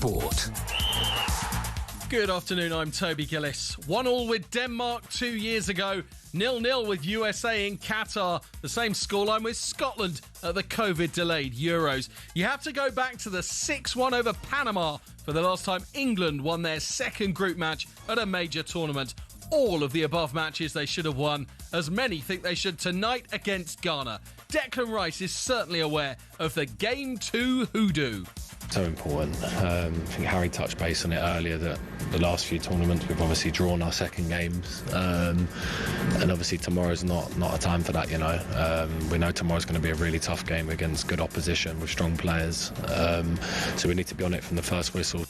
Sport. Good afternoon, I'm Toby Gillis. 1-1 with Denmark 2 years ago, 0-0 with USA in Qatar, the same scoreline with Scotland at the COVID-delayed Euros. You have to go back to the 6-1 over Panama for the last time England won their second group match at a major tournament. All of the above matches they should have won, as many think they should tonight against Ghana. Declan Rice is certainly aware of the Game 2 hoodoo. So important. I think Harry touched base on it earlier that the last few tournaments we've obviously drawn our second games, and obviously tomorrow's not a time for that. We know tomorrow's going to be a really tough game against good opposition with strong players, so we need to be on it from the first whistle.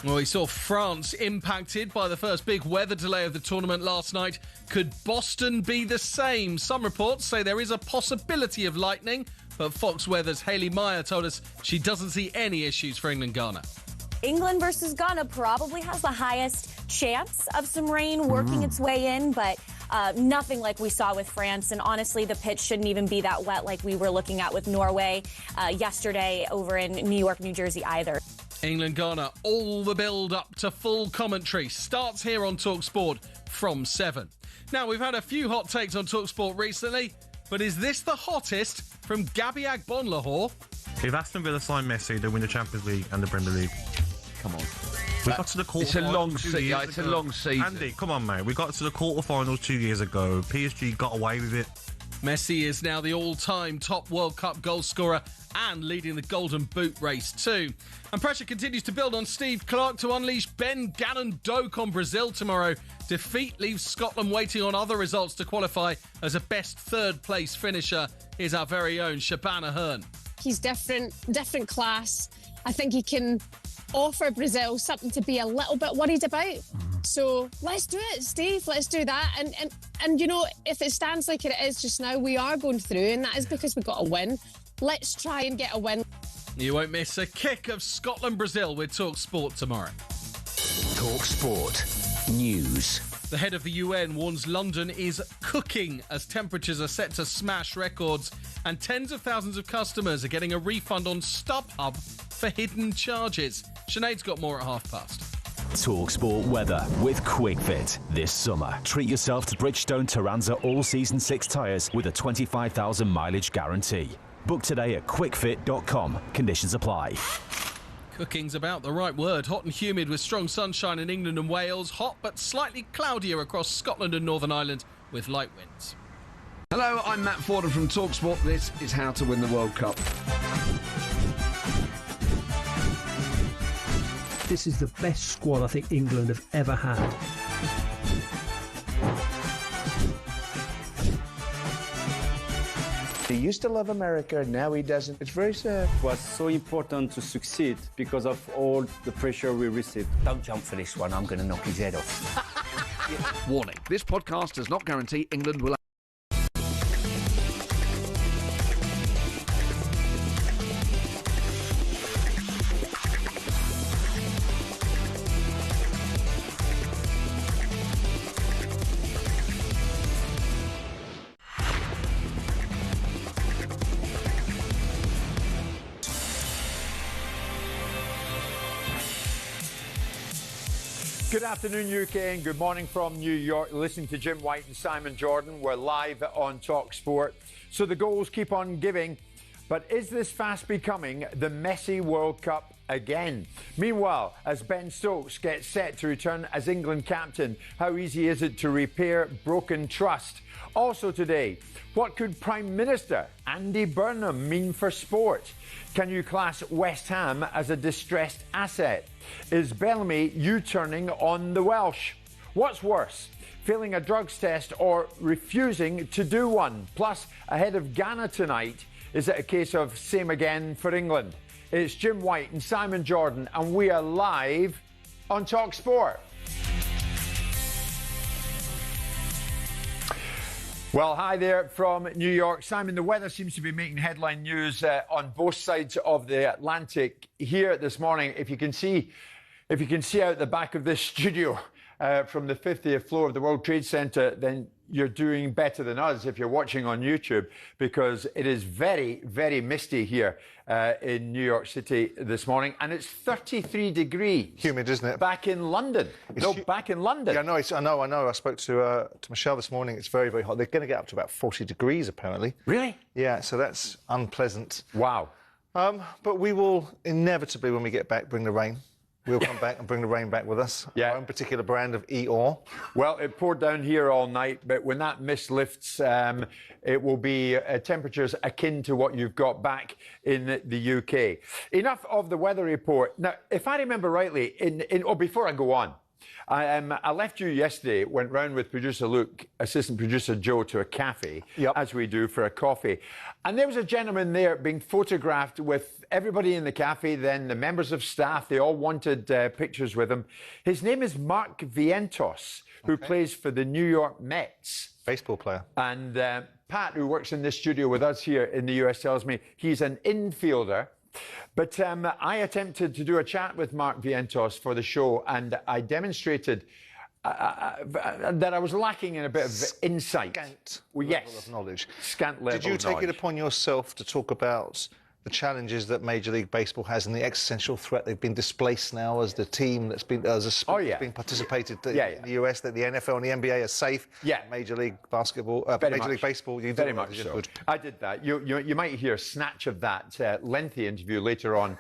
Well, we saw France impacted by the first big weather delay of the tournament last night. Could Boston be the same? Some reports say there is a possibility of lightning, but Fox Weather's Hayley Meyer told us she doesn't see any issues for England-Ghana. England versus Ghana probably has the highest chance of some rain working its way in, but nothing like we saw with France. And honestly, the pitch shouldn't even be that wet like we were looking at with Norway yesterday over in New York, New Jersey either. England-Ghana, all the build-up to full commentary starts here on TalkSport from 7. Now, we've had a few hot takes on TalkSport recently, but is this the hottest from Gabby Agbonlahor? If Aston Villa sign Messi, they'll win the Champions League and the Premier League. Come on. We got to the quarterfinals. It's a long season. Yeah, it's a long season. Andy, come on, mate. We got to the quarterfinals 2 years ago. PSG got away with it. Messi is now the all-time top World Cup goal scorer and leading the Golden Boot race too. And pressure continues to build on Steve Clarke to unleash Ben Gannon-Doak on Brazil tomorrow. Defeat leaves Scotland waiting on other results to qualify as a best third-place finisher. Here's our very own Shabana Hearn. He's different class. I think he can offer Brazil something to be a little bit worried about. So let's do it, Steve. Let's do that. And you know, if it stands like it is just now, we are going through, and that is because we've got a win. Let's try and get a win. You won't miss a kick of Scotland-Brazil with TalkSport tomorrow. TalkSport News. The head of the UN warns London is cooking as temperatures are set to smash records, and tens of thousands of customers are getting a refund on StubHub for hidden charges. Sinead's got more at past. TalkSport weather with QuickFit. This summer, treat yourself to Bridgestone Turanza All-Season 6 tyres with a 25,000 mileage guarantee. Book today at quickfit.com. Conditions apply. Cooking's about the right word. Hot and humid with strong sunshine in England and Wales. Hot but slightly cloudier across Scotland and Northern Ireland with light winds. Hello, I'm Matt Forden from TalkSport. This is how to win the World Cup. This is the best squad I think England have ever had. He used to love America, now he doesn't. It's very sad. It was so important to succeed because of all the pressure we received. Don't jump for this one, I'm going to knock his head off. Warning, this podcast does not guarantee England will... Good afternoon, UK, and good morning from New York. Listening to Jim White and Simon Jordan. We're live on TalkSport. So the goals keep on giving, but is this fast becoming the Messi World Cup again? Meanwhile, as Ben Stokes gets set to return as England captain, how easy is it to repair broken trust? Also today, what could Prime Minister Andy Burnham mean for sport? Can you class West Ham as a distressed asset? Is Bellamy U-turning on the Welsh? What's worse, failing a drugs test or refusing to do one? Plus, ahead of Ghana tonight, is it a case of same again for England? It's Jim White and Simon Jordan, and we are live on TalkSport. Well, hi there from New York. Simon, the weather seems to be making headline news on both sides of the Atlantic here this morning. If you can see out the back of this studio from the 50th floor of the World Trade Center, then you're doing better than us if you're watching on YouTube, because it is very, very misty here in New York City this morning, and it's 33 degrees. Humid, isn't it? Back in London. Back in London. Yeah, I know. I spoke to Michelle this morning. It's very, very hot. They're going to get up to about 40 degrees, apparently. Really? Yeah, so that's unpleasant. Wow. But we will inevitably, when we get back, bring the rain. We'll come back and bring the rain back with us. Yeah. Our own particular brand of Eeyore. Well, it poured down here all night, but when that mist lifts, it will be temperatures akin to what you've got back in the UK. Enough of the weather report. Now, if I remember rightly, before I go on, I left you yesterday, went round with producer Luke, assistant producer Joe, to a cafe, as we do, for a coffee. And there was a gentleman there being photographed with everybody in the cafe, then the members of staff. They all wanted pictures with him. His name is Mark Vientos, who plays for the New York Mets. Baseball player. And Pat, who works in this studio with us here in the US, tells me he's an infielder. But I attempted to do a chat with Mark Vientos for the show, and I demonstrated that I was lacking in a bit of insight. Scant level of knowledge. Scant level of knowledge. Did you take it upon yourself to talk about the challenges that Major League Baseball has and the existential threat? They've been displaced now as the team that's been as a sport that's been participated in the US, that the NFL and the NBA are safe. Yeah. Major League Basketball, Major League Baseball. You very much so. Good. I did that. You might hear a snatch of that lengthy interview later on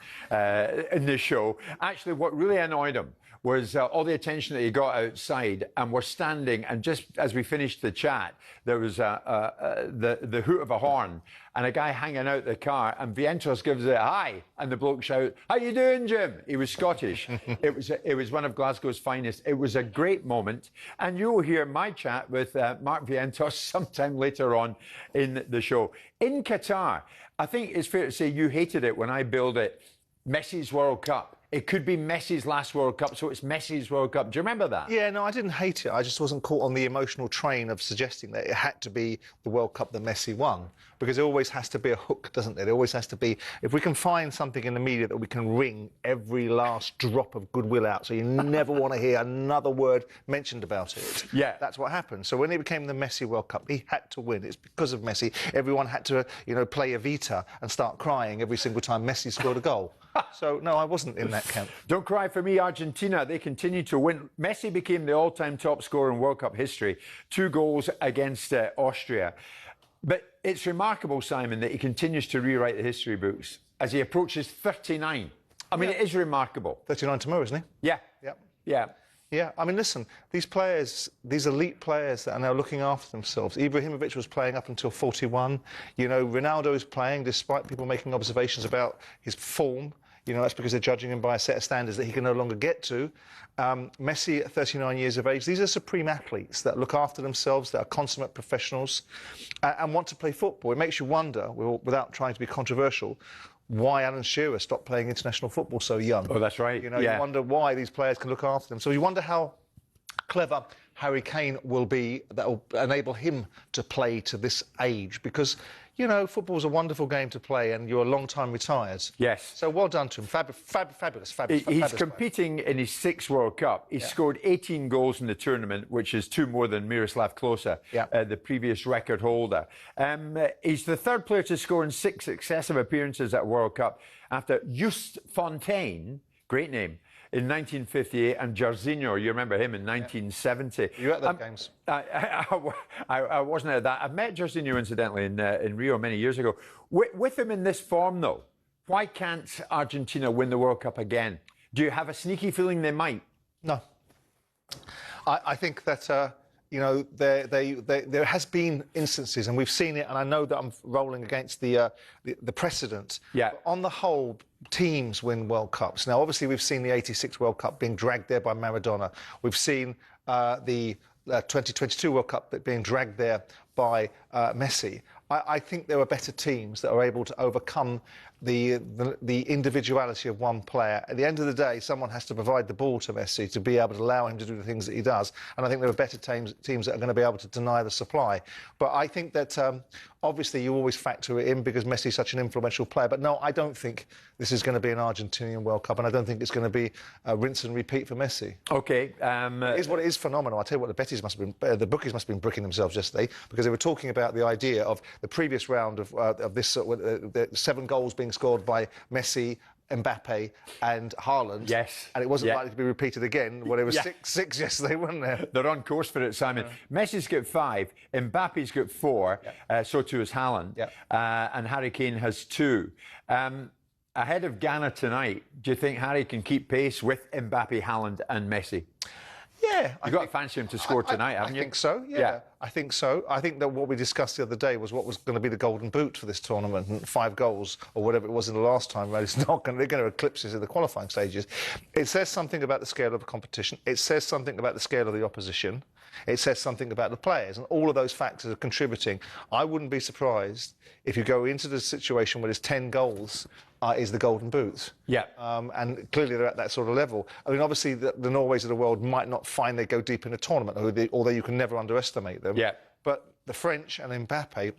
in the show. Actually, what really annoyed him was all the attention that he got outside, and we're standing, and just as we finished the chat, there was the hoot of a horn and a guy hanging out the car, and Vientos gives it a hi, and the bloke shouts, "How you doing, Jim?" He was Scottish. It was one of Glasgow's finest. It was a great moment, and you will hear my chat with Mark Vientos sometime later on in the show. In Qatar, I think it's fair to say you hated it when I billed it Messi's World Cup. It could be Messi's last World Cup, so it's Messi's World Cup. Do you remember that? Yeah, no, I didn't hate it. I just wasn't caught on the emotional train of suggesting that it had to be the World Cup that Messi won, because there always has to be a hook, doesn't there? There always has to be... If we can find something in the media that we can wring every last drop of goodwill out, so you never want to hear another word mentioned about it. Yeah. That's what happened. So when it became the Messi World Cup, he had to win. It's because of Messi. Everyone had to, play Evita and start crying every single time Messi scored a goal. So, no, I wasn't in that camp. Don't cry for me, Argentina. They continue to win. Messi became the all-time top scorer in World Cup history. 2 goals against Austria. But it's remarkable, Simon, that he continues to rewrite the history books as he approaches 39. I mean, it is remarkable. 39 tomorrow, isn't he? Yeah. Yep. Yeah. Yeah, I mean, listen, these players, these elite players that are now looking after themselves. Ibrahimovic was playing up until 41. Ronaldo is playing despite people making observations about his form. That's because they're judging him by a set of standards that he can no longer get to. Messi, at 39 years of age, these are supreme athletes that look after themselves, that are consummate professionals, and want to play football. It makes you wonder, without trying to be controversial, why Alan Shearer stopped playing international football so young. Oh, that's right. You wonder why these players can look after them. So you wonder how clever Harry Kane will be that will enable him to play to this age, because football's a wonderful game to play, and you're a long time retired. Yes. So well done to him. Fabulous. He's competing in his 6th World Cup. He scored 18 goals in the tournament, which is 2 more than Miroslav Klose, the previous record holder. He's the 3rd player to score in 6 successive appearances at World Cup, after Just Fontaine, great name, in 1958, and Jairzinho, you remember him, in 1970. You were at those games? I wasn't at that. I've met Jairzinho, incidentally, in Rio many years ago. With him in this form, though, why can't Argentina win the World Cup again? Do you have a sneaky feeling they might? No. I think that... there has been instances, and we've seen it, and I know that I'm rolling against the precedent. Yeah. But on the whole, teams win World Cups. Now, obviously, we've seen the '86 World Cup being dragged there by Maradona. We've seen the 2022 World Cup being dragged there by Messi. I think there are better teams that are able to overcome the individuality of one player. At the end of the day, someone has to provide the ball to Messi to be able to allow him to do the things that he does. And I think there are better teams that are going to be able to deny the supply. But I think that obviously you always factor it in because Messi is such an influential player. But no, I don't think this is going to be an Argentinian World Cup, and I don't think it's going to be a rinse and repeat for Messi. OK. It is what it is phenomenal. I tell you what, the bookies must have been bricking themselves yesterday because they were talking about the idea of the previous round of this the 7 goals being scored by Messi, Mbappe and Haaland. Yes. And it wasn't likely to be repeated again. Well, there was six yesterday, wasn't there? They're on course for it, Simon. Messi's got 5, Mbappe's got 4, so too has Haaland, and Harry Kane has 2. Ahead of Ghana tonight, do you think Harry can keep pace with Mbappe, Haaland and Messi? Yeah. You've got to fancy him to score tonight, haven't you? I think so, yeah. I think so. I think that what we discussed the other day was what was going to be the golden boot for this tournament, and 5 goals or whatever it was in the last time. Right? It's not going to, they're going to eclipse it in the qualifying stages. It says something about the scale of the competition. It says something about the scale of the opposition. It says something about the players, and all of those factors are contributing. I wouldn't be surprised if you go into the situation where there's 10 goals is the golden boot. Yeah. And clearly they're at that sort of level. I mean, obviously the Norways of the world might not find they go deep in a tournament, although you can never underestimate them. Yeah. But the French and Mbappe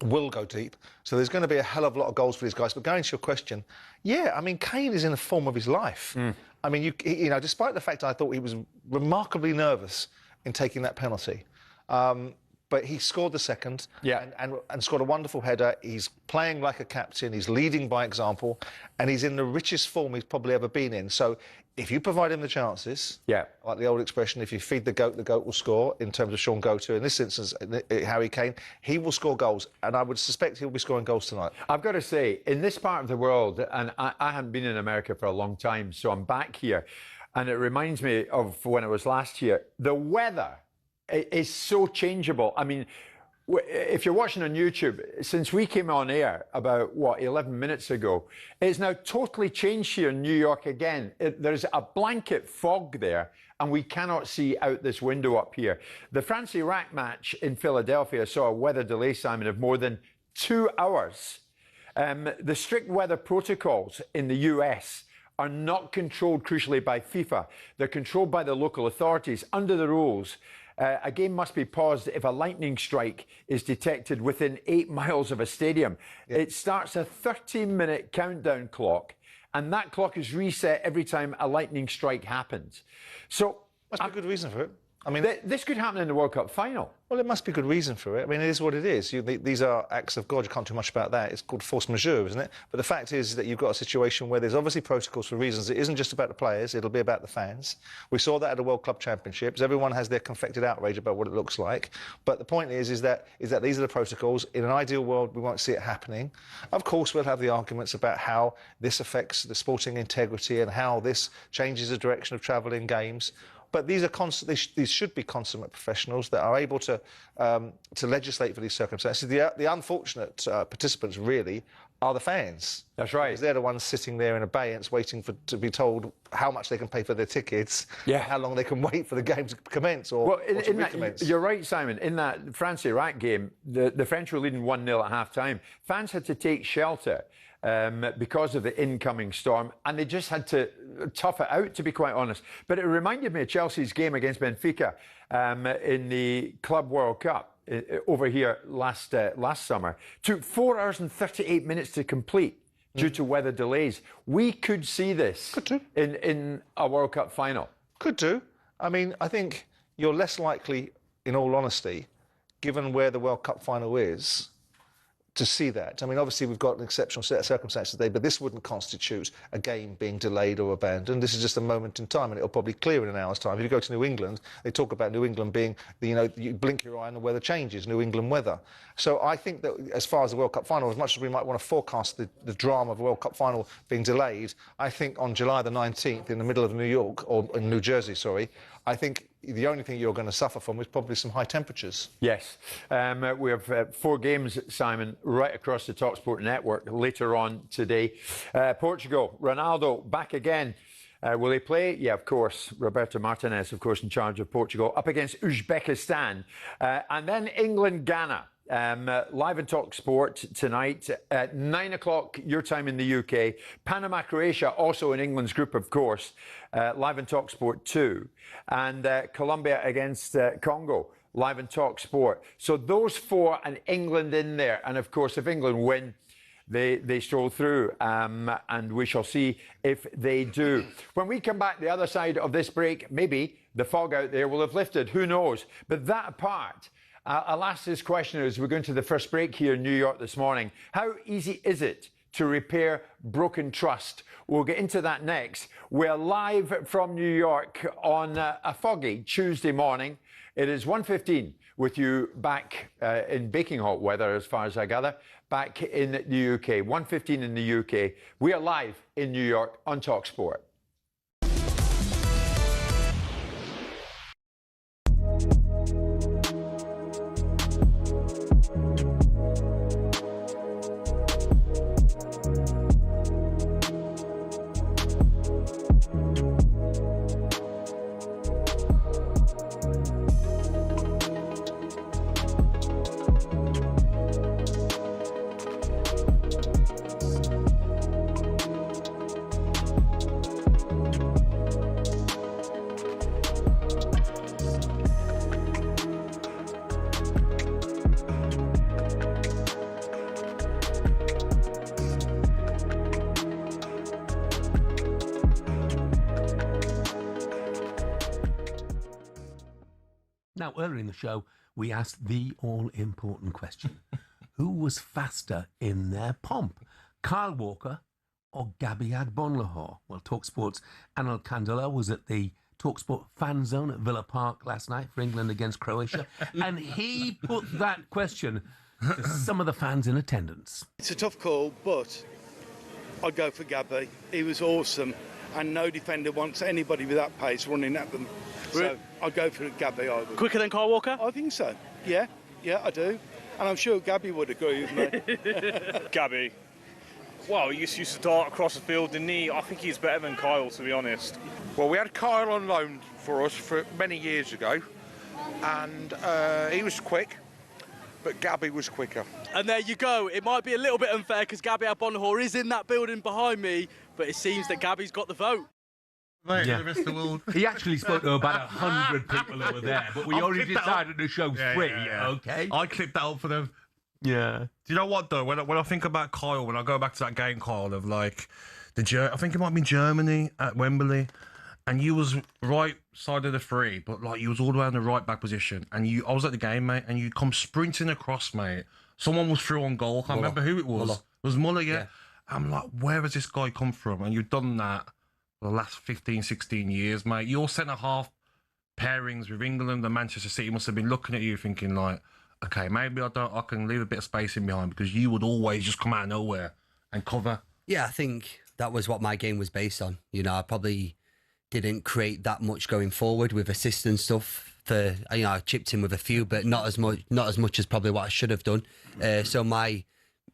will go deep. So there's going to be a hell of a lot of goals for these guys. But going to your question, yeah, I mean, Kane is in the form of his life. I mean, you know, despite the fact I thought he was remarkably nervous in taking that penalty. But he scored the second and scored a wonderful header. He's playing like a captain. He's leading by example. And he's in the richest form he's probably ever been in. So if you provide him the chances, like the old expression, if you feed the goat will score, in terms of Sean Goater, in this instance, Harry Kane, he will score goals. And I would suspect he'll be scoring goals tonight. I've got to say, in this part of the world, and I haven't been in America for a long time, so I'm back here, and it reminds me of when I was last here, the weather is so changeable. I mean, if you're watching on YouTube, since we came on air about, 11 minutes ago, it's now totally changed here in New York again. There's a blanket fog there, and we cannot see out this window up here. The France-Iraq match in Philadelphia saw a weather delay, Simon, of more than 2 hours. The strict weather protocols in the US are not controlled, crucially, by FIFA. They're controlled by the local authorities. Under the rules, a game must be paused if a lightning strike is detected within 8 miles of a stadium. It starts a 30-minute countdown clock, and that clock is reset every time a lightning strike happens. So must be a good reason for it. I mean, this could happen in the World Cup final. Well, it must be good reason for it. I mean, it is what it is. These are acts of God. You can't do much about that. It's called force majeure, isn't it? But the fact is that you've got a situation where there's obviously protocols for reasons. It isn't just about the players. It'll be about the fans. We saw that at the World Club Championships. Everyone has their confected outrage about what it looks like. But the point is that these are the protocols. In an ideal world, we won't see it happening. Of course, we'll have the arguments about how this affects the sporting integrity and how this changes the direction of travel in games. But these should be consummate professionals that are able to legislate for these circumstances. The unfortunate participants really are the fans. That's right. Because they're the ones sitting there in abeyance waiting to be told how much they can pay for their tickets, how long they can wait for the game to commence or to recommence. You're right, Simon. In that France-Iraq game, the French were leading 1-0 at half-time. Fans had to take shelter because of the incoming storm, and they just had to tough it out, to be quite honest. But it reminded me of Chelsea's game against Benfica in the Club World Cup over here last summer. Took 4 hours and 38 minutes to complete due to weather delays. We could see this in a World Cup final. Could do. I mean, I think you're less likely, in all honesty, given where the World Cup final is, to see that. I mean, obviously, we've got an exceptional set of circumstances today, but this wouldn't constitute a game being delayed or abandoned. This is just a moment in time, and it'll probably clear in an hour's time. If you go to New England, they talk about New England being, you blink your eye and the weather changes, New England weather. So I think that as far as the World Cup final, as much as we might want to forecast the drama of a World Cup final being delayed, I think on July the 19th, in the middle of New York, or in New Jersey, sorry, I think the only thing you're going to suffer from is probably some high temperatures. Yes. We have 4 games, Simon, right across the TalkSport network later on today. Portugal, Ronaldo back again. Will he play? Yeah, of course. Roberto Martinez, of course, in charge of Portugal, up against Uzbekistan. And then England, Ghana. Live on TalkSport tonight at 9 o'clock your time in the UK. Panama, Croatia, also in England's group, of course. Live on TalkSport 2. And Colombia against Congo. Live on TalkSport. So those four and England in there. And of course, if England win, they stroll through, and we shall see if they do. When we come back the other side of this break, maybe the fog out there will have lifted. Who knows? But that apart, I'll ask this question as we're going to the first break here in New York this morning. How easy is it to repair broken trust? We'll get into that next. We're live from New York on a foggy Tuesday morning. It is 1:15 with you back in baking hot weather, as far as I gather, back in the UK. 1:15 in the UK. We are live in New York on TalkSport. Now, earlier in the show, we asked the all-important question. Who was faster in their pomp? Kyle Walker or Gabby Agbonlahor? Well, TalkSport's Anil Kandala was at the TalkSport fan zone at Villa Park last night for England against Croatia, and he put that question to some of the fans in attendance. It's a tough call, but I'd go for Gabby. He was awesome, and no defender wants anybody with that pace running at them. So I'd go for Gabby. I would. Quicker than Kyle Walker? I think so. Yeah, I do. And I'm sure Gabby would agree with me. Gabby. Well, he used to dart across the field, didn't he? I think he's better than Kyle, to be honest. Well, we had Kyle on loan for us for many years ago, and he was quick, but Gabby was quicker. And there you go. It might be a little bit unfair because Gabby Agbonlahor is in that building behind me, but it seems that Gabby's got the vote. Right, Yeah. the rest of the world. He actually spoke to about 100 people over there, but we already decided to show 3, okay? I clipped that up for them. Yeah. Do you know what, though? When I think about Kyle, when I go back to that game, Kyle, of like, I think it might be Germany at Wembley, and you was right side of the 3, but like you was all the way in the right back position, and I was at the game, mate, and you come sprinting across, mate. Someone was through on goal. I can't remember who it was. Muller. It was Muller, yeah. I'm like, where has this guy come from? And you've done that for the last 15, 16 years, mate. Your centre-half pairings with England and Manchester City must have been looking at you thinking like, okay, maybe I can leave a bit of space in behind, because you would always just come out of nowhere and cover. Yeah, I think that was what my game was based on. You know, I probably didn't create that much going forward with assists and stuff. I chipped in with a few, but not as much as probably what I should have done. So my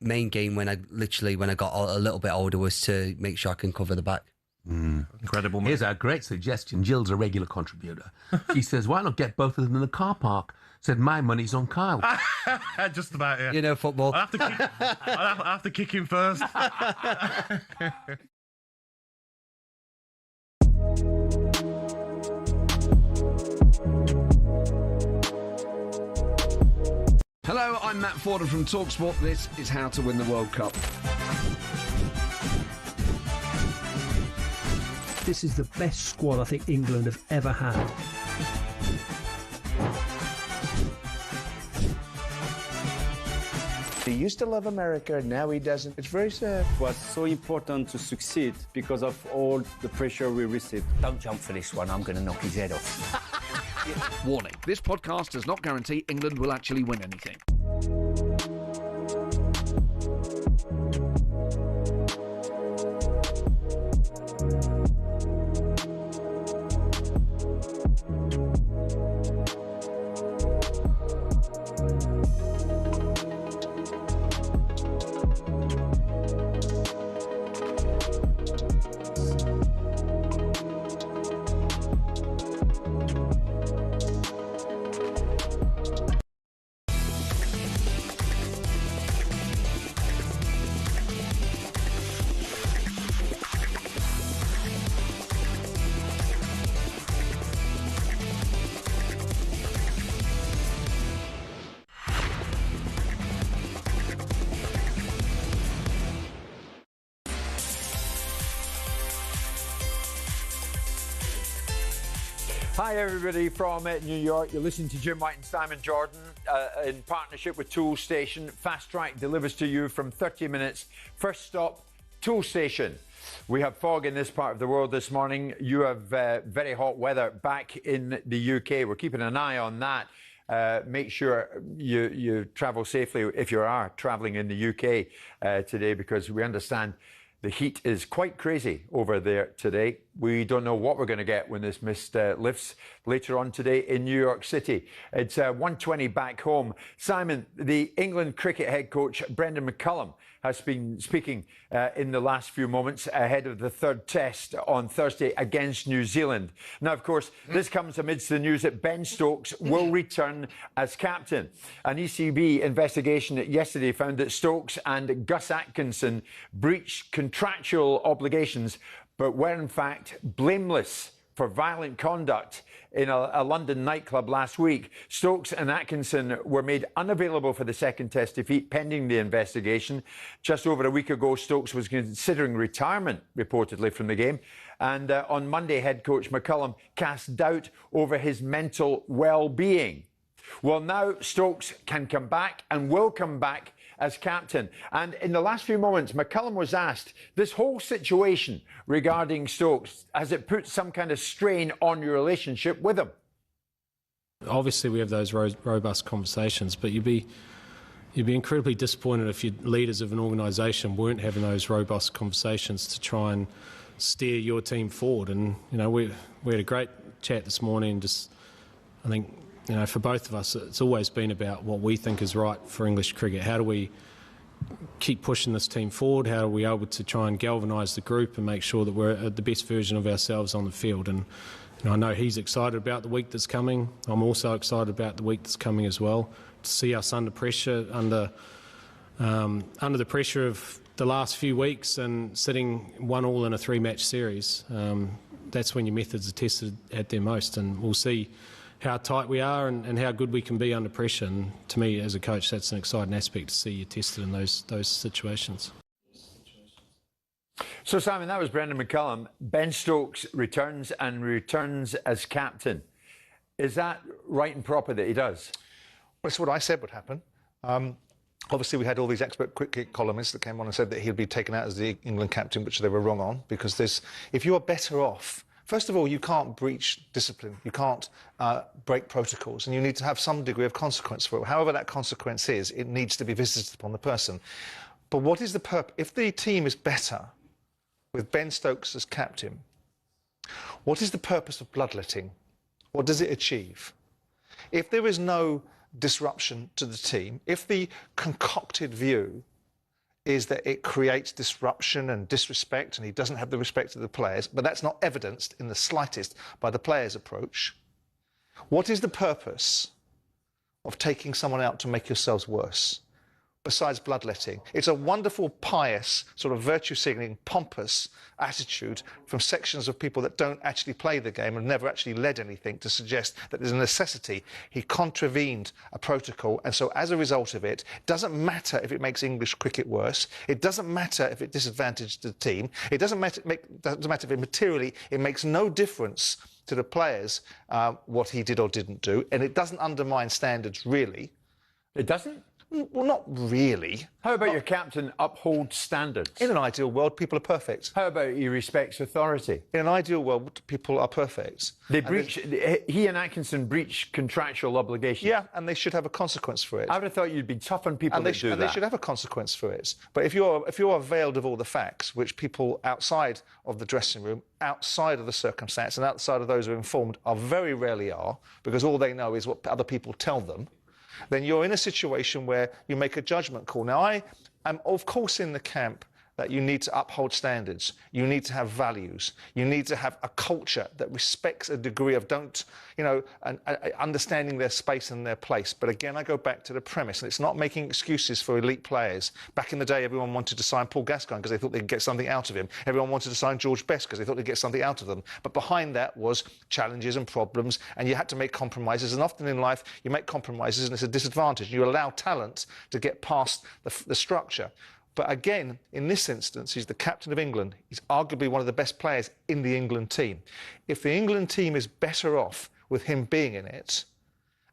main game when I got a little bit older was to make sure I can cover the back. Incredible, man. Here's a great suggestion. Jill's a regular contributor. She says, why not get both of them in the car park? Said, my money's on Kyle. Just about, yeah. You know football. I'll have to kick him first. Hello, I'm Matt Fordham from TalkSport. This is How to Win the World Cup. This is the best squad I think England have ever had. He used to love America, now he doesn't. It's very sad. It was so important to succeed because of all the pressure we received. Don't jump for this one, I'm going to knock his head off. Warning, this podcast does not guarantee England will actually win anything. Hi, everybody from New York. You're listening to Jim White and Simon Jordan in partnership with Tool Station. Fast Track delivers to you from 30 minutes. First stop, Tool Station. We have fog in this part of the world this morning. You have very hot weather back in the UK. We're keeping an eye on that. Make sure you travel safely if you are travelling in the UK today, because we understand the heat is quite crazy over there today. We don't know what we're going to get when this mist lifts later on today in New York City. It's 1:20 back home. Simon, the England cricket head coach, Brendan McCullum, has been speaking in the last few moments ahead of the third test on Thursday against New Zealand. Now, of course, this comes amidst the news that Ben Stokes will return as captain. An ECB investigation yesterday found that Stokes and Gus Atkinson breached contractual obligations, but were in fact blameless for violent conduct in a London nightclub last week. Stokes and Atkinson were made unavailable for the second test defeat pending the investigation. Just over a week ago, Stokes was considering retirement, reportedly, from the game. And on Monday, head coach McCullum cast doubt over his mental well-being. Well, now Stokes can come back and will come back as captain. And in the last few moments, McCullum was asked, this whole situation regarding Stokes, has it put some kind of strain on your relationship with him? Obviously, we have those robust conversations, but you'd be incredibly disappointed if your leaders of an organisation weren't having those robust conversations to try and steer your team forward. And, you know, we had a great chat this morning. Just, I think, you know, for both of us, it's always been about what we think is right for English cricket. How do we keep pushing this team forward? How are we able to try and galvanise the group and make sure that we're at the best version of ourselves on the field? And you know, I know he's excited about the week that's coming. I'm also excited about the week that's coming as well. To see us under pressure, under the pressure of the last few weeks and sitting 1-1 in a 3-match series, that's when your methods are tested at their most. And we'll see how tight we are and how good we can be under pressure. And to me, as a coach, that's an exciting aspect to see you tested in those situations. So, Simon, that was Brendan McCullum. Ben Stokes returns as captain. Is that right and proper that he does? Well, it's what I said would happen. Obviously, we had all these expert cricket columnists that came on and said that he'd be taken out as the England captain, which they were wrong on, because if you are better off, first of all, you can't breach discipline. You can't break protocols, and you need to have some degree of consequence for it. However that consequence is, it needs to be visited upon the person. But what is the purpose? If the team is better with Ben Stokes as captain, what is the purpose of bloodletting? What does it achieve? If there is no disruption to the team, if the concocted view is that it creates disruption and disrespect and he doesn't have the respect of the players, but that's not evidenced in the slightest by the players' approach, what is the purpose of taking someone out to make yourselves worse, besides bloodletting? It's a wonderful, pious, sort of virtue-signalling, pompous attitude from sections of people that don't actually play the game and never actually led anything to suggest that there's a necessity. He contravened a protocol, and so as a result of it, doesn't matter if it makes English cricket worse, it doesn't matter if it disadvantages the team, it doesn't matter if it materially, it makes no difference to the players what he did or didn't do, and it doesn't undermine standards, really. It doesn't? Well, not really. How about your captain upholds standards? In an ideal world, people are perfect. How about he respects authority? In an ideal world, people are perfect. He and Atkinson breach contractual obligations. Yeah, and they should have a consequence for it. I would have thought you'd be tough on people that do that. And they should have a consequence for it. But if you're veiled of all the facts, which people outside of the dressing room, outside of the circumstance, and outside of those who are informed are very rarely are, because all they know is what other people tell them, then you're in a situation where you make a judgment call. Now, I am, of course, in the camp that you need to uphold standards, you need to have values, you need to have a culture that respects a degree of understanding their space and their place. But again, I go back to the premise, and it's not making excuses for elite players. Back in the day, everyone wanted to sign Paul Gascoigne because they thought they could get something out of him. Everyone wanted to sign George Best because they thought they'd get something out of them. But behind that was challenges and problems, and you had to make compromises. And often in life, you make compromises, and it's a disadvantage. You allow talent to get past the structure. But again, in this instance, he's the captain of England. He's arguably one of the best players in the England team. If the England team is better off with him being in it,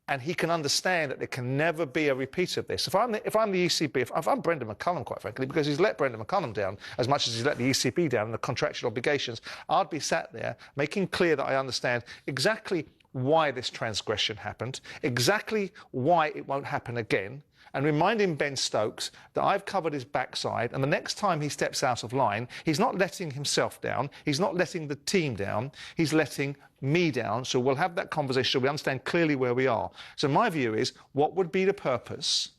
and he can understand that there can never be a repeat of this. If I'm the ECB, if I'm Brendan McCullum, quite frankly, because he's let Brendan McCullum down as much as he's let the ECB down in the contractual obligations, I'd be sat there making clear that I understand exactly why this transgression happened, exactly why it won't happen again, and reminding Ben Stokes that I've covered his backside, and the next time he steps out of line, he's not letting himself down, he's not letting the team down, he's letting me down. So we'll have that conversation so we understand clearly where we are. So my view is, what would be the purpose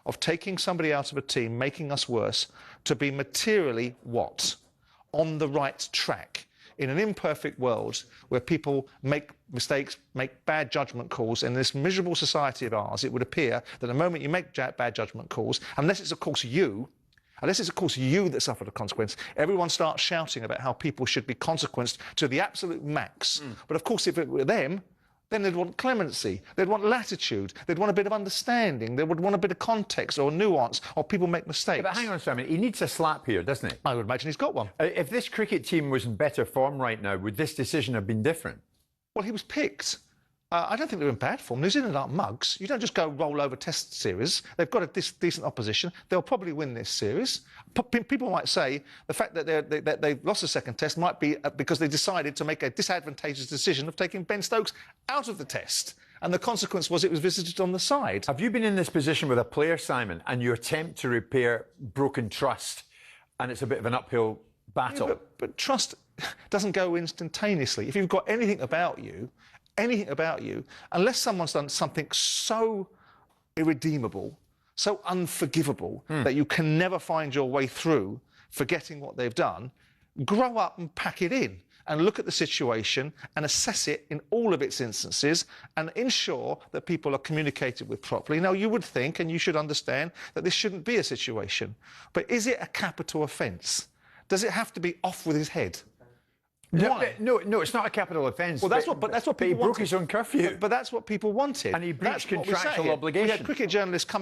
of taking somebody out of a team, making us worse, to be materially what? On the right track. In an imperfect world where people make mistakes, make bad judgment calls, in this miserable society of ours, it would appear that the moment you make bad judgment calls, unless it's of course you that suffer the consequence, everyone starts shouting about how people should be consequenced to the absolute max. But of course, if it were them, then they'd want clemency, they'd want latitude, they'd want a bit of understanding, they would want a bit of context or nuance, or people make mistakes. But hang on a minute, he needs a slap here, doesn't he? I would imagine he's got one. If this cricket team was in better form right now, would this decision have been different? Well, he was picked. I don't think they're in bad form. New Zealand aren't mugs. You don't just go roll over test series. They've got a decent opposition. They'll probably win this series. People might say the fact that they've lost the second test might be because they decided to make a disadvantageous decision of taking Ben Stokes out of the test. And the consequence was it was visited on the side. Have you been in this position with a player, Simon, and you attempt to repair broken trust, and it's a bit of an uphill battle? Yeah, but trust doesn't go instantaneously. If you've got anything about you, unless someone's done something so irredeemable, so unforgivable, that you can never find your way through forgetting what they've done, grow up and pack it in and look at the situation and assess it in all of its instances and ensure that people are communicated with properly. Now, you would think, and you should understand, that this shouldn't be a situation. But is it a capital offence? Does it have to be off with his head? Why? No, it's not a capital offence. Well, that's what people wanted. He broke his own curfew. But that's what people wanted. And he breached contractual obligation. We had cricket journalists come.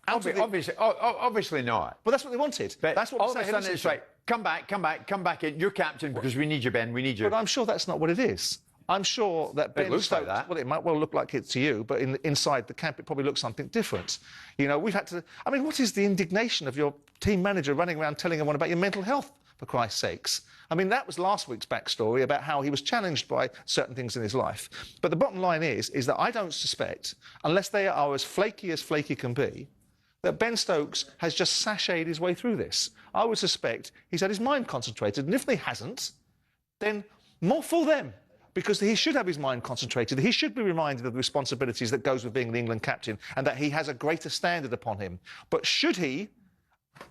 Obviously not. Well, that's what they wanted. But that's what all of a sudden it's right. Come back in. You're captain because we need you, Ben. We need you. But I'm sure that's not what it is. I'm sure that Ben looks Stokes, like that. Well, it might well look like it to you, but inside the camp, it probably looks something different. You know, we've had to. I mean, what is the indignation of your team manager running around telling everyone about your mental health, for Christ's sakes? I mean, that was last week's backstory about how he was challenged by certain things in his life. But the bottom line is that I don't suspect, unless they are as flaky can be, that Ben Stokes has just sashayed his way through this. I would suspect he's had his mind concentrated, and if he hasn't, then more for them. Because he should have his mind concentrated. He should be reminded of the responsibilities that goes with being the England captain and that he has a greater standard upon him. But should he,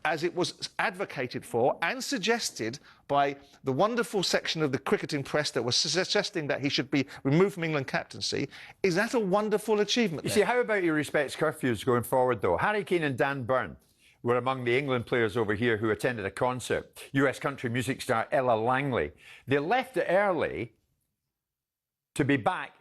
as it was advocated for and suggested by the wonderful section of the cricketing press that was suggesting that he should be removed from England captaincy, is that a wonderful achievement? You see, how about your respects curfews going forward, though? Harry Kane and Dan Burn were among the England players over here who attended a concert. US country music star Ella Langley. They left it early to be back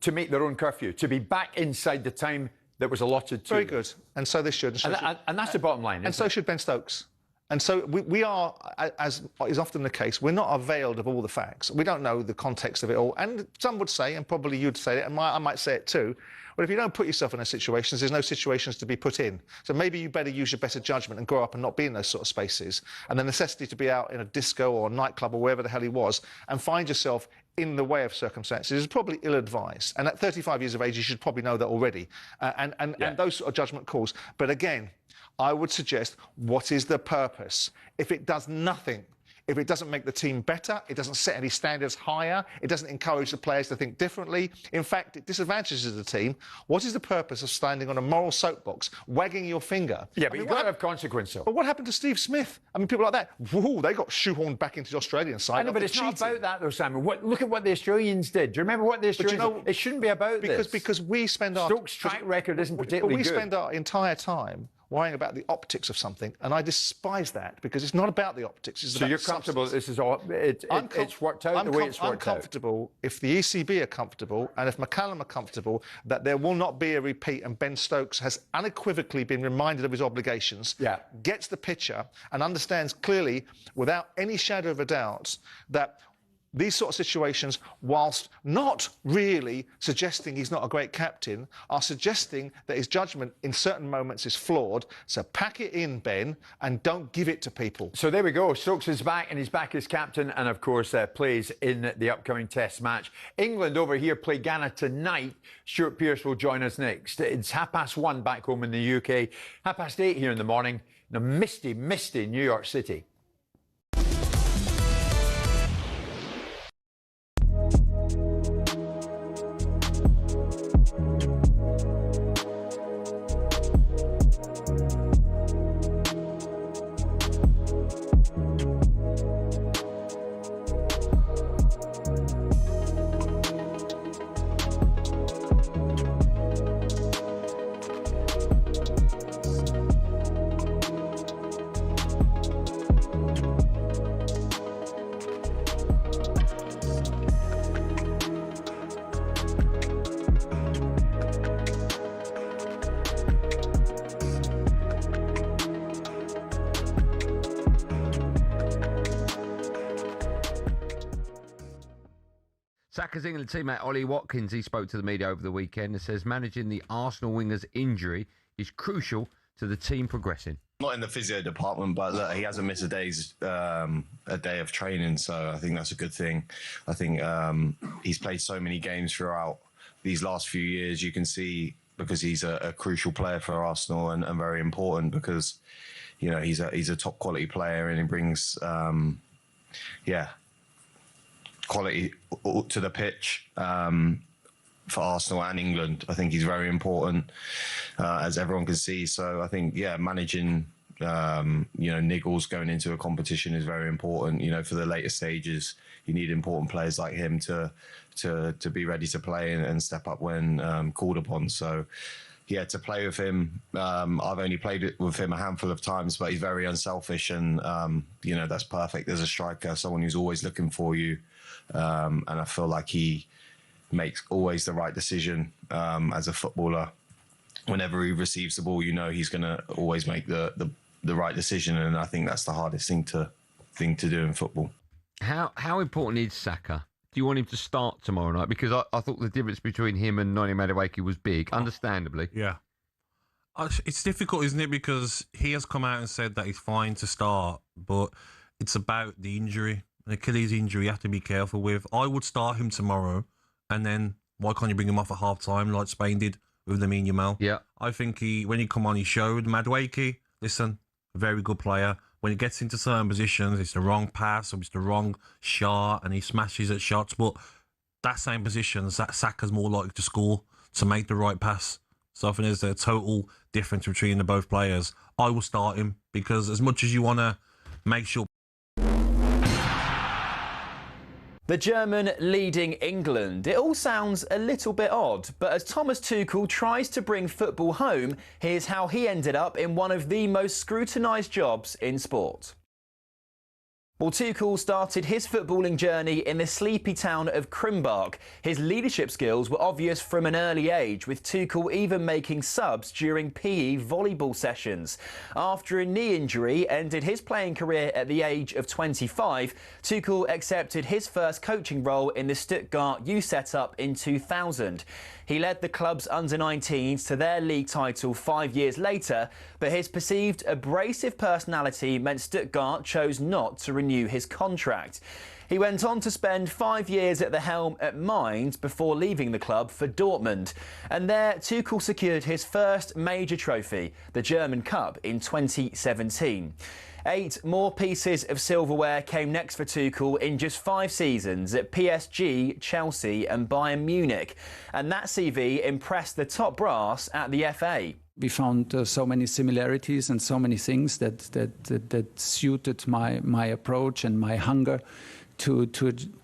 to make their own curfew, to be back inside the time that was allotted to Very good. And so they should. And that's the bottom line. And so should Ben Stokes. And so we are, as is often the case, we're not availed of all the facts. We don't know the context of it all. And some would say, and probably you'd say it, and I might say it too, but if you don't put yourself in those situations, there's no situations to be put in. So maybe you better use your better judgment and grow up and not be in those sort of spaces. And the necessity to be out in a disco or a nightclub or wherever the hell he was and find yourself in the way of circumstances is probably ill-advised. And at 35 years of age, you should probably know that already. And those sort of judgment calls. But again, I would suggest, what is the purpose? If it does nothing, if it doesn't make the team better, it doesn't set any standards higher, it doesn't encourage the players to think differently, in fact, it disadvantages the team, what is the purpose of standing on a moral soapbox, wagging your finger? Yeah, but you've got to have consequence, though. But what happened to Steve Smith? I mean, people like that, whoo, they got shoehorned back into the Australian side. I know, but it's not about that, though, Simon. Look at what the Australians did. Do you remember what the Australians did? It shouldn't be about this. Because we spend our... Stokes' track record isn't particularly good. We spend our entire time worrying about the optics of something, and I despise that because it's not about the optics. It's So about you're comfortable that this is all, it's worked out the way it's worked I'm comfortable if the ECB are comfortable and if McCullum are comfortable that there will not be a repeat, and Ben Stokes has unequivocally been reminded of his obligations, gets the picture and understands clearly, without any shadow of a doubt, that these sort of situations, whilst not really suggesting he's not a great captain, are suggesting that his judgment in certain moments is flawed. So pack it in, Ben, and don't give it to people. So there we go. Stokes is back, and he's back as captain, and of course plays in the upcoming Test match. England over here play Ghana tonight. Stuart Pearce will join us next. It's 1:30 back home in the UK, 8:30 here in the morning in a misty, misty New York City. Saka's England teammate Ollie Watkins, he spoke to the media over the weekend and says managing the Arsenal winger's injury is crucial to the team progressing. Not in the physio department, but look, he hasn't missed a day of training, so I think that's a good thing. I think he's played so many games throughout these last few years. You can see because he's a crucial player for Arsenal and very important because you know he's a top quality player and he brings quality to the pitch for Arsenal and England. I think he's very important, as everyone can see. So I think, managing, niggles going into a competition is very important. You know, for the later stages, you need important players like him to be ready to play and step up when called upon. So, to play with him, I've only played with him a handful of times, but he's very unselfish and, that's perfect as a striker, someone who's always looking for you. And I feel like he makes always the right decision as a footballer. Whenever he receives the ball, he's going to always make the right decision, and I think that's the hardest thing to do in football. How important is Saka? Do you want him to start tomorrow night? Because I thought the difference between him and Noni Madueke was big, understandably. Yeah. It's difficult, isn't it? Because he has come out and said that he's fine to start, but it's about the injury. An Achilles injury you have to be careful with. I would start him tomorrow, and then why can't you bring him off at half-time like Spain did with Lamine Yamal? Yeah. I think when he come on, he showed. Madueke, listen, a very good player. When he gets into certain positions, it's the wrong pass or it's the wrong shot, and he smashes at shots. But that same position, Saka's more likely to score, to make the right pass. So I think there's a total difference between the both players. I will start him because as much as you want to make sure... The German leading England. It all sounds a little bit odd, but as Thomas Tuchel tries to bring football home, here's how he ended up in one of the most scrutinised jobs in sport. Well, Tuchel started his footballing journey in the sleepy town of Krimbach. His leadership skills were obvious from an early age, with Tuchel even making subs during PE volleyball sessions. After a knee injury ended his playing career at the age of 25, Tuchel accepted his first coaching role in the Stuttgart U setup in 2000. He led the club's under-19s to their league title 5 years later, but his perceived abrasive personality meant Stuttgart chose not to renew his contract. He went on to spend 5 years at the helm at Mainz before leaving the club for Dortmund. And there, Tuchel secured his first major trophy, the German Cup, in 2017. 8 more pieces of silverware came next for Tuchel in just 5 seasons at PSG, Chelsea and Bayern Munich. And that CV impressed the top brass at the FA. We found so many similarities and so many things that suited my approach and my hunger to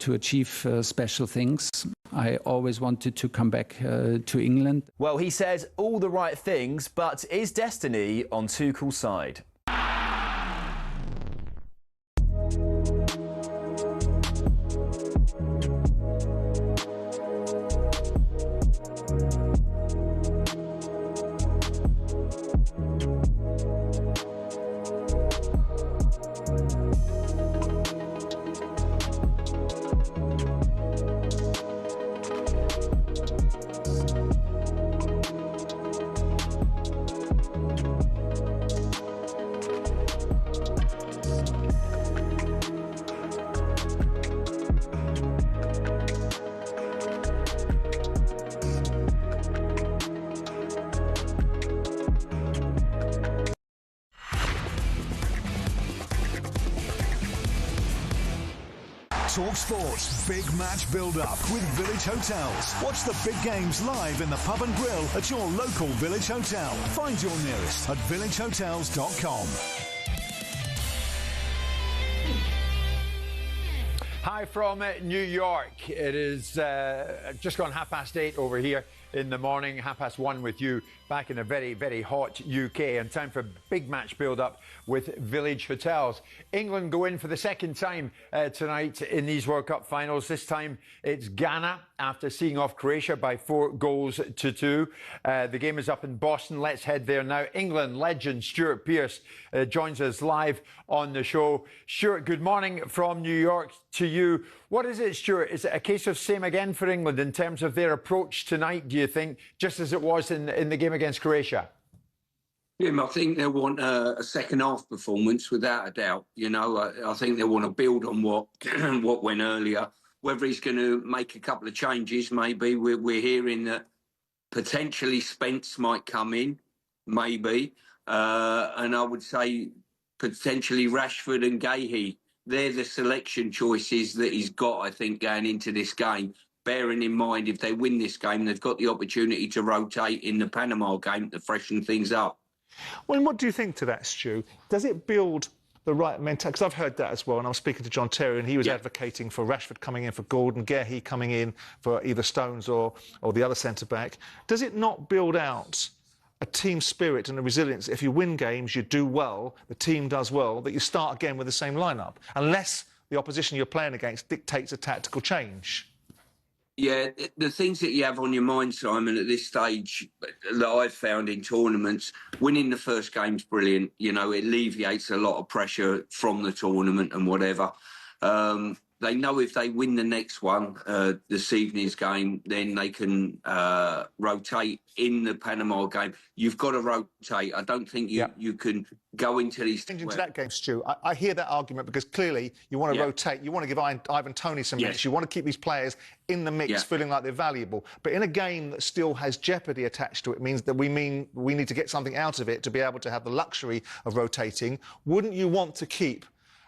achieve special things. I always wanted to come back to England. Well, he says all the right things, but is destiny on Tuchel's side? TalkSport Big Match Build-up with Village Hotels. Watch the big games live in the pub and grill at your local Village Hotel. Find your nearest at villagehotels.com. Hi from New York. It is just gone 8:30 over here in the morning, 1:30 with you back in a very, very hot UK, and time for big match build-up with Village Hotels. England go in for the second time tonight in these World Cup finals. This time it's Ghana after seeing off Croatia by 4-2. The game is up in Boston. Let's head there now. England legend Stuart Pearce joins us live on the show. Stuart, good morning from New York to you. What is it, Stuart? Is it a case of same again for England in terms of their approach tonight, do you think, just as it was in the game against Croatia? Yeah, I think they'll want a second half performance without a doubt. You know, I think they want to build on what what went earlier. Whether he's going to make a couple of changes, maybe. We're hearing that potentially Spence might come in, maybe. And I would say potentially Rashford and Gehi. They're the selection choices that he's got, I think, going into this game. Bearing in mind, if they win this game, they've got the opportunity to rotate in the Panama game to freshen things up. Well, and what do you think to that, Stu? Does it build the right mentality? Because I've heard that as well, and I was speaking to John Terry, and he was advocating for Rashford coming in for Gordon, Gehi coming in for either Stones or the other centre-back. Does it not build out a team spirit and a resilience? If you win games, you do well, the team does well, that you start again with the same lineup, unless the opposition you're playing against dictates a tactical change? Yeah, the things that you have on your mind, Simon, at this stage that I've found in tournaments, winning the first game's brilliant. You know, it alleviates a lot of pressure from the tournament and whatever. They know if they win the next one, this evening's game, then they can rotate in the Panama game. You've got to rotate. I don't think you can go into these... Into that game, Stu, I hear that argument because clearly you want to rotate. You want to give Ivan Toney some minutes. You want to keep these players in the mix, feeling like they're valuable. But in a game that still has jeopardy attached to it, means that we need to get something out of it to be able to have the luxury of rotating. Wouldn't you want to keep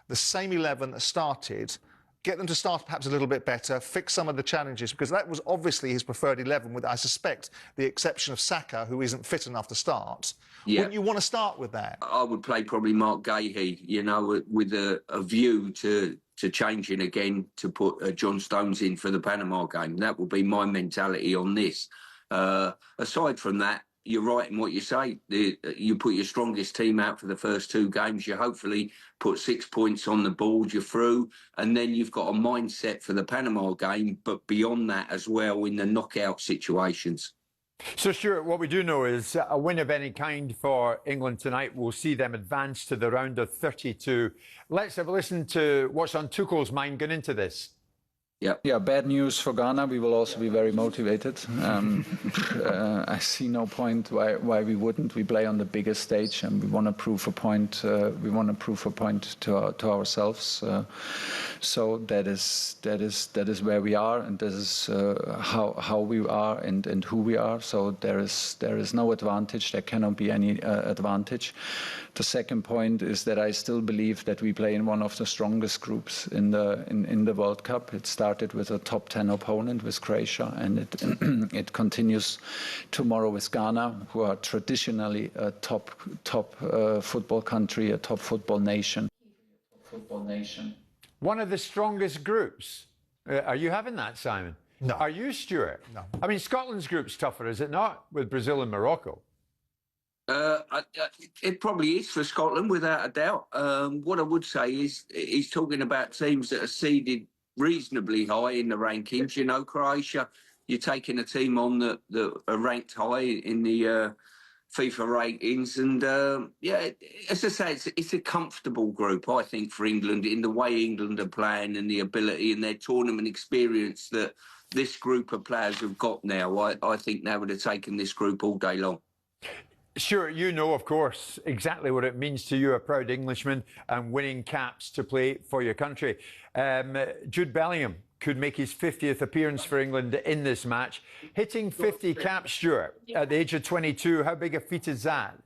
the same 11 that started, get them to start perhaps a little bit better, fix some of the challenges, because that was obviously his preferred 11, with, I suspect, the exception of Saka, who isn't fit enough to start. Wouldn't you want to start with that? I would play probably Mark Gehi, you know, with a view to changing again to put John Stones in for the Panama game. That would be my mentality on this. Aside from that, you're right in what you say. You put your strongest team out for the first two games. You hopefully put 6 points on the board. You're through. And then you've got a mindset for the Panama game, but beyond that as well in the knockout situations. So, Stuart, what we do know is a win of any kind for England tonight will see them advance to the round of 32. Let's have a listen to what's on Tuchel's mind going into this. Yeah, bad news for Ghana. We will also be very motivated. I see no point why we wouldn't. We play on the biggest stage, and we want to prove a point. We want to prove a point to ourselves. So that is where we are, and this is how we are and who we are. So there is no advantage. There cannot be any advantage. The second point is that I still believe that we play in one of the strongest groups in the World Cup. It started with a top 10 opponent with Croatia, and it continues tomorrow with Ghana, who are traditionally a top football country, a top football nation. One of the strongest groups. Are you having that, Simon? No. Are you, Stuart? No. I mean, Scotland's group's tougher, is it not, with Brazil and Morocco? It probably is for Scotland, without a doubt. What I would say is he's talking about teams that are seeded reasonably high in the rankings. You know, Croatia, you're taking a team on that are ranked high in the FIFA ratings. And, as I say, it's a comfortable group, I think, for England in the way England are playing and the ability and their tournament experience that this group of players have got now. I think they would have taken this group all day long. Stuart, you know, of course, exactly what it means to you, a proud Englishman, and winning caps to play for your country. Jude Bellingham could make his 50th appearance for England in this match. Hitting 50 caps, Stuart, at the age of 22, how big a feat is that?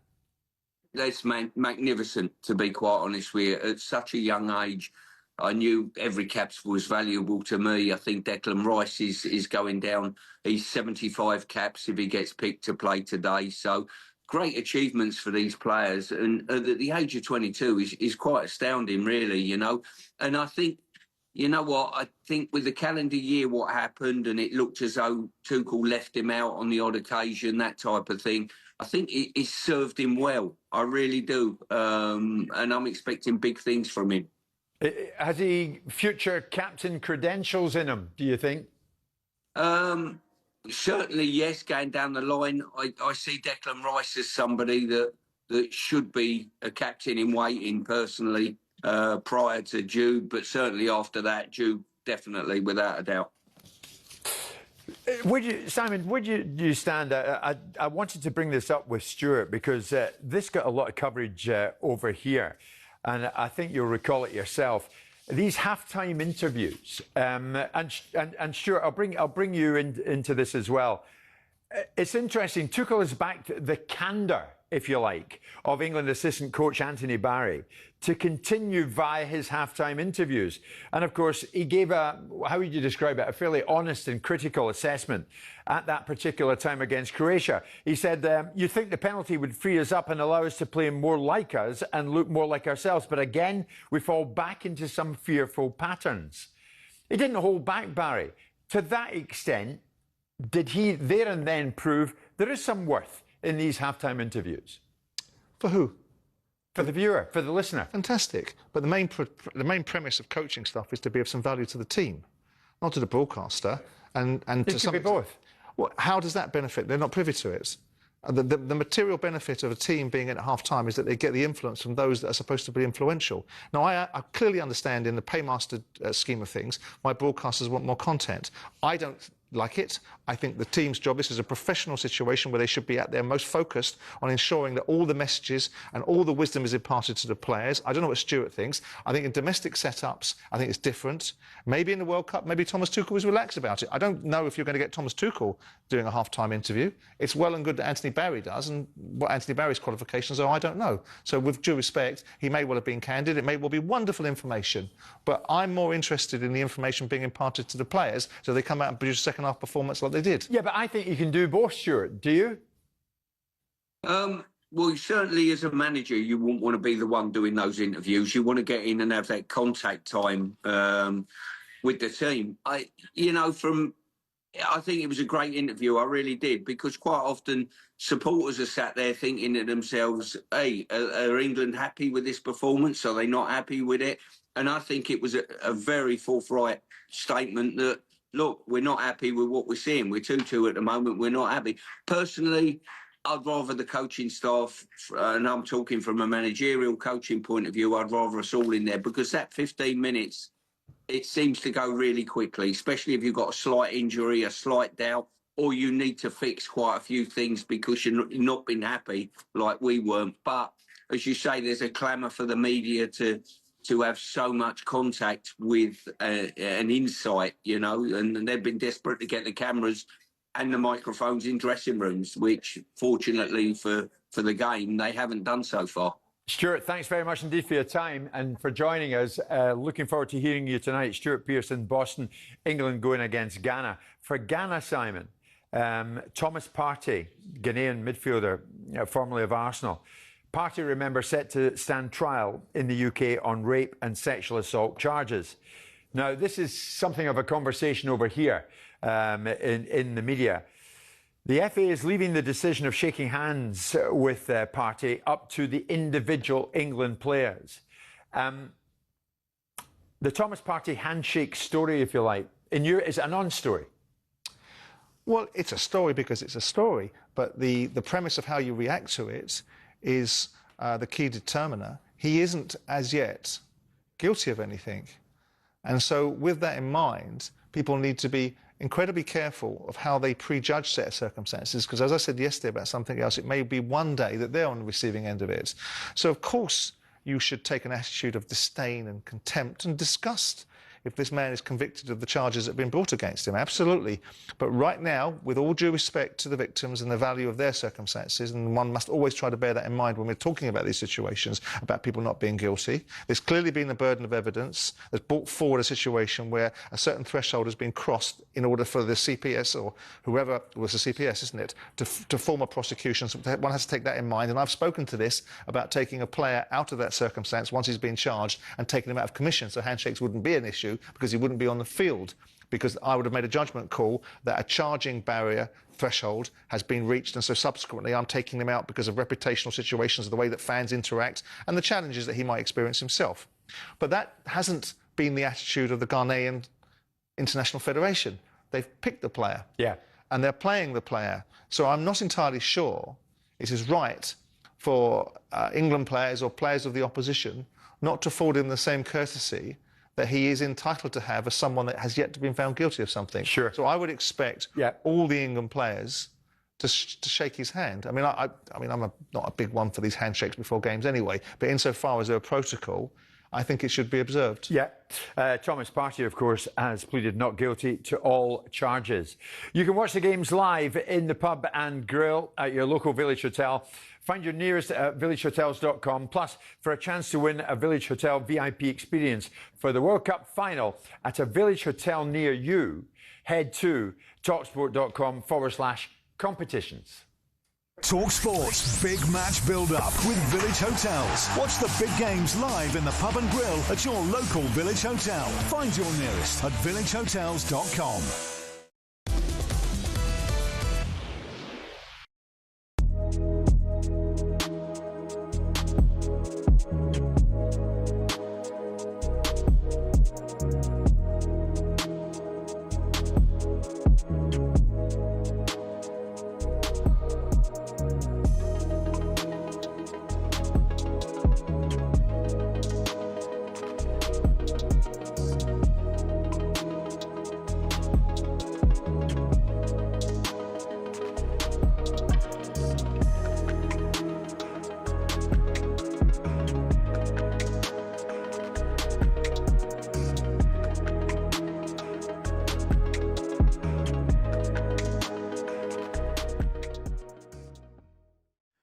That's magnificent, to be quite honest with you. At such a young age, I knew every cap was valuable to me. I think Declan Rice is going down. He's 75 caps if he gets picked to play today. So great achievements for these players. And at the age of 22 is quite astounding, really, you know. And I think, you know what, I think with the calendar year, what happened, and it looked as though Tuchel left him out on the odd occasion, that type of thing, I think it served him well. I really do. And I'm expecting big things from him. Has he future captain credentials in him, do you think? Certainly, yes, going down the line. I see Declan Rice as somebody that should be a captain in waiting, personally, prior to Jude, but certainly after that, Jude, definitely, without a doubt. Simon, would you stand? I wanted to bring this up with Stuart because this got a lot of coverage over here, and I think you'll recall it yourself. These halftime interviews, and Stuart, I'll bring you into this as well. It's interesting. Tuchel has backed the candour, if you like, of England assistant coach Anthony Barry to continue via his halftime interviews. And of course, he gave how would you describe it, a fairly honest and critical assessment at that particular time against Croatia. He said, you think the penalty would free us up and allow us to play more like us and look more like ourselves. But again, we fall back into some fearful patterns. He didn't hold back, Barry. To that extent, did he there and then prove there is some worth in these halftime interviews? For who? For the viewer, for the listener. Fantastic. But the main premise of coaching stuff is to be of some value to the team, not to the broadcaster. And to some extent, both. Well, how does that benefit? They're not privy to it. The material benefit of a team being at half-time is that they get the influence from those that are supposed to be influential. Now, I clearly understand in the paymaster scheme of things, my broadcasters want more content. I don't like it. I think the team's job, this is a professional situation where they should be at their most focused on ensuring that all the messages and all the wisdom is imparted to the players. I don't know what Stuart thinks. I think in domestic setups, I think it's different. Maybe in the World Cup, maybe Thomas Tuchel was relaxed about it. I don't know if you're going to get Thomas Tuchel doing a half-time interview. It's well and good that Anthony Barry does, and what Anthony Barry's qualifications are, I don't know. So with due respect, he may well have been candid. It may well be wonderful information, but I'm more interested in the information being imparted to the players so they come out and produce a second-half performance like they did. Yeah, but I think you can do both, Stuart. Do you? Well, certainly as a manager, you wouldn't want to be the one doing those interviews. You want to get in and have that contact time with the team. I think it was a great interview. I really did, because quite often supporters are sat there thinking to themselves, hey, are England happy with this performance? Are they not happy with it? And I think it was a very forthright statement that, look, we're not happy with what we're seeing. We're 2-2 at the moment. We're not happy. Personally, I'd rather the coaching staff, and I'm talking from a managerial coaching point of view, I'd rather us all in there, because that 15 minutes, it seems to go really quickly, especially if you've got a slight injury, a slight doubt, or you need to fix quite a few things because you're not been happy like we weren't. But as you say, there's a clamour for the media to have so much contact with an insight, you know, and they've been desperate to get the cameras and the microphones in dressing rooms, which fortunately for the game, they haven't done so far. Stuart, thanks very much indeed for your time and for joining us. Looking forward to hearing you tonight. Stuart Pearce in Boston, England going against Ghana. For Ghana, Simon, Thomas Partey, Ghanaian midfielder, formerly of Arsenal. Partey, remember, set to stand trial in the UK on rape and sexual assault charges. Now, this is something of a conversation over here. in the media. The FA is leaving the decision of shaking hands with Partey up to the individual England players. The Thomas Partey handshake story, if you like, is it a non-story? Well, it's a story because it's a story, but the premise of how you react to it is the key determiner. He isn't, as yet, guilty of anything. And so with that in mind, people need to be incredibly careful of how they prejudge set of circumstances, because as I said yesterday about something else, it may be one day that they're on the receiving end of it. So, of course, you should take an attitude of disdain and contempt and disgust if this man is convicted of the charges that have been brought against him, absolutely. But right now, with all due respect to the victims and the value of their circumstances, and one must always try to bear that in mind when we're talking about these situations, about people not being guilty, there's clearly been a burden of evidence that's brought forward a situation where a certain threshold has been crossed in order for the CPS, or whoever was the CPS, isn't it, to form a prosecution. So one has to take that in mind. And I've spoken to this about taking a player out of that circumstance once he's been charged and taking him out of commission, so handshakes wouldn't be an issue, because he wouldn't be on the field, because I would have made a judgment call that a charging barrier threshold has been reached, and so subsequently I'm taking him out because of reputational situations, of the way that fans interact and the challenges that he might experience himself. But that hasn't been the attitude of the Ghanaian International Federation. They've picked the player, and they're playing the player. So I'm not entirely sure it is right for England players or players of the opposition not to afford him the same courtesy that he is entitled to have as someone that has yet to be found guilty of something. Sure. So I would expect all the England players to shake his hand. I mean, I'm not a big one for these handshakes before games anyway, but insofar as they're a protocol, I think it should be observed. Thomas Partey, of course, has pleaded not guilty to all charges. You can watch the games live in the pub and grill at your local Village Hotel. Find your nearest at villagehotels.com. Plus, for a chance to win a Village Hotel VIP experience for the World Cup final at a Village Hotel near you, head to talksport.com/competitions. TalkSport Big Match Build-up with Village Hotels. Watch the big games live in the pub and grill at your local Village Hotel. Find your nearest at villagehotels.com.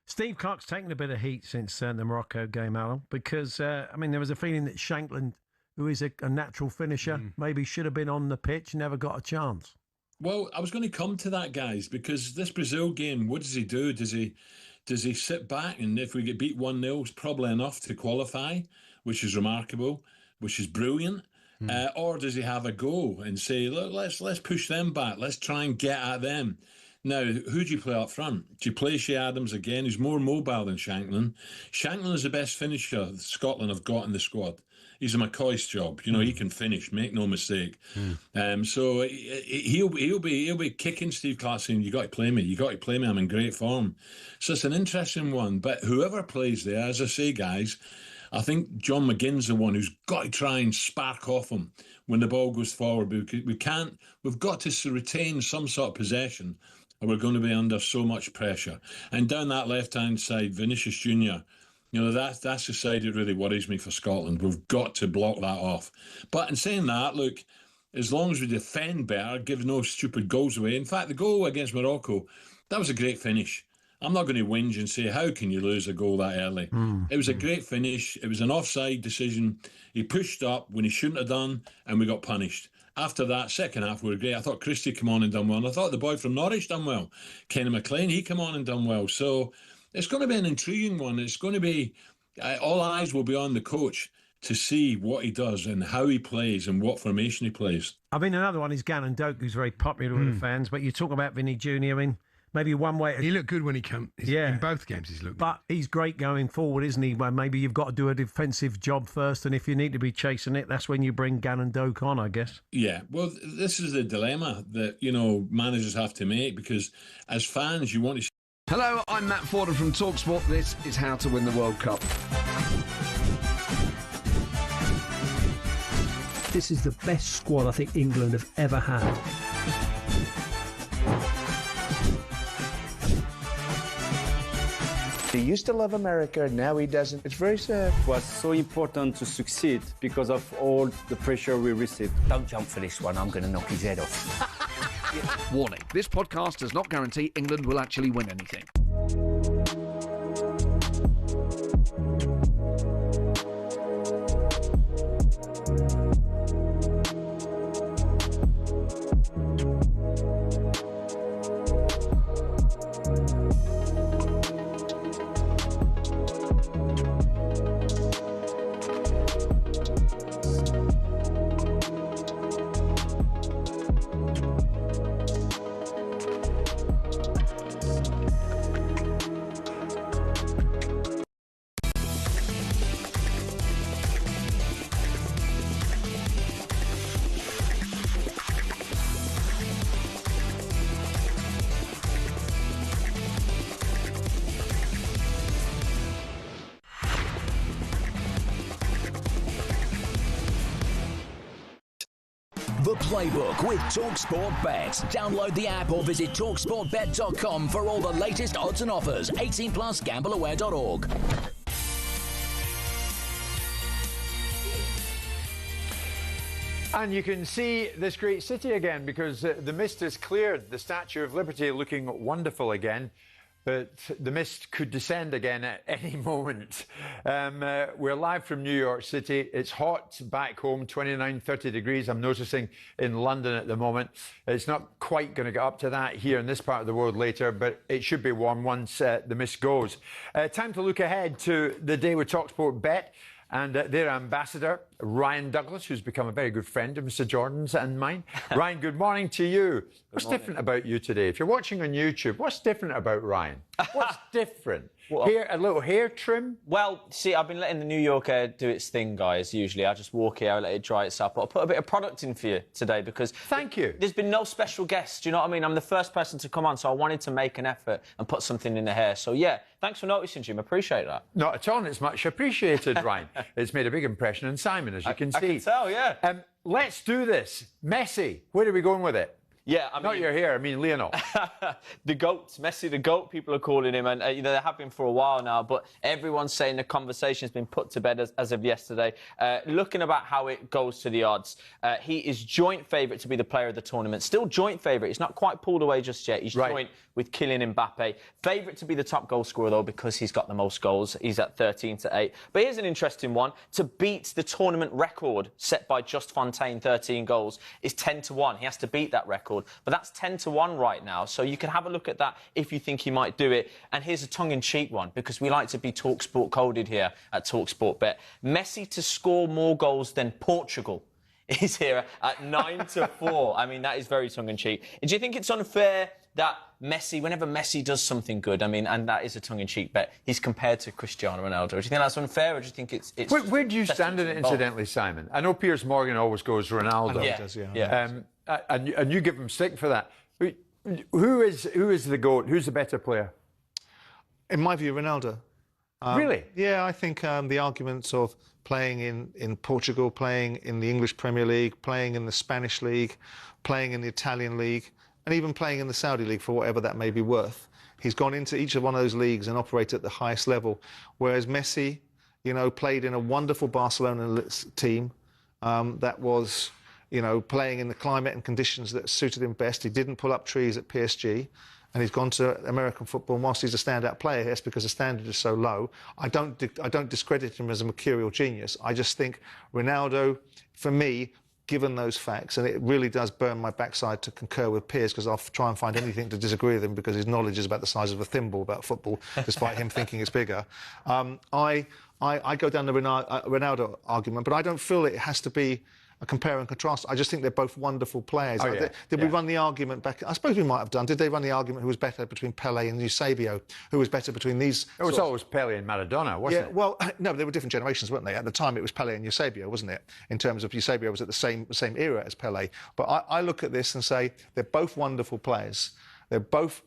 Steve Clark's taken a bit of heat since the Morocco game, Alan, because, I mean, there was a feeling that Shankland, who is a natural finisher, maybe should have been on the pitch, never got a chance. Well, I was going to come to that, guys, because this Brazil game, what does he do? Does he sit back, and if we get beat 1-0, it's probably enough to qualify, which is remarkable, which is brilliant? Or does he have a go and say, look, let's push them back, let's try and get at them? Now, who do you play up front? Do you play Shea Adams again, who's more mobile than Shankland? Shankland is the best finisher Scotland have got in the squad. He's a McCoy's job. You know, he can finish, make no mistake. So he'll be kicking Steve Clark saying, you got to play me, you got to play me, I'm in great form. So it's an interesting one. But whoever plays there, as I say, guys, I think John McGinn's the one who's got to try and spark off him when the ball goes forward. We've got to retain some sort of possession, or we're going to be under so much pressure. And down that left-hand side, Vinicius Jr., you know, that's the side that really worries me for Scotland. We've got to block that off. But in saying that, look, as long as we defend better, give no stupid goals away. In fact, the goal against Morocco, that was a great finish. I'm not going to whinge and say, how can you lose a goal that early? It was a great finish. It was an offside decision. He pushed up when he shouldn't have done, and we got punished. After that, second half, we were great. I thought Christie come on and done well. And I thought the boy from Norwich done well. Kenny McLean, he come on and done well. So it's going to be an intriguing one. It's going to be, all eyes will be on the coach to see what he does and how he plays and what formation he plays. I mean, another one is Doak, who's very popular with the fans. But you talk about Vinny Jr. I mean, maybe one way... He looked good when he came. Yeah. In both games he's looked good. But he's great going forward, isn't he? Well, maybe you've got to do a defensive job first, and if you need to be chasing it, that's when you bring Doak on, I guess. Yeah, well, this is the dilemma that, managers have to make, because as fans, you want to... Hello, I'm Matt Forden from TalkSport. This is How to Win the World Cup. This is the best squad I think England have ever had. He used to love America, now he doesn't. It's very sad. It was so important to succeed because of all the pressure we received. Don't jump for this one, I'm going to knock his head off. Warning, this podcast does not guarantee England will actually win anything. The Playbook with TalkSport Bet. Download the app or visit TalkSportBet.com for all the latest odds and offers. 18 plus gambleaware.org. And you can see this great city again because the mist has cleared. The Statue of Liberty looking wonderful again. But the mist could descend again at any moment. We're live from New York City. It's hot back home, 29, 30 degrees. I'm noticing in London at the moment. It's not quite going to get up to that here in this part of the world later, but it should be warm once the mist goes. Time to look ahead to the day with TalkSport Bet and their ambassador, Ryan Douglas, who's become a very good friend of Mr. Jordan's and mine. Ryan, good morning to you. What's different about you today? If you're watching on YouTube, what's different about Ryan? What's different? Hair, a little hair trim? Well, see, I've been letting the New York air do its thing, guys, usually. I just walk here, I let it dry itself. But I'll put a bit of product in for you today because... Thank you. There's been no special guests, do you know what I mean? I'm the first person to come on, so I wanted to make an effort and put something in the hair. So, yeah, thanks for noticing, Jim. Appreciate that. Not at all. It's much appreciated, Ryan. It's made a big impression on Simon, as you can see. I can tell, yeah. Let's do this. Messi, where are we going with it? Yeah, I mean... Not your hair, I mean Lionel. The GOAT, Messi the GOAT, people are calling him, and they have been for a while now, but everyone's saying the conversation has been put to bed as of yesterday. Looking about how it goes to the odds, he is joint favourite to be the player of the tournament. Still joint favourite. He's not quite pulled away just yet. He's joint with Kylian Mbappe. Favourite to be the top goal scorer, though, because he's got the most goals. He's at 13-8. But here's an interesting one. To beat the tournament record set by Just Fontaine, 13 goals, is 10-1. He has to beat that record. But that's 10-1 right now, so you can have a look at that if you think he might do it. And here's a tongue-in-cheek one, because we like to be TalkSport coded here at TalkSport Bet. Messi to score more goals than Portugal is here at 9-4. I mean, that is very tongue-in-cheek. Do you think it's unfair that Messi, whenever Messi does something good, I mean, and that is a tongue-in-cheek bet, he's compared to Cristiano Ronaldo? Do you think that's unfair, or do you think it's... Where do you stand in it, incidentally, Simon? I know Piers Morgan always goes Ronaldo. Yeah, does, yeah. And you give him stick for that. Who is the GOAT? Who's the better player? In my view, Ronaldo. Really? Yeah, I think the arguments of playing in Portugal, playing in the English Premier League, playing in the Spanish League, playing in the Italian League, and even playing in the Saudi League for whatever that may be worth. He's gone into each of one of those leagues and operated at the highest level, whereas Messi, played in a wonderful Barcelona team that was... playing in the climate and conditions that suited him best. He didn't pull up trees at PSG, and he's gone to American football. And whilst he's a standout player, that's because the standard is so low. I don't discredit him as a mercurial genius. I just think Ronaldo, for me, given those facts, and it really does burn my backside to concur with Piers, because I'll try and find anything to disagree with him because his knowledge is about the size of a thimble about football, despite him thinking it's bigger. I go down the Ronaldo argument, but I don't feel it has to be a compare and contrast. I just think they're both wonderful players. Did we run the argument back? I suppose we might have done. Did they run the argument who was better between Pelé and Eusebio? Who was better between these? It was always Pelé and Maradona, wasn't it? Well, no, they were different generations, weren't they? At the time, it was Pelé and Eusebio, wasn't it? In terms of Eusebio was at the same era as Pelé. But I look at this and say they're both wonderful players. They're both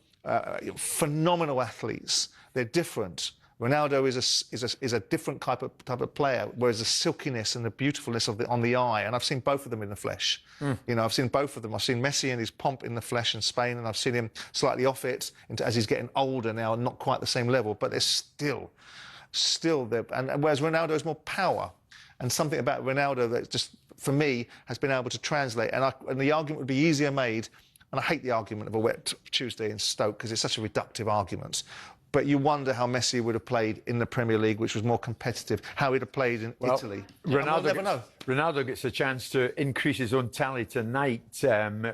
phenomenal athletes. They're different. Ronaldo is a different type of player, whereas the silkiness and the beautifulness on the eye, and I've seen both of them in the flesh. You know, I've seen both of them. I've seen Messi and his pomp in the flesh in Spain, and I've seen him slightly off it as he's getting older now, not quite the same level, but they're still there. And whereas Ronaldo has more power, and something about Ronaldo that just, for me, has been able to translate. And the argument would be easier made, and I hate the argument of a wet Tuesday in Stoke because it's such a reductive argument. But you wonder how Messi would have played in the Premier League, which was more competitive, how he'd have played in Italy. Ronaldo gets a chance to increase his own tally tonight.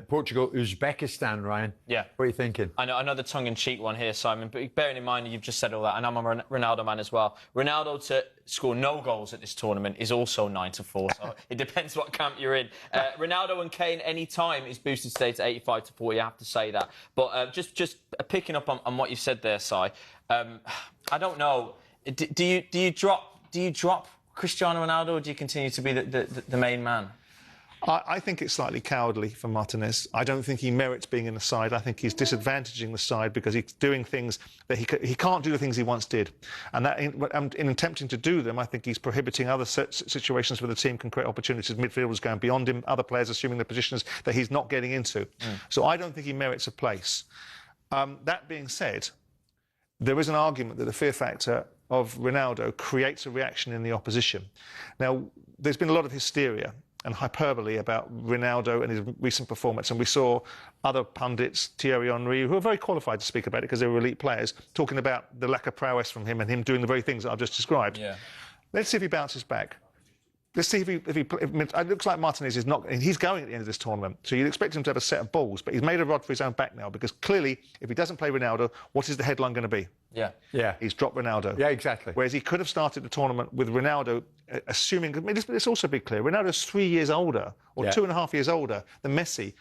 Portugal, Uzbekistan, Ryan. Yeah. What are you thinking? I know another tongue-in-cheek one here, Simon, but bearing in mind you've just said all that, and I'm a Ronaldo man as well. Ronaldo to score no goals at this tournament is also 9-4, so it depends what camp you're in. Ronaldo and Kane any time is boosted today to 85-4, you have to say that. But just picking up on what you've said there, Si, I don't know. Do you drop Cristiano Ronaldo, or do you continue to be the main man? I think it's slightly cowardly for Martinez. I don't think he merits being in the side. I think he's disadvantaging the side because he's doing things that he can't do the things he once did. And that in attempting to do them, I think he's prohibiting other situations where the team can create opportunities. Midfielders going beyond him, other players assuming the positions that he's not getting into. So I don't think he merits a place. That being said, there is an argument that the fear factor of Ronaldo creates a reaction in the opposition. Now, there's been a lot of hysteria and hyperbole about Ronaldo and his recent performance, and we saw other pundits, Thierry Henry, who are very qualified to speak about it because they were elite players, talking about the lack of prowess from him and him doing the very things that I've just described. Yeah. Let's see if he bounces back. Let's see if it looks like Martinez is not. He's going at the end of this tournament, so you'd expect him to have a set of balls, but he's made a rod for his own back now because clearly, if he doesn't play Ronaldo, what is the headline going to be? Yeah. He's dropped Ronaldo. Yeah, exactly. Whereas he could have started the tournament with Ronaldo, assuming. I mean, let's also be clear. Ronaldo's 3 years older, or 2.5 years older than Messi.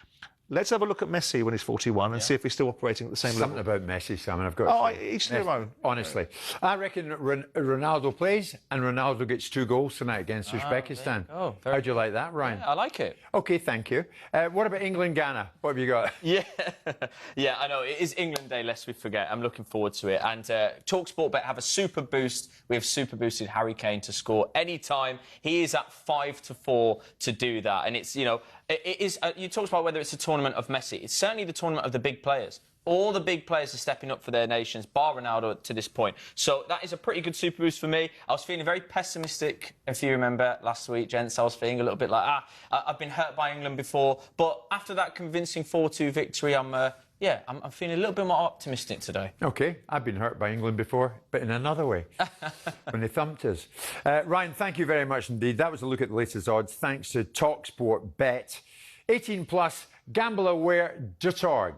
Let's have a look at Messi when he's 41 and see if he's still operating at the same level. Something about Messi, Simon, I've got to say. Each their own. Honestly. I reckon Ronaldo plays and Ronaldo gets 2 goals tonight against Uzbekistan. Oh, how do you like that, Ryan? Yeah, I like it. OK, thank you. What about England-Ghana? What have you got? Yeah, I know. It is England Day, lest we forget. I'm looking forward to it. And TalkSport Bet have a super boost. We have super boosted Harry Kane to score any time. He is at 5-4 to do that. And it's, it is. You talked about whether it's a tournament of Messi. It's certainly the tournament of the big players. All the big players are stepping up for their nations, bar Ronaldo to this point. So that is a pretty good super boost for me. I was feeling very pessimistic, if you remember, last week, gents. I was feeling a little bit like, I've been hurt by England before. But after that convincing 4-2 victory, I'm feeling a little bit more optimistic today. OK, I've been hurt by England before, but in another way, when they thumped us. Ryan, thank you very much indeed. That was a look at the latest odds, thanks to TalkSport Bet. 18+, gambleaware.org.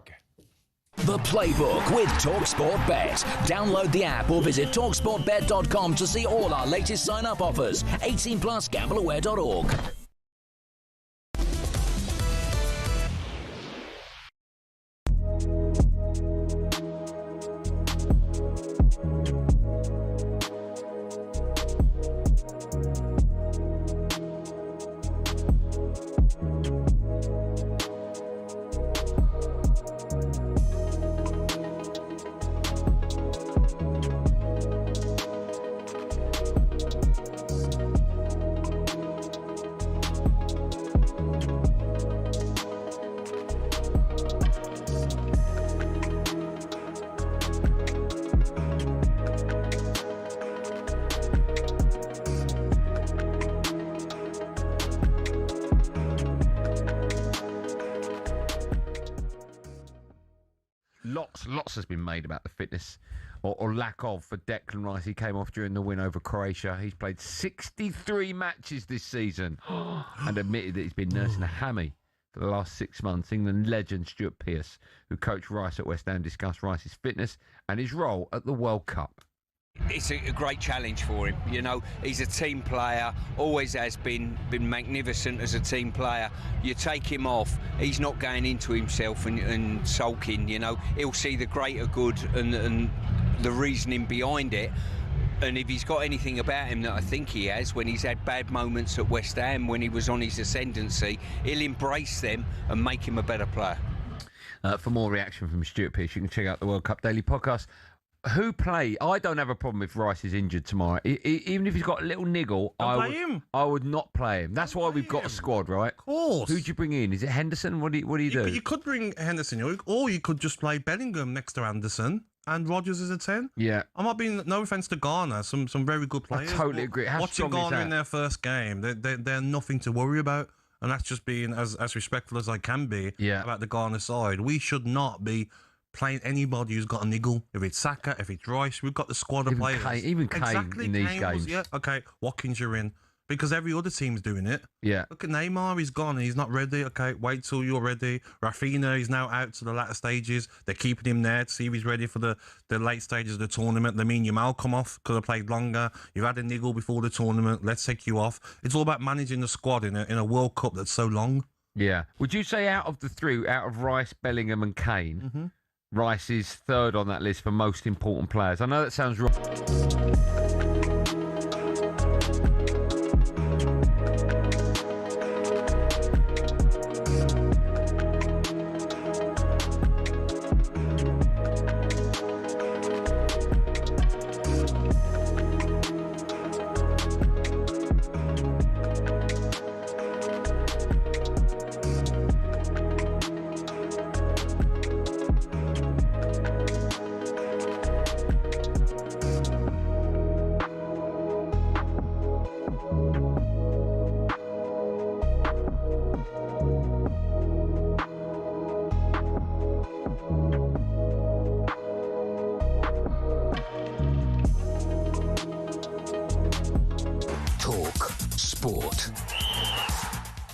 The Playbook with TalkSport Bet. Download the app or visit TalkSportBet.com to see all our latest sign-up offers. 18+, gambleaware.org. Lots has been made about the fitness or lack of for Declan Rice. He came off during the win over Croatia. He's played 63 matches this season and admitted that he's been nursing a hammy for the last 6 months. England legend Stuart Pearce, who coached Rice at West Ham, discussed Rice's fitness and his role at the World Cup. It's a great challenge for him. You know, he's a team player, always has been magnificent as a team player. You take him off, he's not going into himself and sulking. You know, he'll see the greater good and the reasoning behind it. And if he's got anything about him that I think he has, when he's had bad moments at West Ham, when he was on his ascendancy, he'll embrace them and make him a better player. For more reaction from Stuart Pearce, you can check out the World Cup Daily Podcast. I don't have a problem if Rice is injured tomorrow. Even if he's got a little niggle, I would not play him. That's why we've got a squad, right? Of course. Who'd you bring in? Is it Henderson? What do you do? You could bring Henderson, or you could just play Bellingham next to Anderson and Rodgers as a 10. Yeah. I'm not being, no offence to Ghana, some very good players. I totally agree. How watching strong is Ghana that? in their first game, they're nothing to worry about. And that's just being as respectful as I can be about the Ghana side. We should not be playing anybody who's got a niggle. If it's Saka, if it's Rice, we've got the squad of players. Kane in these games. Yeah, okay, Watkins, you're in. Because every other team's doing it. Yeah. Look at Neymar, he's gone. He's not ready. Okay, wait till you're ready. Rafinha, he's now out to the latter stages. They're keeping him there to see if he's ready for the late stages of the tournament. Lamine Yamal come off because I played longer. You've had a niggle before the tournament. Let's take you off. It's all about managing the squad in a World Cup that's so long. Yeah. Would you say out of the three, out of Rice, Bellingham and Kane, Rice is third on that list for most important players? I know that sounds wrong.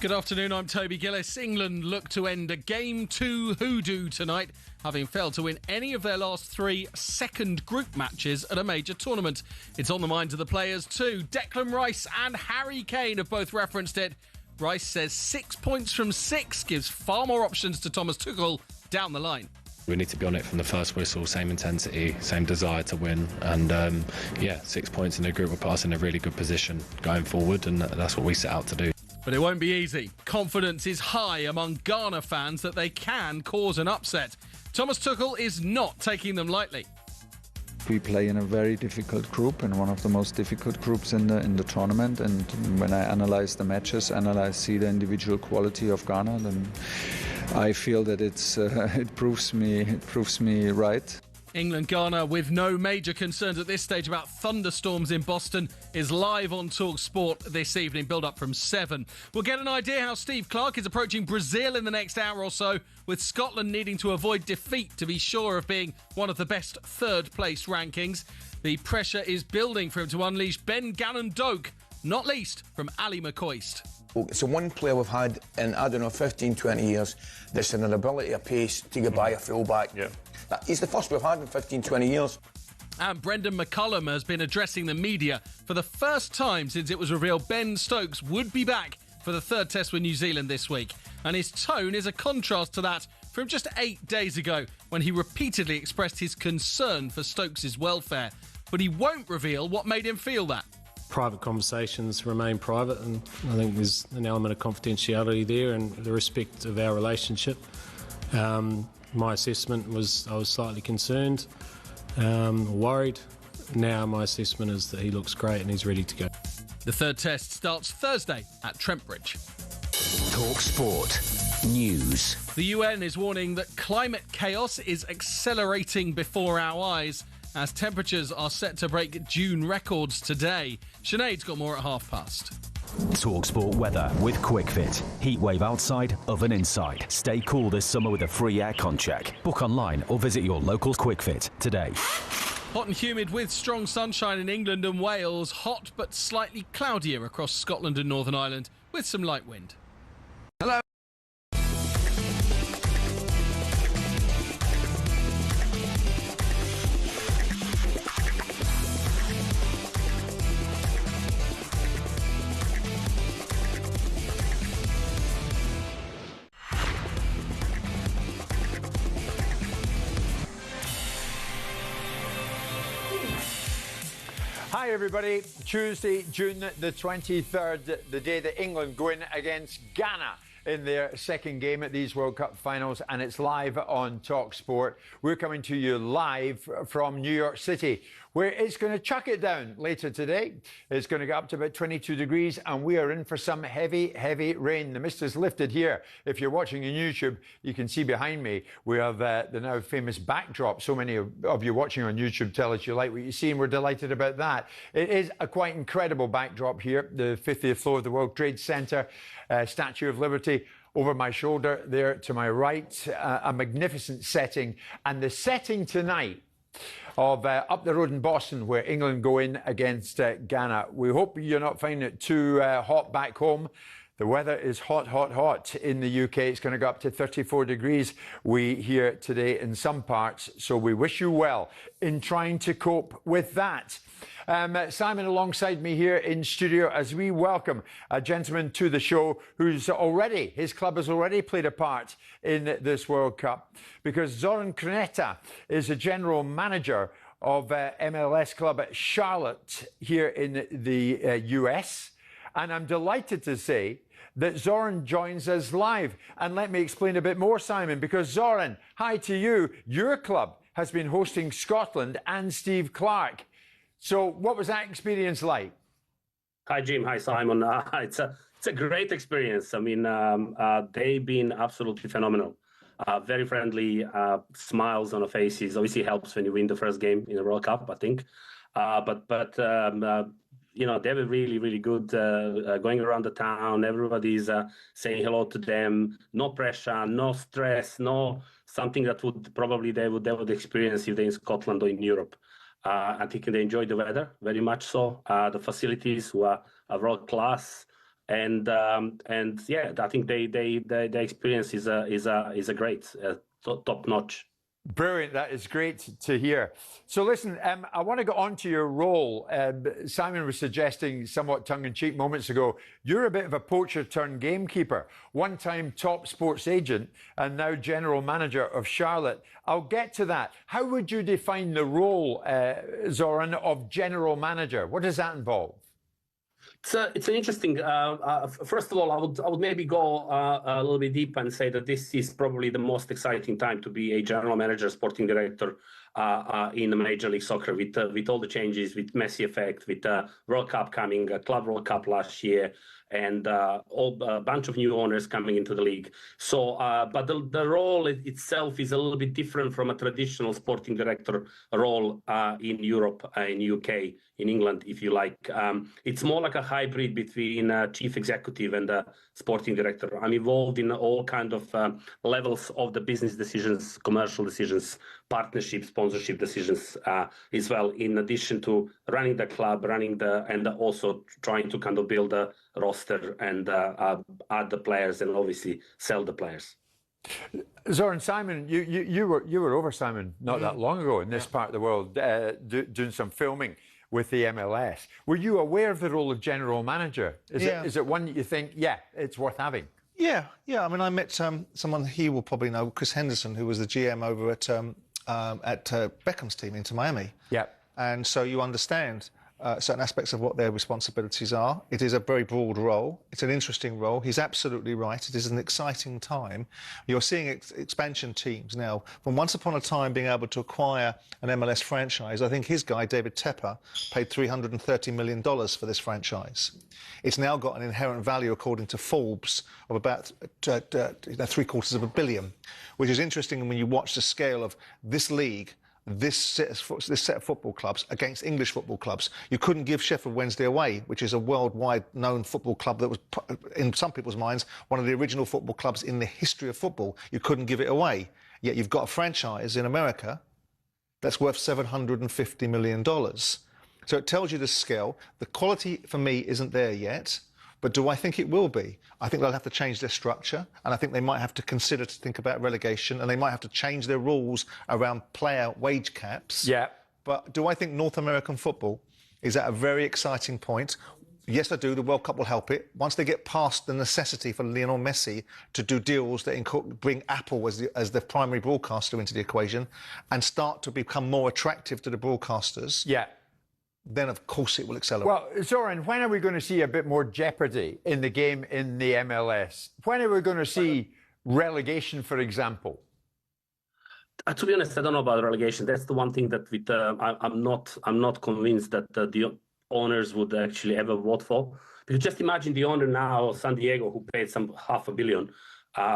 Good afternoon, I'm Toby Gillis. England look to end a Game 2 hoodoo tonight, having failed to win any of their last three second group matches at a major tournament. It's on the minds of the players too. Declan Rice and Harry Kane have both referenced it. Rice says 6 points from 6 gives far more options to Thomas Tuchel down the line. We need to be on it from the first whistle, same intensity, same desire to win. And 6 points in the group will put us in a really good position going forward, and that's what we set out to do. But it won't be easy. Confidence is high among Ghana fans that they can cause an upset. Thomas Tuchel is not taking them lightly. We play in a very difficult group, and one of the most difficult groups in the tournament. And when I analyze the matches, see the individual quality of Ghana, then I feel that it proves me right. England-Ghana, with no major concerns at this stage about thunderstorms in Boston, is live on TalkSport this evening, build-up from 7. We'll get an idea how Steve Clarke is approaching Brazil in the next hour or so, with Scotland needing to avoid defeat to be sure of being one of the best third-place rankings. The pressure is building for him to unleash Ben Gannon-Doak, not least from Ali McCoist. It's the one player we've had in, 15, 20 years that's an ability of pace to get by a full-back. Yeah. He's the first we've had in 15, 20 years. And Brendan McCullum has been addressing the media for the first time since it was revealed Ben Stokes would be back for the third test with New Zealand this week. And his tone is a contrast to that from just 8 days ago, when he repeatedly expressed his concern for Stokes' welfare. But he won't reveal what made him feel that. Private conversations remain private, and I think there's an element of confidentiality there and the respect of our relationship. My assessment was I was slightly concerned, worried. Now my assessment is that he looks great and he's ready to go. The third test starts Thursday at Trent Bridge. TalkSport News. The UN is warning that climate chaos is accelerating before our eyes as temperatures are set to break June records today. Sinead's got more at past. TalkSport weather with QuickFit. Heat wave outside, oven inside. Stay cool this summer with a free aircon check. Book online or visit your local QuickFit today. Hot and humid with strong sunshine in England and Wales. Hot but slightly cloudier across Scotland and Northern Ireland with some light wind. Hello. Hi, everybody. Tuesday, June the 23rd, the day that England go in against Ghana in their second game at these World Cup finals, and it's live on TalkSport. We're coming to you live from New York City, where it's going to chuck it down later today. It's going to get up to about 22 degrees, and we are in for some heavy, heavy rain. The mist is lifted here. If you're watching on YouTube, you can see behind me, we have the now famous backdrop. So many of you watching on YouTube tell us you like what you see, and we're delighted about that. It is a quite incredible backdrop here, the 50th floor of the World Trade Center, Statue of Liberty. Over my shoulder there to my right, a magnificent setting. And the setting tonight of up the road in Boston, where England go in against Ghana. We hope you're not finding it too hot back home. The weather is hot, hot, hot in the UK. It's going to go up to 34 degrees, we hear today in some parts. So we wish you well in trying to cope with that. Simon alongside me here in studio as we welcome a gentleman to the show who's already, his club has already played a part in this World Cup, because Zoran Krenetta is a general manager of MLS club at Charlotte here in the US. And I'm delighted to say that Zoran joins us live. And let me explain a bit more, Simon, because Zoran, hi to you. Your club has been hosting Scotland and Steve Clarke. So what was that experience like? Hi, Jim. Hi, Simon. It's a great experience. I mean, they've been absolutely phenomenal. Very friendly, smiles on their faces. Obviously helps when you win the first game in the World Cup, I think. You know, they were really, really good going around the town. Everybody's saying hello to them. No pressure, no stress, no something that would probably they would experience if they're in Scotland or in Europe. I think they enjoy the weather very much so. The facilities were world class, and yeah, I think the experience is a great top notch. Brilliant. That is great to hear. So listen, I want to go on to your role. Simon was suggesting somewhat tongue-in-cheek moments ago, you're a bit of a poacher turned gamekeeper, one-time top sports agent and now general manager of Charlotte. I'll get to that. How would you define the role, Zoran, of general manager? What does that involve? It's an interesting. First of all, I would maybe go a little bit deep and say that this is probably the most exciting time to be a general manager, sporting director in Major League Soccer, with all the changes, with Messi effect, with World Cup coming, Club World Cup last year, and a bunch of new owners coming into the league. So, but the role itself is a little bit different from a traditional sporting director role in Europe, in UK, in England, if you like. It's more like a hybrid between chief executive and sporting director. I'm involved in all kind of levels of the business decisions, commercial decisions, partnership, sponsorship decisions as well, in addition to running the club, and also trying to kind of build a roster and add the players and obviously sell the players. Zoran, Simon, you were over, Simon, not that long ago in this part of the world doing some filming with the MLS. Were you aware of the role of general manager? Is it one that you think, yeah, it's worth having? Yeah. I mean, I met someone he will probably know, Chris Henderson, who was the GM over at Beckham's team, Inter Miami. Yeah. And so you understand certain aspects of what their responsibilities are. It is a very broad role. It's an interesting role. He's absolutely right. It is an exciting time. You're seeing expansion teams now. From once upon a time being able to acquire an MLS franchise, I think his guy, David Tepper, paid $330 million for this franchise. It's now got an inherent value, according to Forbes, of about $750 million, which is interesting when you watch the scale of this league, this set of football clubs against English football clubs. You couldn't give Sheffield Wednesday away, which is a worldwide known football club that was, in some people's minds, one of the original football clubs in the history of football. You couldn't give it away. Yet you've got a franchise in America that's worth $750 million. So it tells you the scale. The quality, for me, isn't there yet. But do I think it will be? I think they'll have to change their structure, and I think they might have to consider to think about relegation, and they might have to change their rules around player wage caps. Yeah. But do I think North American football is at a very exciting point? Yes, I do. The World Cup will help it. Once they get past the necessity for Lionel Messi to do deals that bring Apple as the primary broadcaster into the equation and start to become more attractive to the broadcasters. Yeah. then of course it will accelerate. Well, Zoran, when are we going to see a bit more jeopardy in the game in the MLS? When are we going to see relegation, for example? To be honest, I don't know about relegation. That's the one thing that with I'm not convinced that the owners would actually ever vote for. Because just imagine the owner now, San Diego, who paid some $500 million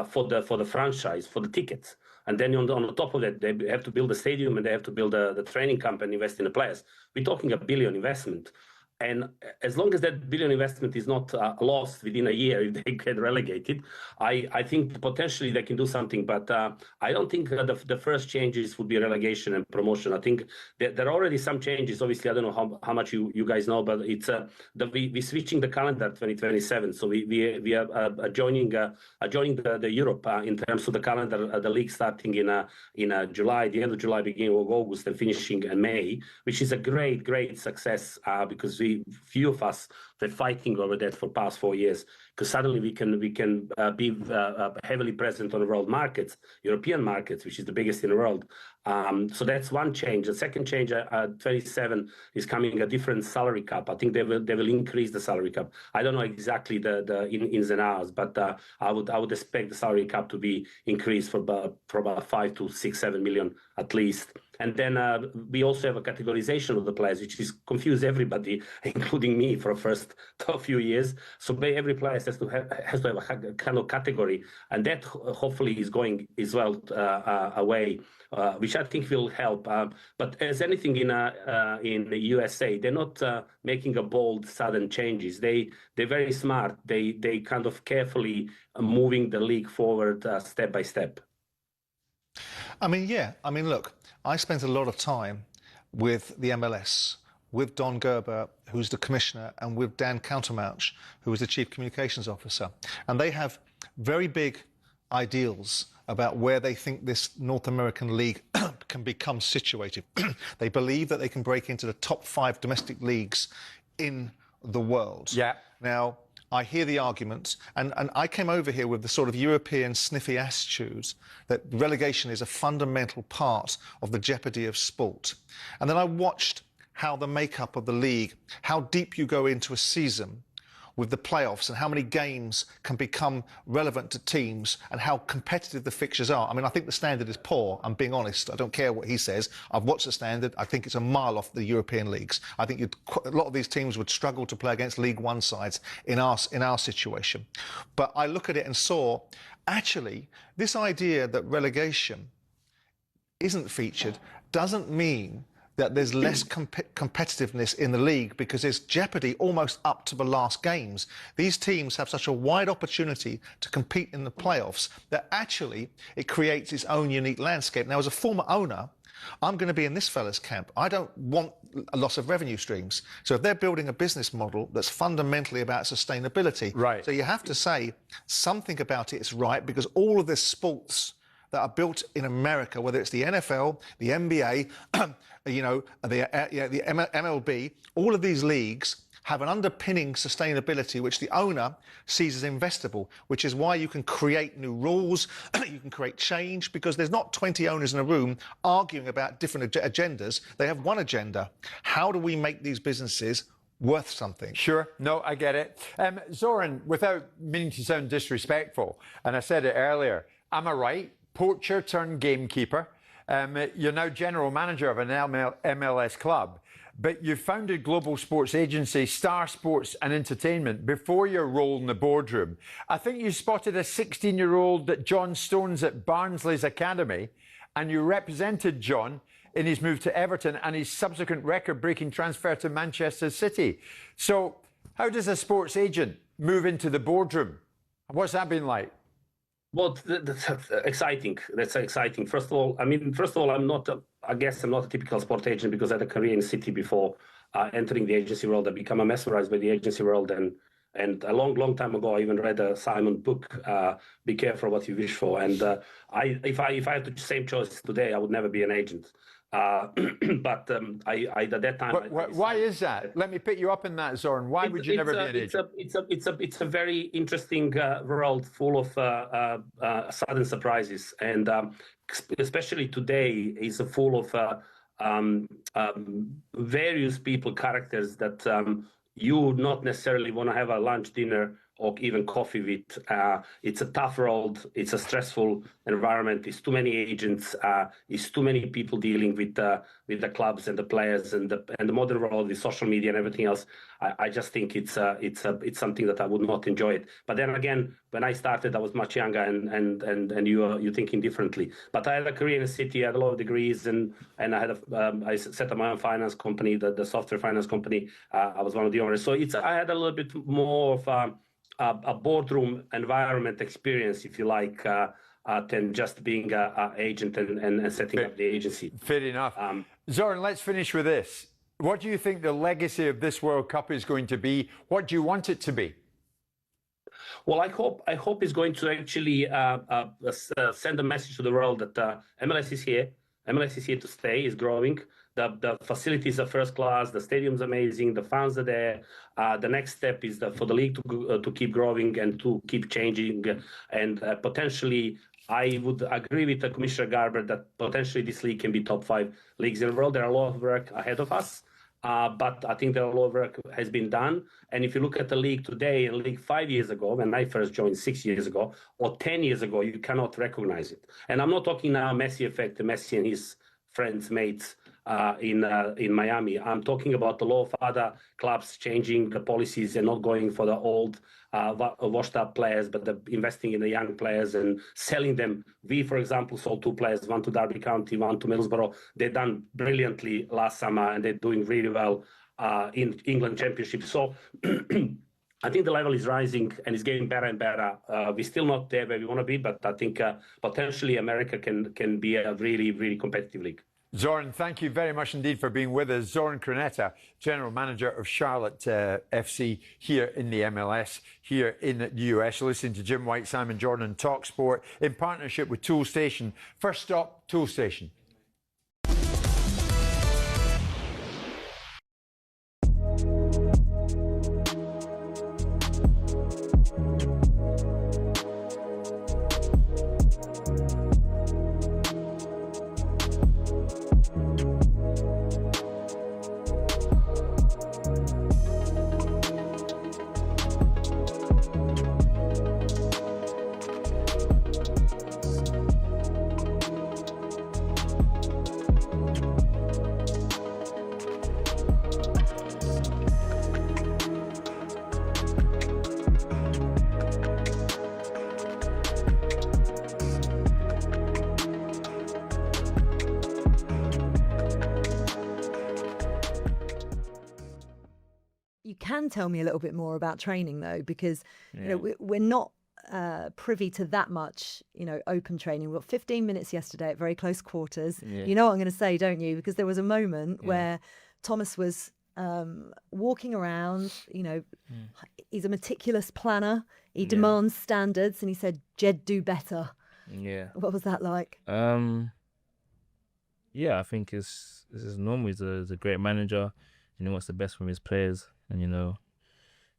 for the franchise, for the tickets. And then on the top of that, they have to build a stadium and they have to build the training camp and invest in the players. We're talking $1 billion investment. And as long as that $1 billion investment is not lost within a year, if they get relegated, I think potentially they can do something. But I don't think the first changes would be relegation and promotion. I think there are already some changes. Obviously, I don't know how much you guys know, but it's we're switching the calendar 2027. So we are joining the Europe in terms of the calendar, the league starting in July, the end of July, beginning of August, and finishing in May, which is a great success because few of us were fighting over that for past 4 years, because suddenly we can be heavily present on the world markets, European markets, which is the biggest in the world. So that's one change. The second change, 27 is coming a different salary cap. I think they will increase the salary cap. I don't know exactly the ins and outs, but I would expect the salary cap to be increased for about 5 to 6, 7 million at least. And then we also have a categorization of the players, which is confused everybody, including me, for the first few years. So every player has to have a kind of category, and that hopefully is going as well away, which I think will help. But as anything in the USA, they're not making a bold, sudden changes. They're very smart. They kind of carefully moving the league forward step by step. I mean, look, I spent a lot of time with the MLS, with Don Gerber, who's the commissioner, and with Dan Countermouch, who is the chief communications officer. And they have very big ideals about where they think this North American league can become situated. They believe that they can break into the top 5 domestic leagues in the world. Yeah. Now, I hear the arguments, and I came over here with the sort of European sniffy attitude that relegation is a fundamental part of the jeopardy of sport. And then I watched how the makeup of the league, how deep you go into a season with the playoffs and how many games can become relevant to teams and how competitive the fixtures are. I mean, I think the standard is poor, I'm being honest. I don't care what he says. I've watched the standard. I think it's a mile off the European leagues. I think a lot of these teams would struggle to play against League One sides in our situation. But I look at it and saw, actually, this idea that relegation isn't featured doesn't mean that there's less competitiveness in the league, because there's jeopardy almost up to the last games. These teams have such a wide opportunity to compete in the playoffs that actually it creates its own unique landscape. Now, as a former owner, I'm going to be in this fella's camp. I don't want a loss of revenue streams. So if they're building a business model that's fundamentally about sustainability, right. So you have to say something about it is right, because all of the sports that are built in America, whether it's the NFL, the NBA, the MLB, all of these leagues have an underpinning sustainability which the owner sees as investable, which is why you can create new rules, you can create change, because there's not 20 owners in a room arguing about different agendas. They have one agenda. How do we make these businesses worth something? Sure. No, I get it. Zoran, without meaning to sound disrespectful, and I said it earlier, am I right? Poacher turned gamekeeper. You're now general manager of an MLS club, but you founded global sports agency Star Sports and Entertainment before your role in the boardroom. I think you spotted a 16-year-old John Stones at Barnsley's academy, and you represented John in his move to Everton and his subsequent record-breaking transfer to Manchester City. So how does a sports agent move into the boardroom? What's that been like? Well, that's exciting. That's exciting. First of all, I'm not a typical sport agent, because I had a career in City before entering the agency world. I became mesmerized by the agency world, and a long time ago, I even read a Simon book, Be Careful What You Wish For. And if I had the same choice today, I would never be an agent. But at that time, why is that? Let me pick you up in that, Zoran. Why would you never be an agent? It's a very interesting world full of sudden surprises, and especially today is full of various people, characters that you would not necessarily want to have a lunch, dinner, or even coffee with. It's a tough road. It's a stressful environment. It's too many agents. It's too many people dealing with the clubs and the players and the modern world with social media and everything else. I just think it's something that I would not enjoy it. But then again, when I started, I was much younger, and you're thinking differently. But I had a career in the city. I had a lot of degrees, and I had I set up my own finance company, the software finance company. I was one of the owners. So I had a little bit more of a boardroom environment experience, if you like, than just being an agent and setting up the agency. Fair enough. Zoran, let's finish with this. What do you think the legacy of this World Cup is going to be? What do you want it to be? Well, I hope it's going to actually send a message to the world that MLS is here. MLS is here to stay. It's growing. The facilities are first class. The stadium's amazing. The fans are there. The next step is for the league to keep growing and to keep changing. And potentially, I would agree with Commissioner Garber that potentially this league can be top 5 leagues in the world. There are a lot of work ahead of us. But I think that a lot of work has been done. And if you look at the league today and league 5 years ago, when I first joined 6 years ago, or 10 years ago, you cannot recognize it. And I'm not talking now Messi effect, Messi and his friends, mates in Miami. I'm talking about a lot of other clubs changing the policies and not going for the old washed up players, but investing in the young players and selling them. We, for example, sold 2 players, one to Derby County, one to Middlesbrough. They've done brilliantly last summer and they're doing really well in England Championship. So I think the level is rising and it's getting better and better. We're still not there where we want to be, but I think potentially America can be a really, really competitive league. Zoran, thank you very much indeed for being with us. Zoran Krenetta, General Manager of Charlotte FC here in the MLS, here in the US. Listening to Jim White, Simon Jordan and TalkSport in partnership with Tool Station. First stop, Tool Station. Can tell me a little bit more about training though, because you know we're not privy to that much, you know, open training. We got 15 minutes yesterday at very close quarters. You know what I'm going to say, don't you? Because there was a moment where Thomas was walking around, you know, he's a meticulous planner. He demands standards, and he said, "Jed, do better." Yeah. What was that like? Yeah, I think it's normal. He's a great manager, and he wants the best from his players. And, you know,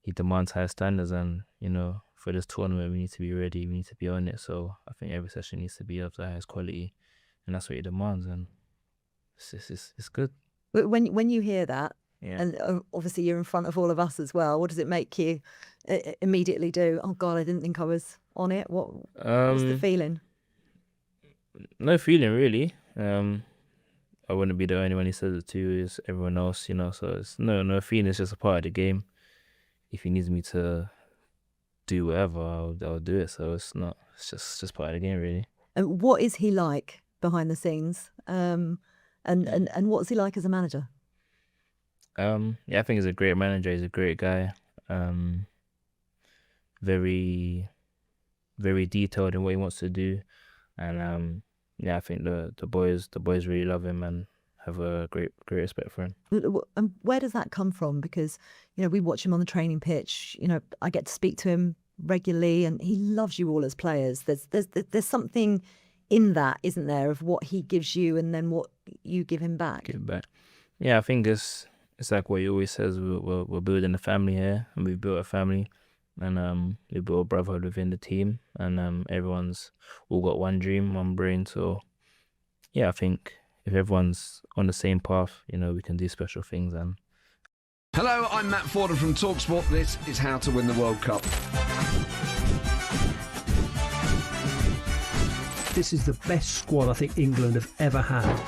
he demands high standards. And, you know, for this tournament, we need to be ready. We need to be on it. So I think every session needs to be of the highest quality. And that's what he demands. And it's good. When you hear that, and obviously you're in front of all of us as well, what does it make you immediately do? Oh, God, I didn't think I was on it. What's the feeling? No feeling, really. I wouldn't be the only one he says it to. It's everyone else, you know. So it's no feeling. It's just a part of the game. If he needs me to do whatever, I'll do it. So it's not. It's just part of the game, really. And what is he like behind the scenes? And what's he like as a manager? Yeah, I think he's a great manager. He's a great guy. Very, very detailed in what he wants to do, and yeah, I think the boys really love him and have a great respect for him. And where does that come from? Because, you know, we watch him on the training pitch. You know, I get to speak to him regularly, and he loves you all as players. There's something in that, isn't there, of what he gives you and then what you give him back. Give back. Yeah, I think it's like what he always says. We're building a family here, and we've built a family. And we built a brotherhood within the team, and everyone's all got one dream, one brain. So yeah, I think if everyone's on the same path, we can do special things. And Hello, I'm Matt Fordham from TalkSport. This is How to Win the World Cup. This is the best squad I think England have ever had.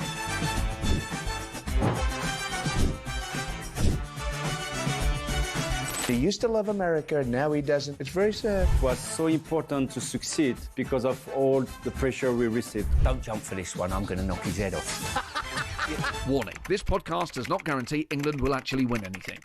He used to love America, now he doesn't. It's very sad. It was so important to succeed because of all the pressure we received. Don't jump for this one, I'm going to knock his head off. Warning, this podcast does not guarantee England will actually win anything.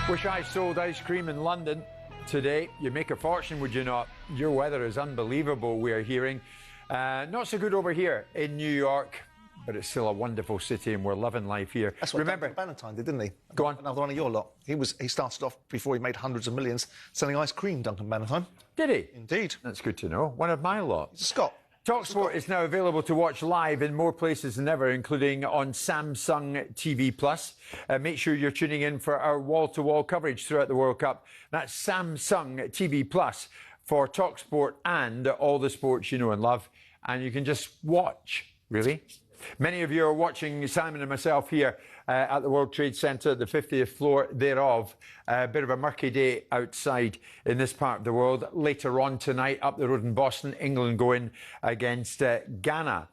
Wish I sold ice cream in London today. You'd make a fortune, would you not? Your weather is unbelievable, we are hearing. Not so good over here in New York, but it's still a wonderful city and we're loving life here. That's what remember Valentine did, didn't he? Go on. Another one of your lot. He started off before he made hundreds of millions selling ice cream, Duncan Valentine. Did he? Indeed. That's good to know. One of my lot. He's a Scot. TalkSport is now available to watch live in more places than ever, including on Samsung TV+. Make sure you're tuning in for our wall-to-wall coverage throughout the World Cup. That's Samsung TV+ for TalkSport and all the sports you know and love. And you can just watch, really. Many of you are watching Simon and myself here at the World Trade Center, the 50th floor thereof. A bit of a murky day outside in this part of the world. Later on tonight, up the road in Boston, England going against Ghana.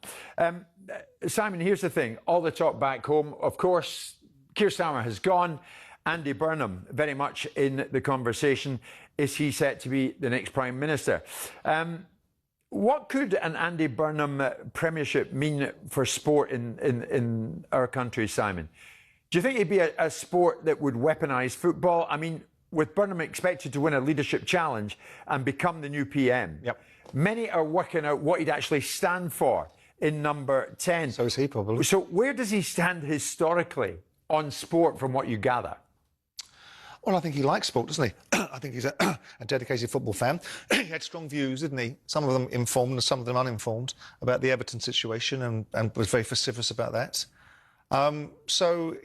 Simon, here's the thing. All the talk back home, of course, Keir Starmer has gone. Andy Burnham very much in the conversation. Is he set to be the next Prime Minister? What could an Andy Burnham premiership mean for sport in our country, Simon? Do you think it'd be a sport that would weaponise football? I mean, with Burnham expected to win a leadership challenge and become the new PM, many are working out what he'd actually stand for in number 10. So is he, probably. So where does he stand historically on sport from what you gather? Well, I think he likes sport, doesn't he? I think he's a dedicated football fan. He had strong views, didn't he? Some of them informed and some of them uninformed about the Everton situation and was very vociferous about that. So,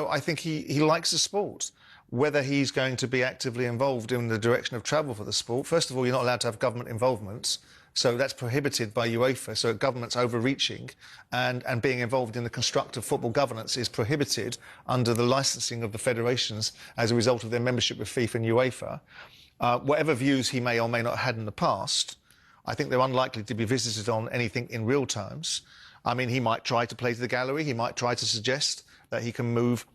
I think he likes the sport. Whether he's going to be actively involved in the direction of travel for the sport, first of all, you're not allowed to have government involvement. So that's prohibited by UEFA. So government's overreaching and being involved in the construct of football governance is prohibited under the licensing of the federations as a result of their membership with FIFA and UEFA. Whatever views he may or may not have had in the past, I think they're unlikely to be visited on anything in real terms. I mean, he might try to play to the gallery. He might try to suggest that he can move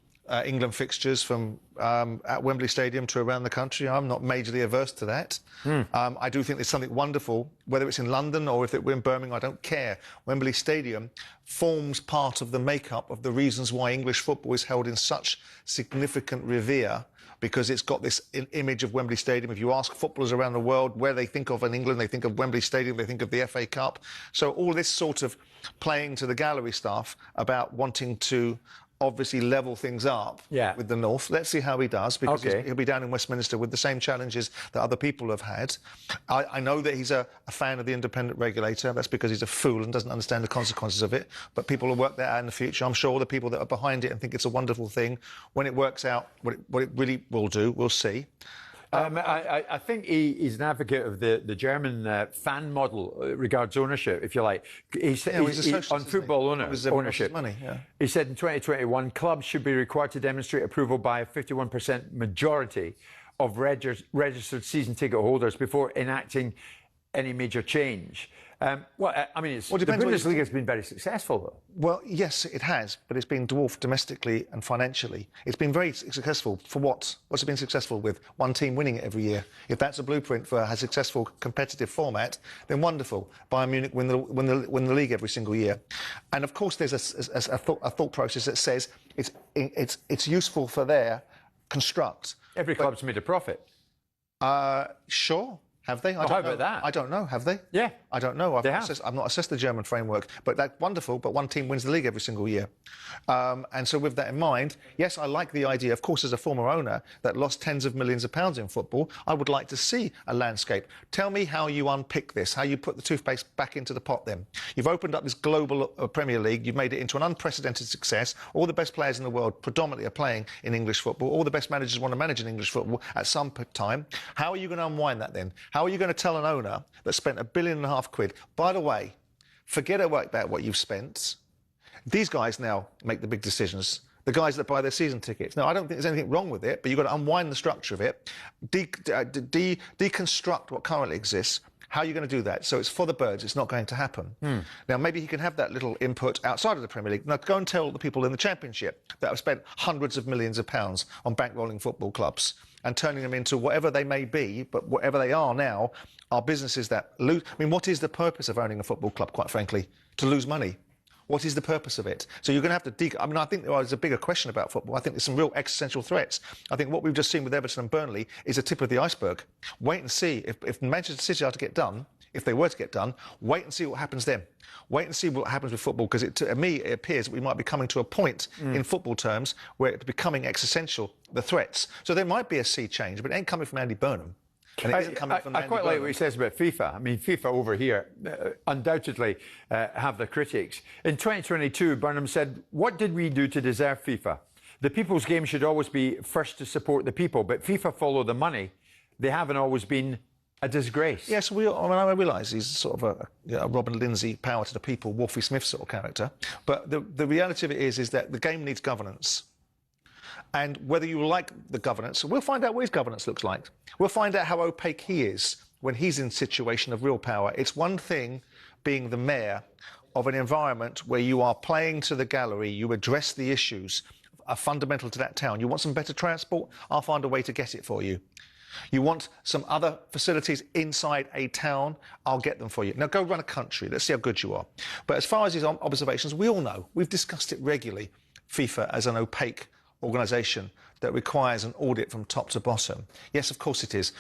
England fixtures from at Wembley Stadium to around the country. I'm not majorly averse to that. I do think there's something wonderful, whether it's in London or if we're in Birmingham, I don't care. Wembley Stadium forms part of the makeup of the reasons why English football is held in such significant revere, because it's got this image of Wembley Stadium. If you ask footballers around the world where they think of in England, they think of Wembley Stadium, they think of the FA Cup. So all this sort of playing to the gallery stuff about wanting to obviously level things up with the North. Let's see how he does, because he'll be down in Westminster with the same challenges that other people have had. I know that he's a fan of the independent regulator. That's because he's a fool and doesn't understand the consequences of it. But people will work that out in the future. I'm sure all the people that are behind it and think it's a wonderful thing, when it works out, what it really will do, we'll see. I think he's an advocate of the German fan model regards ownership, if you like. He's on football ownership. Money, He said in 2021, clubs should be required to demonstrate approval by a 51% majority of registered season ticket holders before enacting any major change. The Bundesliga has been very successful, though. Well, yes, it has, but it's been dwarfed domestically and financially. It's been very successful for what? What's it been successful with? One team winning it every year. If that's a blueprint for a successful competitive format, then wonderful. Bayern Munich win the league every single year. And of course, there's a thought process that says it's useful for their construct. Every club's made a profit. Sure. Have they? How about that? I don't know. Have they? Yeah. I don't know. I've not assessed the German framework, but that's wonderful. But one team wins the league every single year. And so with that in mind, yes, I like the idea, of course, as a former owner that lost tens of millions of pounds in football, I would like to see a landscape. Tell me how you unpick this, how you put the toothpaste back into the pot then. You've opened up this global Premier League. You've made it into an unprecedented success. All the best players in the world predominantly are playing in English football. All the best managers want to manage in English football at some time. How are you going to unwind that then? How are you going to tell an owner that spent £1.5 billion? By the way, forget about what you've spent. These guys now make the big decisions. The guys that buy their season tickets. Now, I don't think there's anything wrong with it, but you've got to unwind the structure of it, deconstruct what currently exists. How are you going to do that? So it's for the birds. It's not going to happen. Now, maybe he can have that little input outside of the Premier League. Now, go and tell the people in the Championship that have spent hundreds of millions of pounds on bankrolling football clubs and turning them into whatever they may be, but whatever they are now, are businesses that lose. I mean, what is the purpose of owning a football club, quite frankly? To lose money. What is the purpose of it? So you're going to have to I think there is a bigger question about football. I think there's some real existential threats. I think what we've just seen with Everton and Burnley is a tip of the iceberg. Wait and see. If Manchester City are to get done, if they were to get done, wait and see what happens then. Wait and see what happens with football, because to me, it appears that we might be coming to a point in football terms where it's becoming existential, the threats. So there might be a sea change, but it ain't coming from Andy Burnham. And it isn't coming from I quite like what he says about FIFA. I mean, FIFA over here undoubtedly have their critics. In 2022, Burnham said, "What did we do to deserve FIFA? The people's game should always be first to support the people, but FIFA follow the money. They haven't always been a disgrace." Yes, I realise he's sort of a Robin Lindsay, power to the people, Wolfie Smith sort of character. But the reality of it is that the game needs governance. And whether you like the governance, we'll find out what his governance looks like. We'll find out how opaque he is when he's in a situation of real power. It's one thing being the mayor of an environment where you are playing to the gallery, you address the issues are fundamental to that town. You want some better transport? I'll find a way to get it for you. You want some other facilities inside a town? I'll get them for you. Now go run a country. Let's see how good you are. But as far as his observations, we all know, we've discussed it regularly, FIFA as an opaque organisation that requires an audit from top to bottom. Yes, of course it is.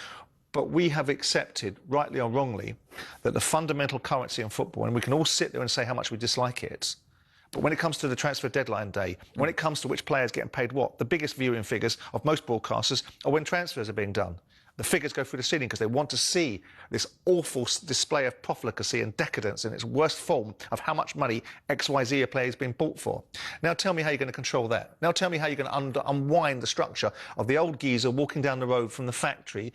But we have accepted, rightly or wrongly, that the fundamental currency in football, and we can all sit there and say how much we dislike it, but when it comes to the transfer deadline day, when it comes to which players getting paid what, the biggest viewing figures of most broadcasters are when transfers are being done. The figures go through the ceiling because they want to see this awful display of profligacy and decadence in its worst form of how much money XYZ player has been bought for. Now tell me how you're going to control that. Now tell me how you're going to unwind the structure of the old geezer walking down the road from the factory,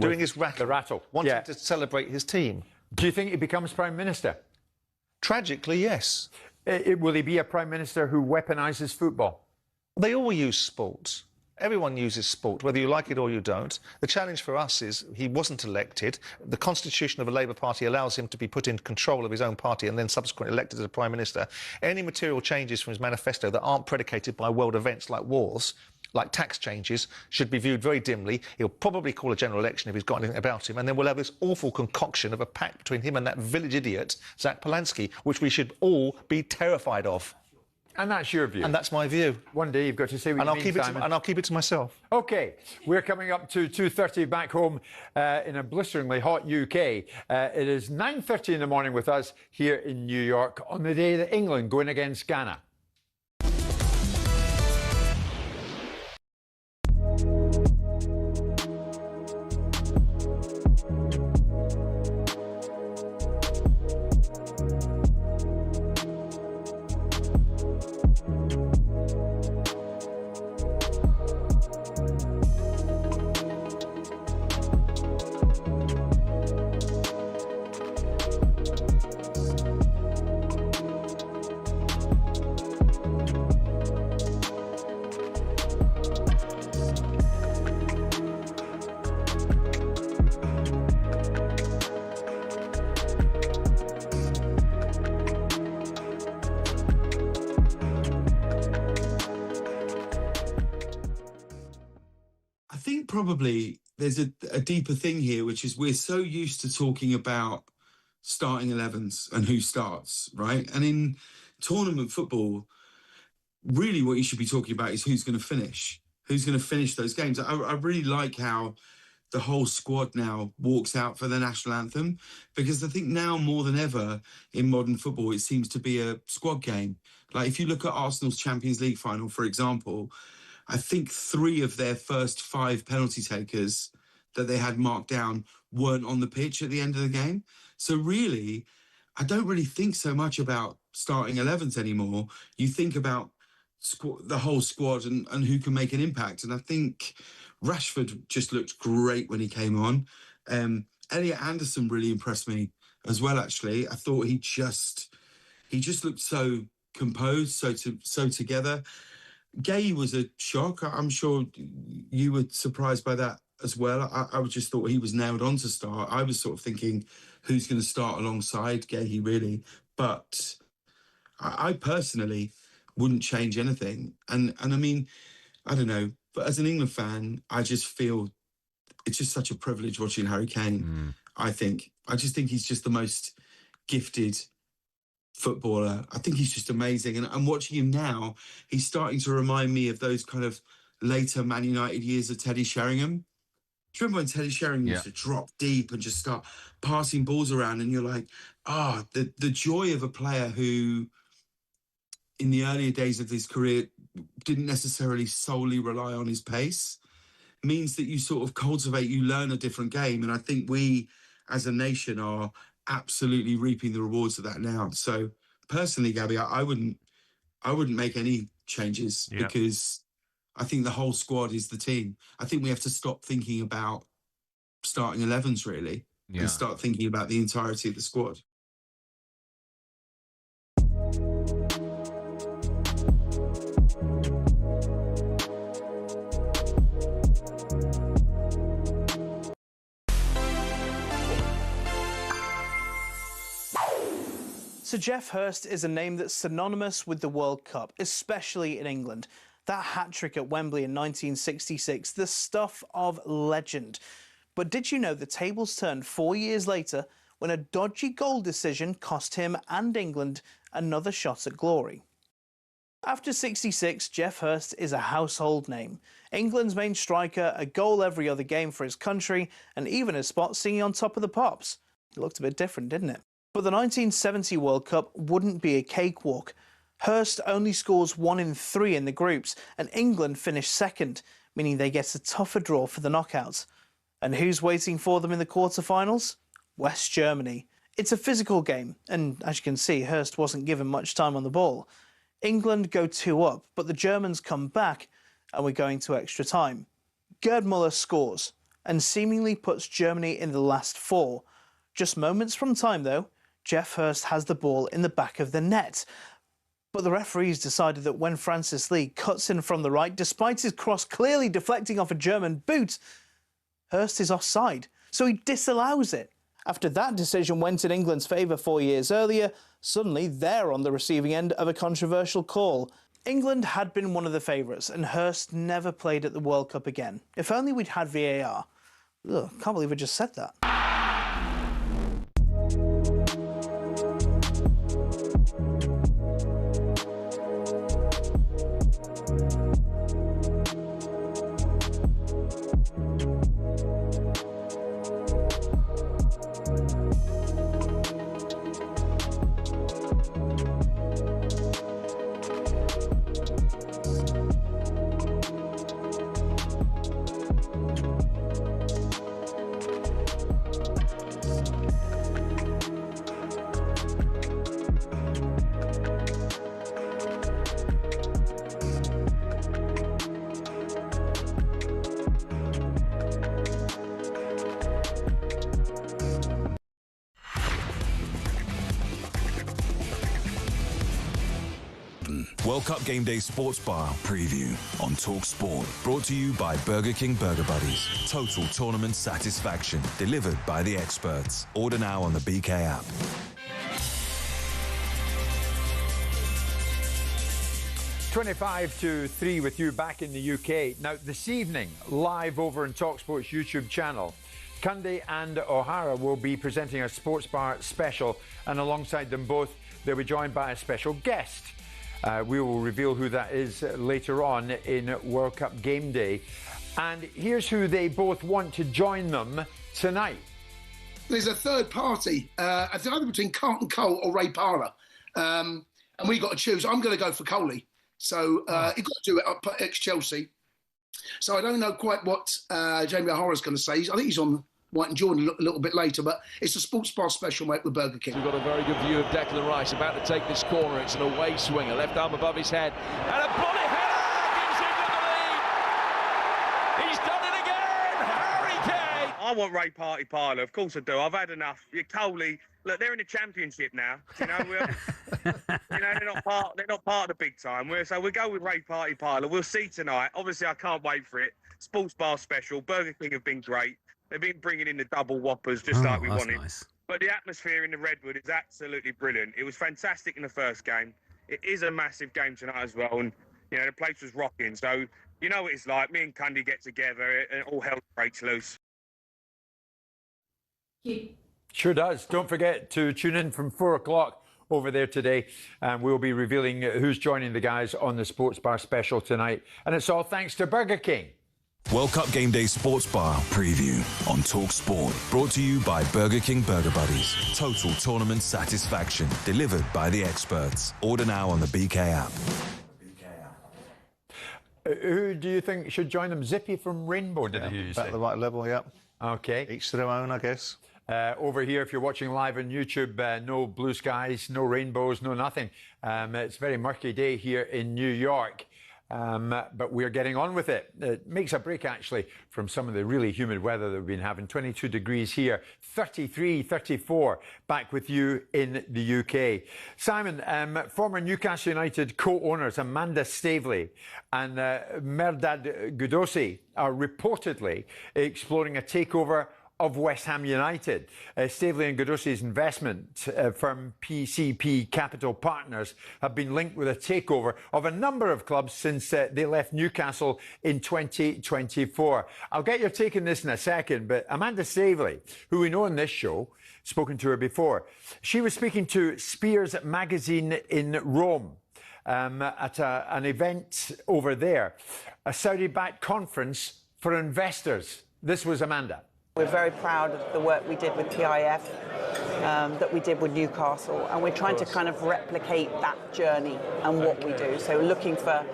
doing his rattle, wanting to celebrate his team. Do you think he becomes Prime Minister? Tragically, yes. Will he be a Prime Minister who weaponises football? They all use sport. Everyone uses sport, whether you like it or you don't. The challenge for us is he wasn't elected. The constitution of a Labour Party allows him to be put in control of his own party and then subsequently elected as a Prime Minister. Any material changes from his manifesto that aren't predicated by world events like wars, like tax changes, should be viewed very dimly. He'll probably call a general election if he's got anything about him, and then we'll have this awful concoction of a pact between him and that village idiot, Zach Polanski, which we should all be terrified of. And that's your view. And that's my view. One day you've got to say what you mean, Simon. And I'll keep it to myself. OK, we're coming up to 2:30 back home in a blisteringly hot UK. It is 9:30 in the morning with us here in New York on the day that England going against Ghana. probably there's a deeper thing here, which is we're so used to talking about starting 11s and who starts, right? And in tournament football, really what you should be talking about is who's going to finish those games. I really like how the whole squad now walks out for the national anthem, because I think now more than ever in modern football, it seems to be a squad game. Like if you look at Arsenal's Champions League final, for example, I think 3 of their first 5 penalty takers that they had marked down weren't on the pitch at the end of the game. So really, I don't really think so much about starting 11s anymore. You think about the whole squad and who can make an impact. And I think Rashford just looked great when he came on. Elliot Anderson really impressed me as well, actually. I thought he just looked so composed, so together. Gay was a shock. I'm sure you were surprised by that as well. I just thought he was nailed on to start. I was sort of thinking, who's going to start alongside Gay, really? But I personally wouldn't change anything. And I mean, I don't know, but as an England fan, I just feel it's just such a privilege watching Harry Kane, I just think he's just the most gifted footballer. I think he's just amazing. And I'm watching him now, he's starting to remind me of those kind of later Man United years of Teddy Sheringham. Do you remember when Teddy Sheringham used to drop deep and just start passing balls around, and you're like, the joy of a player who in the earlier days of his career didn't necessarily solely rely on his pace, means that you sort of you learn a different game. And I think we as a nation are absolutely reaping the rewards of that now. So personally, Gabby, I wouldn't make any changes because I think the whole squad is the team. I think we have to stop thinking about starting 11s really and start thinking about the entirety of the squad. So Geoff Hurst is a name that's synonymous with the World Cup, especially in England. That hat-trick at Wembley in 1966, the stuff of legend. But did you know the tables turned 4 years later when a dodgy goal decision cost him and England another shot at glory? After 66, Geoff Hurst is a household name. England's main striker, a goal every other game for his country, and even a spot singing on Top of the Pops. It looked a bit different, didn't it? But the 1970 World Cup wouldn't be a cakewalk. Hurst only scores 1 in 3 in the groups, and England finish second, meaning they get a tougher draw for the knockouts. And who's waiting for them in the quarterfinals? West Germany. It's a physical game, and as you can see, Hurst wasn't given much time on the ball. England go 2 up, but the Germans come back, and we're going to extra time. Gerd Müller scores, and seemingly puts Germany in the last 4. Just moments from time, though, Geoff Hurst has the ball in the back of the net. But the referees decided that when Francis Lee cuts in from the right, despite his cross clearly deflecting off a German boot, Hurst is offside, so he disallows it. After that decision went in England's favour 4 years earlier, suddenly they're on the receiving end of a controversial call. England had been one of the favourites, and Hurst never played at the World Cup again. If only we'd had VAR. Ugh, can't believe I just said that. World Cup Game Day Sports Bar preview on TalkSport. Brought to you by Burger King Burger Buddies. Total tournament satisfaction delivered by the experts. Order now on the BK app. 25 to 3 with you back in the UK. Now, this evening, live over on TalkSport's YouTube channel, Cundy and O'Hara will be presenting a Sports Bar special, and alongside them both, they'll be joined by a special guest. We will reveal who that is later on in World Cup Game Day. And here's who they both want to join them tonight. There's a third party. It's either between Carlton Cole or Ray Parlour. And we got to choose. I'm going to go for Coley. So he got to do it up at ex-Chelsea. So I don't know quite what Jamie O'Hara's going to say. I think he's on White and Jordan a little bit later, but it's a Sports Bar special, mate, with Burger King. We've got a very good view of Declan Rice about to take this corner. It's an away swinger, left arm above his head, and a bullet header gives him the lead. He's done it again, Harry Kane. I want Ray Parlour, of course I do. I've had enough. Coley, look, they're in the Championship now. You know, they're not part of the big time. So we'll go with Ray Parlour. We'll see tonight. Obviously, I can't wait for it. Sports Bar special. Burger King have been great. They've been bringing in the double whoppers just like we wanted. Nice. But the atmosphere in the Redwood is absolutely brilliant. It was fantastic in the first game. It is a massive game tonight as well. And, you know, the place was rocking. So, you know what it's like. Me and Cundy get together and all hell breaks loose. Sure does. Don't forget to tune in from 4 o'clock over there today. And we'll be revealing who's joining the guys on the Sports Bar special tonight. And it's all thanks to Burger King. World Cup Game Day Sports Bar preview on TalkSport. Brought to you by Burger King Burger Buddies. Total tournament satisfaction delivered by the experts. Order now on the BK app. Who do you think should join them? Zippy from Rainbow, did you say? At the right level, yeah. Okay. Each to their own, I guess. Over here, if you're watching live on YouTube, no blue skies, no rainbows, no nothing. It's a very murky day here in New York. But we're getting on with it. It makes a break, actually, from some of the really humid weather that we've been having. 22 degrees here, 33, 34, back with you in the UK. Simon, former Newcastle United co-owners Amanda Staveley and Mehrdad Gudossi are reportedly exploring a takeover of West Ham United. Staveley and Gudossi's investment firm PCP Capital Partners have been linked with a takeover of a number of clubs since they left Newcastle in 2024. I'll get your take on this in a second, but Amanda Staveley, who we know on this show, spoken to her before, she was speaking to Spears magazine in Rome at an event over there, a Saudi-backed conference for investors. This was Amanda. We're very proud of the work we did with PIF, that we did with Newcastle, and we're trying to kind of replicate that journey and what we do. So we're looking for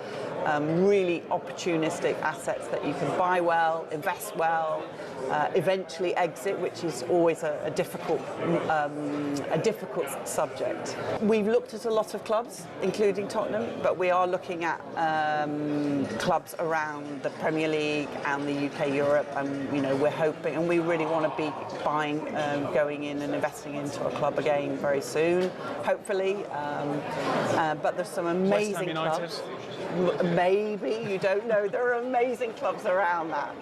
really opportunistic assets that you can buy well, invest well, eventually exit, which is always a difficult subject. We've looked at a lot of clubs, including Tottenham, but we are looking at clubs around the Premier League and the UK, Europe, and you know we're hoping, and we really want to be buying, going in and investing into a club again very soon, hopefully. But there's some amazing clubs. Maybe, you don't know. There are amazing clubs around that.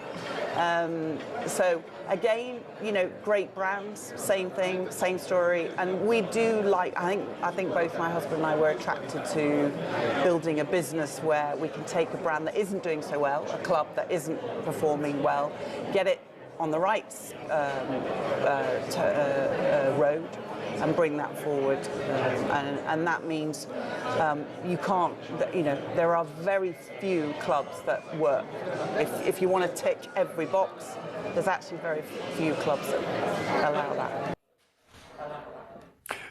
So again, you know, great brands, same thing, same story, and we do like. I think both my husband and I were attracted to building a business where we can take a brand that isn't doing so well, a club that isn't performing well, get it on the right road, and bring that forward, and that means you can't, you know, there are very few clubs that work. If you want to tick every box, there's actually very few clubs that allow that.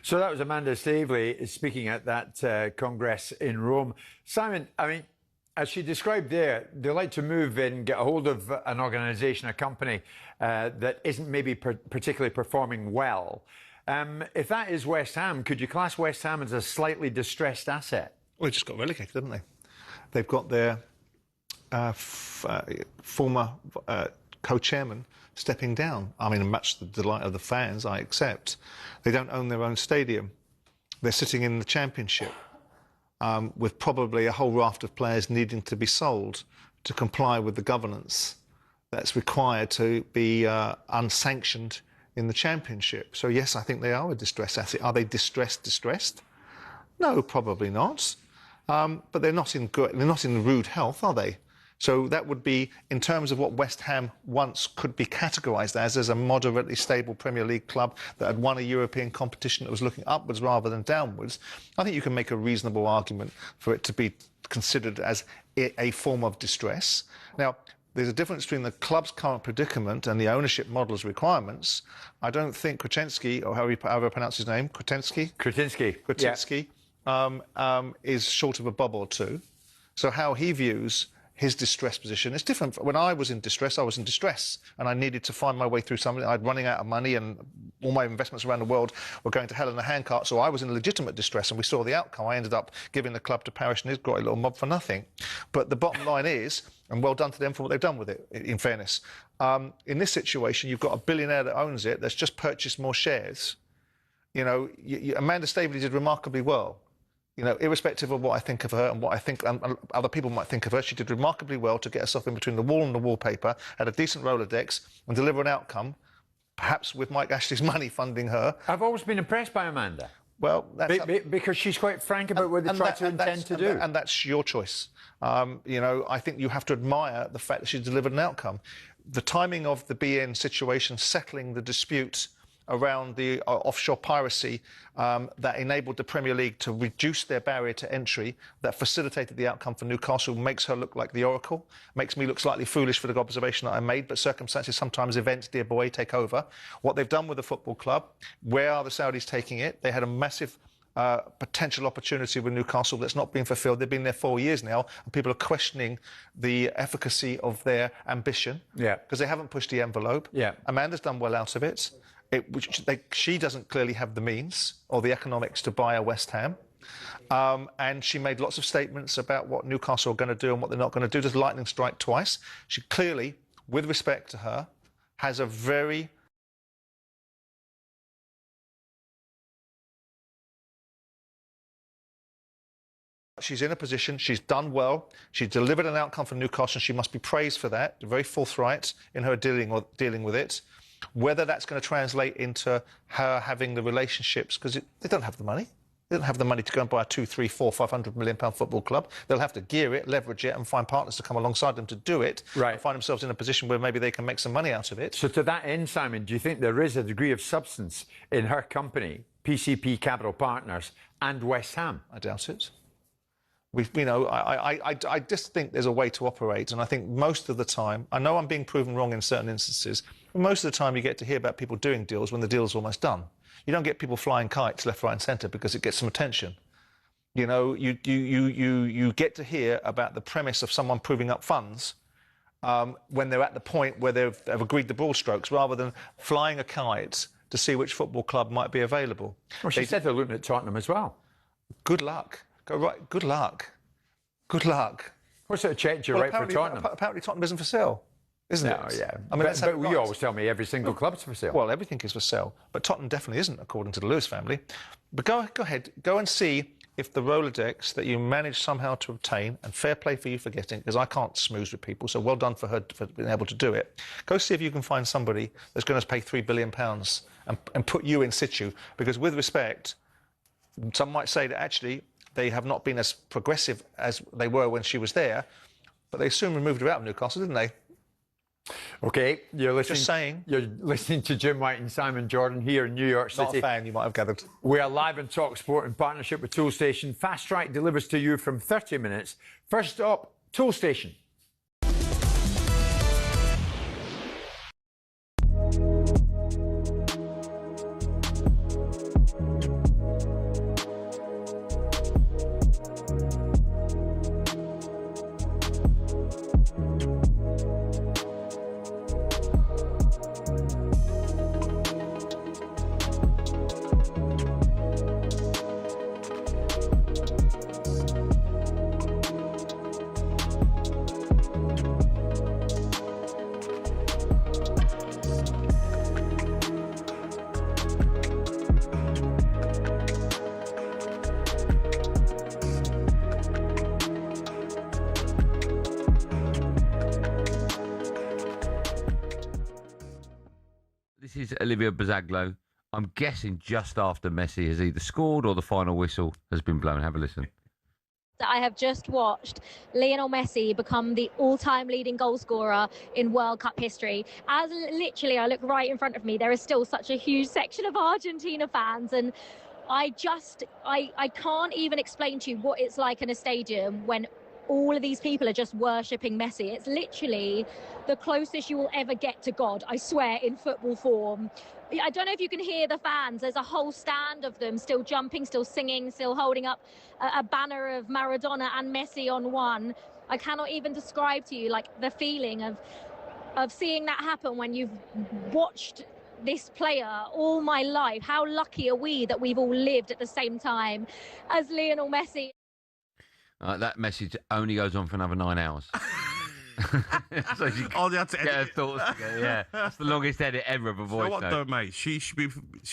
So that was Amanda Staveley speaking at that Congress in Rome. Simon, I mean, as she described there, they like to move in, get a hold of an organisation, a company that isn't maybe particularly performing well. If that is West Ham, could you class West Ham as a slightly distressed asset? Well, they just got relegated, haven't they? They've got their former co-chairman stepping down. I mean, much to the delight of the fans, I accept. They don't own their own stadium. They're sitting in the Championship with probably a whole raft of players needing to be sold to comply with the governance that's required to be unsanctioned in the Championship. So yes, I think they are a distressed asset. Are they distressed? No, probably not. but they're not in rude health, are they? So that would be, in terms of what West Ham once could be categorised as a moderately stable Premier League club that had won a European competition that was looking upwards rather than downwards. I think you can make a reasonable argument for it to be considered as a form of distress. Now, there's a difference between the club's current predicament and the ownership model's requirements. I don't think Kretinsky, or however I pronounce his name, Kretinsky, is short of a bob or two. So how he views his distress position is different. When I was in distress, and I needed to find my way through something. I'd running out of money and all my investments around the world were going to hell in a handcart, so I was in legitimate distress, and we saw the outcome. I ended up giving the club to Parish and his grotty little mob for nothing. But the bottom line is, and well done to them for what they've done with it, in fairness. In this situation, you've got a billionaire that owns it that's just purchased more shares. You know, Amanda Staveley did remarkably well. You know, irrespective of what I think of her and what I think other people might think of her, she did remarkably well to get herself in between the wall and the wallpaper, had a decent Rolodex, and deliver an outcome, perhaps with Mike Ashley's money funding her. I've always been impressed by Amanda. Well, that's because she's quite frank about what they try to intend to do. And that's your choice. You know, I think you have to admire the fact that she delivered an outcome. The timing of the BN situation settling the dispute around the offshore piracy that enabled the Premier League to reduce their barrier to entry, that facilitated the outcome for Newcastle, makes her look like the oracle, makes me look slightly foolish for the observation that I made, but circumstances, sometimes events, dear boy, take over. What they've done with the football club, where are the Saudis taking it? They had a massive potential opportunity with Newcastle that's not been fulfilled. They've been there 4 years now, and people are questioning the efficacy of their ambition because they haven't pushed the envelope. Amanda's done well out of it. She doesn't clearly have the means or the economics to buy a West Ham. And she made lots of statements about what Newcastle are going to do and what they're not going to do. Does lightning strike twice? She clearly, with respect to her, has a very she's in a position, she's done well, she delivered an outcome for Newcastle, and she must be praised for that, very forthright in her dealing with it. Whether that's going to translate into her having the relationships, because they don't have the money. They don't have the money to go and buy a 2, 3, 4, 500 million pound football club. They'll have to gear it, leverage it, and find partners to come alongside them to do it. And find themselves in a position where maybe they can make some money out of it. So to that end, Simon, do you think there is a degree of substance in her company, PCP Capital Partners, and West Ham? I doubt it. I just think there's a way to operate, and I think most of the time, I know I'm being proven wrong in certain instances, but most of the time you get to hear about people doing deals when the deal's almost done. You don't get people flying kites left, right and centre because it gets some attention. You know, you get to hear about the premise of someone proving up funds when they're at the point where they've agreed the broad strokes, rather than flying a kite to see which football club might be available. Well, she said they're looking at Tottenham as well. Good luck. Go right. Good luck. Good luck. What's that checked you right for Tottenham? Apparently Tottenham isn't for sale, isn't it? Yeah. I mean, but you always tell me every single club's for sale. Well, everything is for sale, but Tottenham definitely isn't, according to the Lewis family. But go ahead. Go and see if the Rolodex that you managed somehow to obtain, and fair play for you for getting, because I can't smooze with people, so well done for her for being able to do it. Go see if you can find somebody that's going to pay £3 billion and put you in situ, because with respect, some might say that actually they have not been as progressive as they were when she was there, but they soon removed her out of Newcastle, didn't they? OK, you're listening. Just saying. You're listening to Jim White and Simon Jordan here in New York City. Not a fan, you might have gathered. We are live on TalkSport in partnership with Toolstation. Fast Track delivers to you from 30 minutes. First up, Toolstation. This is Olivia Bazaglo. I'm guessing just after Messi has either scored or the final whistle has been blown. Have a listen. I have just watched Lionel Messi become the all-time leading goal scorer in World Cup history. As literally I look right in front of me, there is still such a huge section of Argentina fans, and I can't even explain to you what it's like in a stadium when all of these people are just worshipping Messi. It's literally the closest you will ever get to God, I swear, in football form. I don't know if you can hear the fans. There's a whole stand of them still jumping, still singing, still holding up a banner of Maradona and Messi on one. I cannot even describe to you like the feeling of seeing that happen when you've watched this player all my life. How lucky are we that we've all lived at the same time as Lionel Messi? That message only goes on for another 9 hours. So she had to get her thoughts together. Yeah, that's the longest edit ever of a voice. You know what, though, mate? She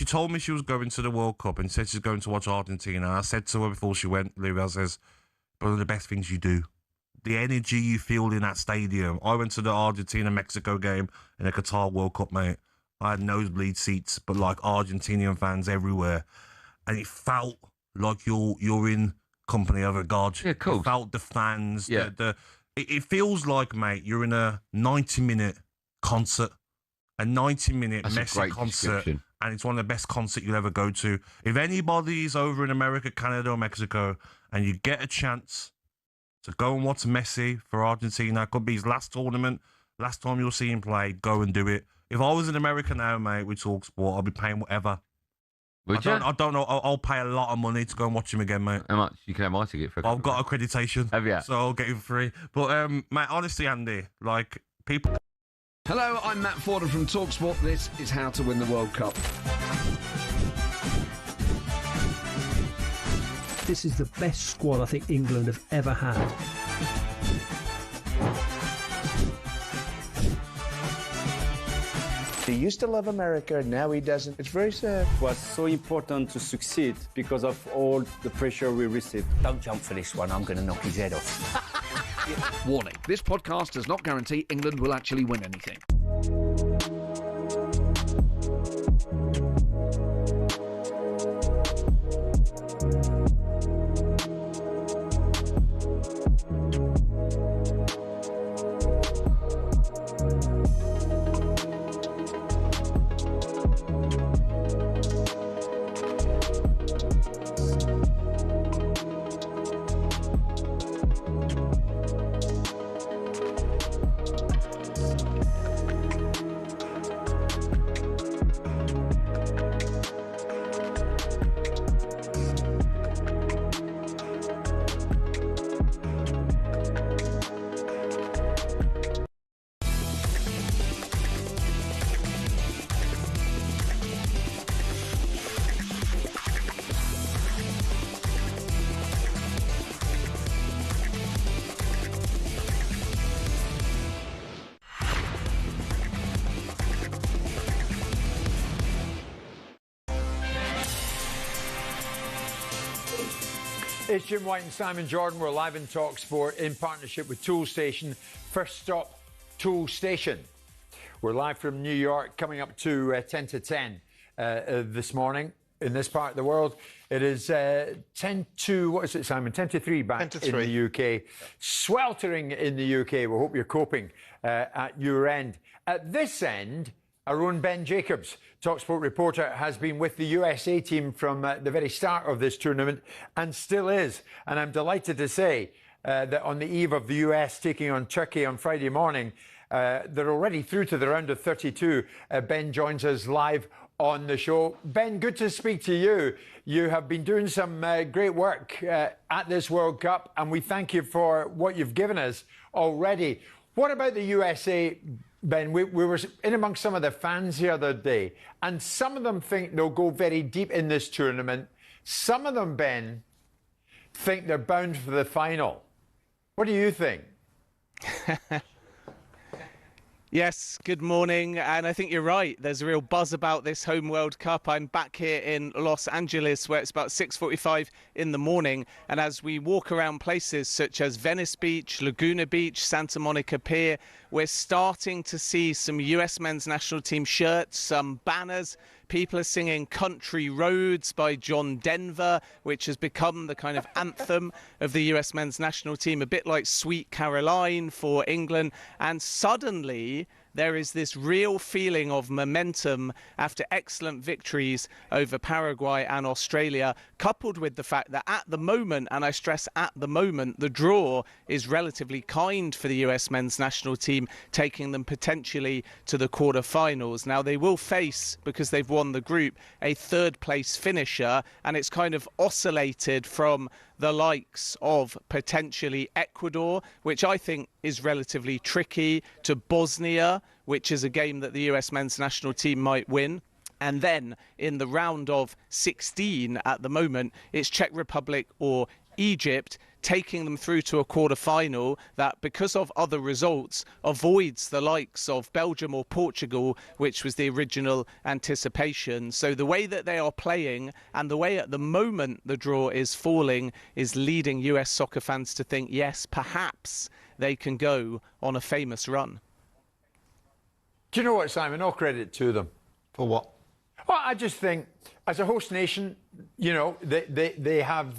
told me she was going to the World Cup and said she's going to watch Argentina. I said to her before she went, Louis, I says, one of the best things you do. The energy you feel in that stadium. I went to the Argentina-Mexico game in the Qatar World Cup, mate. I had nosebleed seats, but like Argentinian fans everywhere. And it felt like you're in company of a god. Yeah, cool. It felt the fans. Yeah. It feels like, mate, you're in a 90-minute concert. A 90-minute Messi concert. And it's one of the best concerts you'll ever go to. If anybody's over in America, Canada, or Mexico, and you get a chance to go and watch Messi for Argentina, it could be his last tournament, last time you'll see him play, go and do it. If I was in America now, mate, with TalkSport, I'd be paying whatever. Would you? I don't know. I'll pay a lot of money to go and watch him again, mate. How much? You can have my ticket for. I've got accreditation. Have you? So I'll get it for free. But mate, honestly, Andy, like people. Hello, I'm Matt Forden from TalkSport. This is How to Win the World Cup. This is the best squad I think England have ever had. He used to love America, now he doesn't. It's very sad. It was so important to succeed because of all the pressure we received. Don't jump for this one, I'm going to knock his head off. Warning, this podcast does not guarantee England will actually win anything. It's Jim White and Simon Jordan. We're live in TalkSport in partnership with Tool Station. First stop, Tool Station. We're live from New York, coming up to 10 to 10 this morning in this part of the world. It is 10 to, what is it, Simon? 10 to 3 back 10 to 3. In the UK. Sweltering in the UK. We hope you're coping at your end. At this end, our own Ben Jacobs, TalkSport reporter, has been with the USA team from the very start of this tournament and still is. And I'm delighted to say that on the eve of the US taking on Turkey on Friday morning, they're already through to the round of 32. Ben joins us live on the show. Ben, good to speak to you. You have been doing some great work at this World Cup, and we thank you for what you've given us already. What about the USA, Ben? We were in amongst some of the fans the other day, and some of them think they'll go very deep in this tournament. Some of them, Ben, think they're bound for the final. What do you think? Yes, good morning. And I think you're right. There's a real buzz about this home World Cup. I'm back here in Los Angeles, where it's about 6:45 in the morning. And as we walk around places such as Venice Beach, Laguna Beach, Santa Monica Pier, we're starting to see some US men's national team shirts, some banners, people are singing Country Roads by John Denver, which has become the kind of anthem of the US men's national team, a bit like Sweet Caroline for England. And suddenly there is this real feeling of momentum after excellent victories over Paraguay and Australia, coupled with the fact that at the moment, and I stress at the moment, the draw is relatively kind for the US men's national team, taking them potentially to the quarter-finals. Now, they will face, because they've won the group, a third-place finisher, and it's kind of oscillated from the likes of potentially Ecuador, which I think is relatively tricky, to Bosnia, which is a game that the US men's national team might win. And then in the round of 16 at the moment, it's Czech Republic or Egypt, taking them through to a quarter-final that, because of other results, avoids the likes of Belgium or Portugal, which was the original anticipation. So the way that they are playing and the way at the moment the draw is falling is leading US soccer fans to think, yes, perhaps they can go on a famous run. Do you know what, Simon? All credit to them. For what? Well, I just think, as a host nation, you know, they have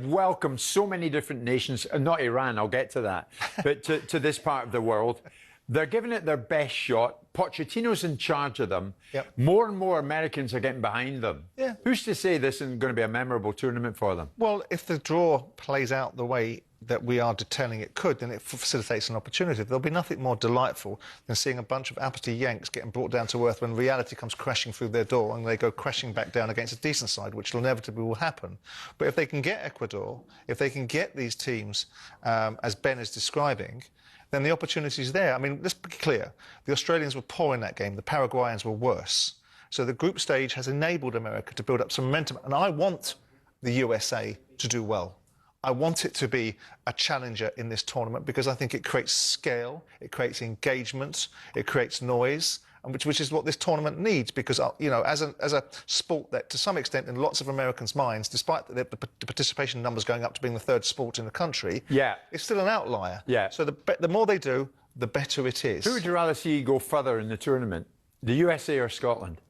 welcomed so many different nations, not Iran, I'll get to that, but to this part of the world. They're giving it their best shot. Pochettino's in charge of them. Yep. More and more Americans are getting behind them. Yeah. Who's to say this isn't going to be a memorable tournament for them? Well, if the draw plays out the way that we are detailing it could, then it facilitates an opportunity. There'll be nothing more delightful than seeing a bunch of uppity Yanks getting brought down to earth when reality comes crashing through their door and they go crashing back down against a decent side, which inevitably will happen. But if they can get Ecuador, if they can get these teams, as Ben is describing, then the opportunity is there. I mean, let's be clear. The Australians were poor in that game. The Paraguayans were worse. So the group stage has enabled America to build up some momentum. And I want the USA to do well. I want it to be a challenger in this tournament because I think it creates scale, it creates engagement, it creates noise, and which is what this tournament needs. Because you know, as a sport that, to some extent, in lots of Americans' minds, despite the participation numbers going up to being the third sport in the country, it's still an outlier. Yeah. So the more they do, the better it is. Who would you rather see go further in the tournament, the USA or Scotland?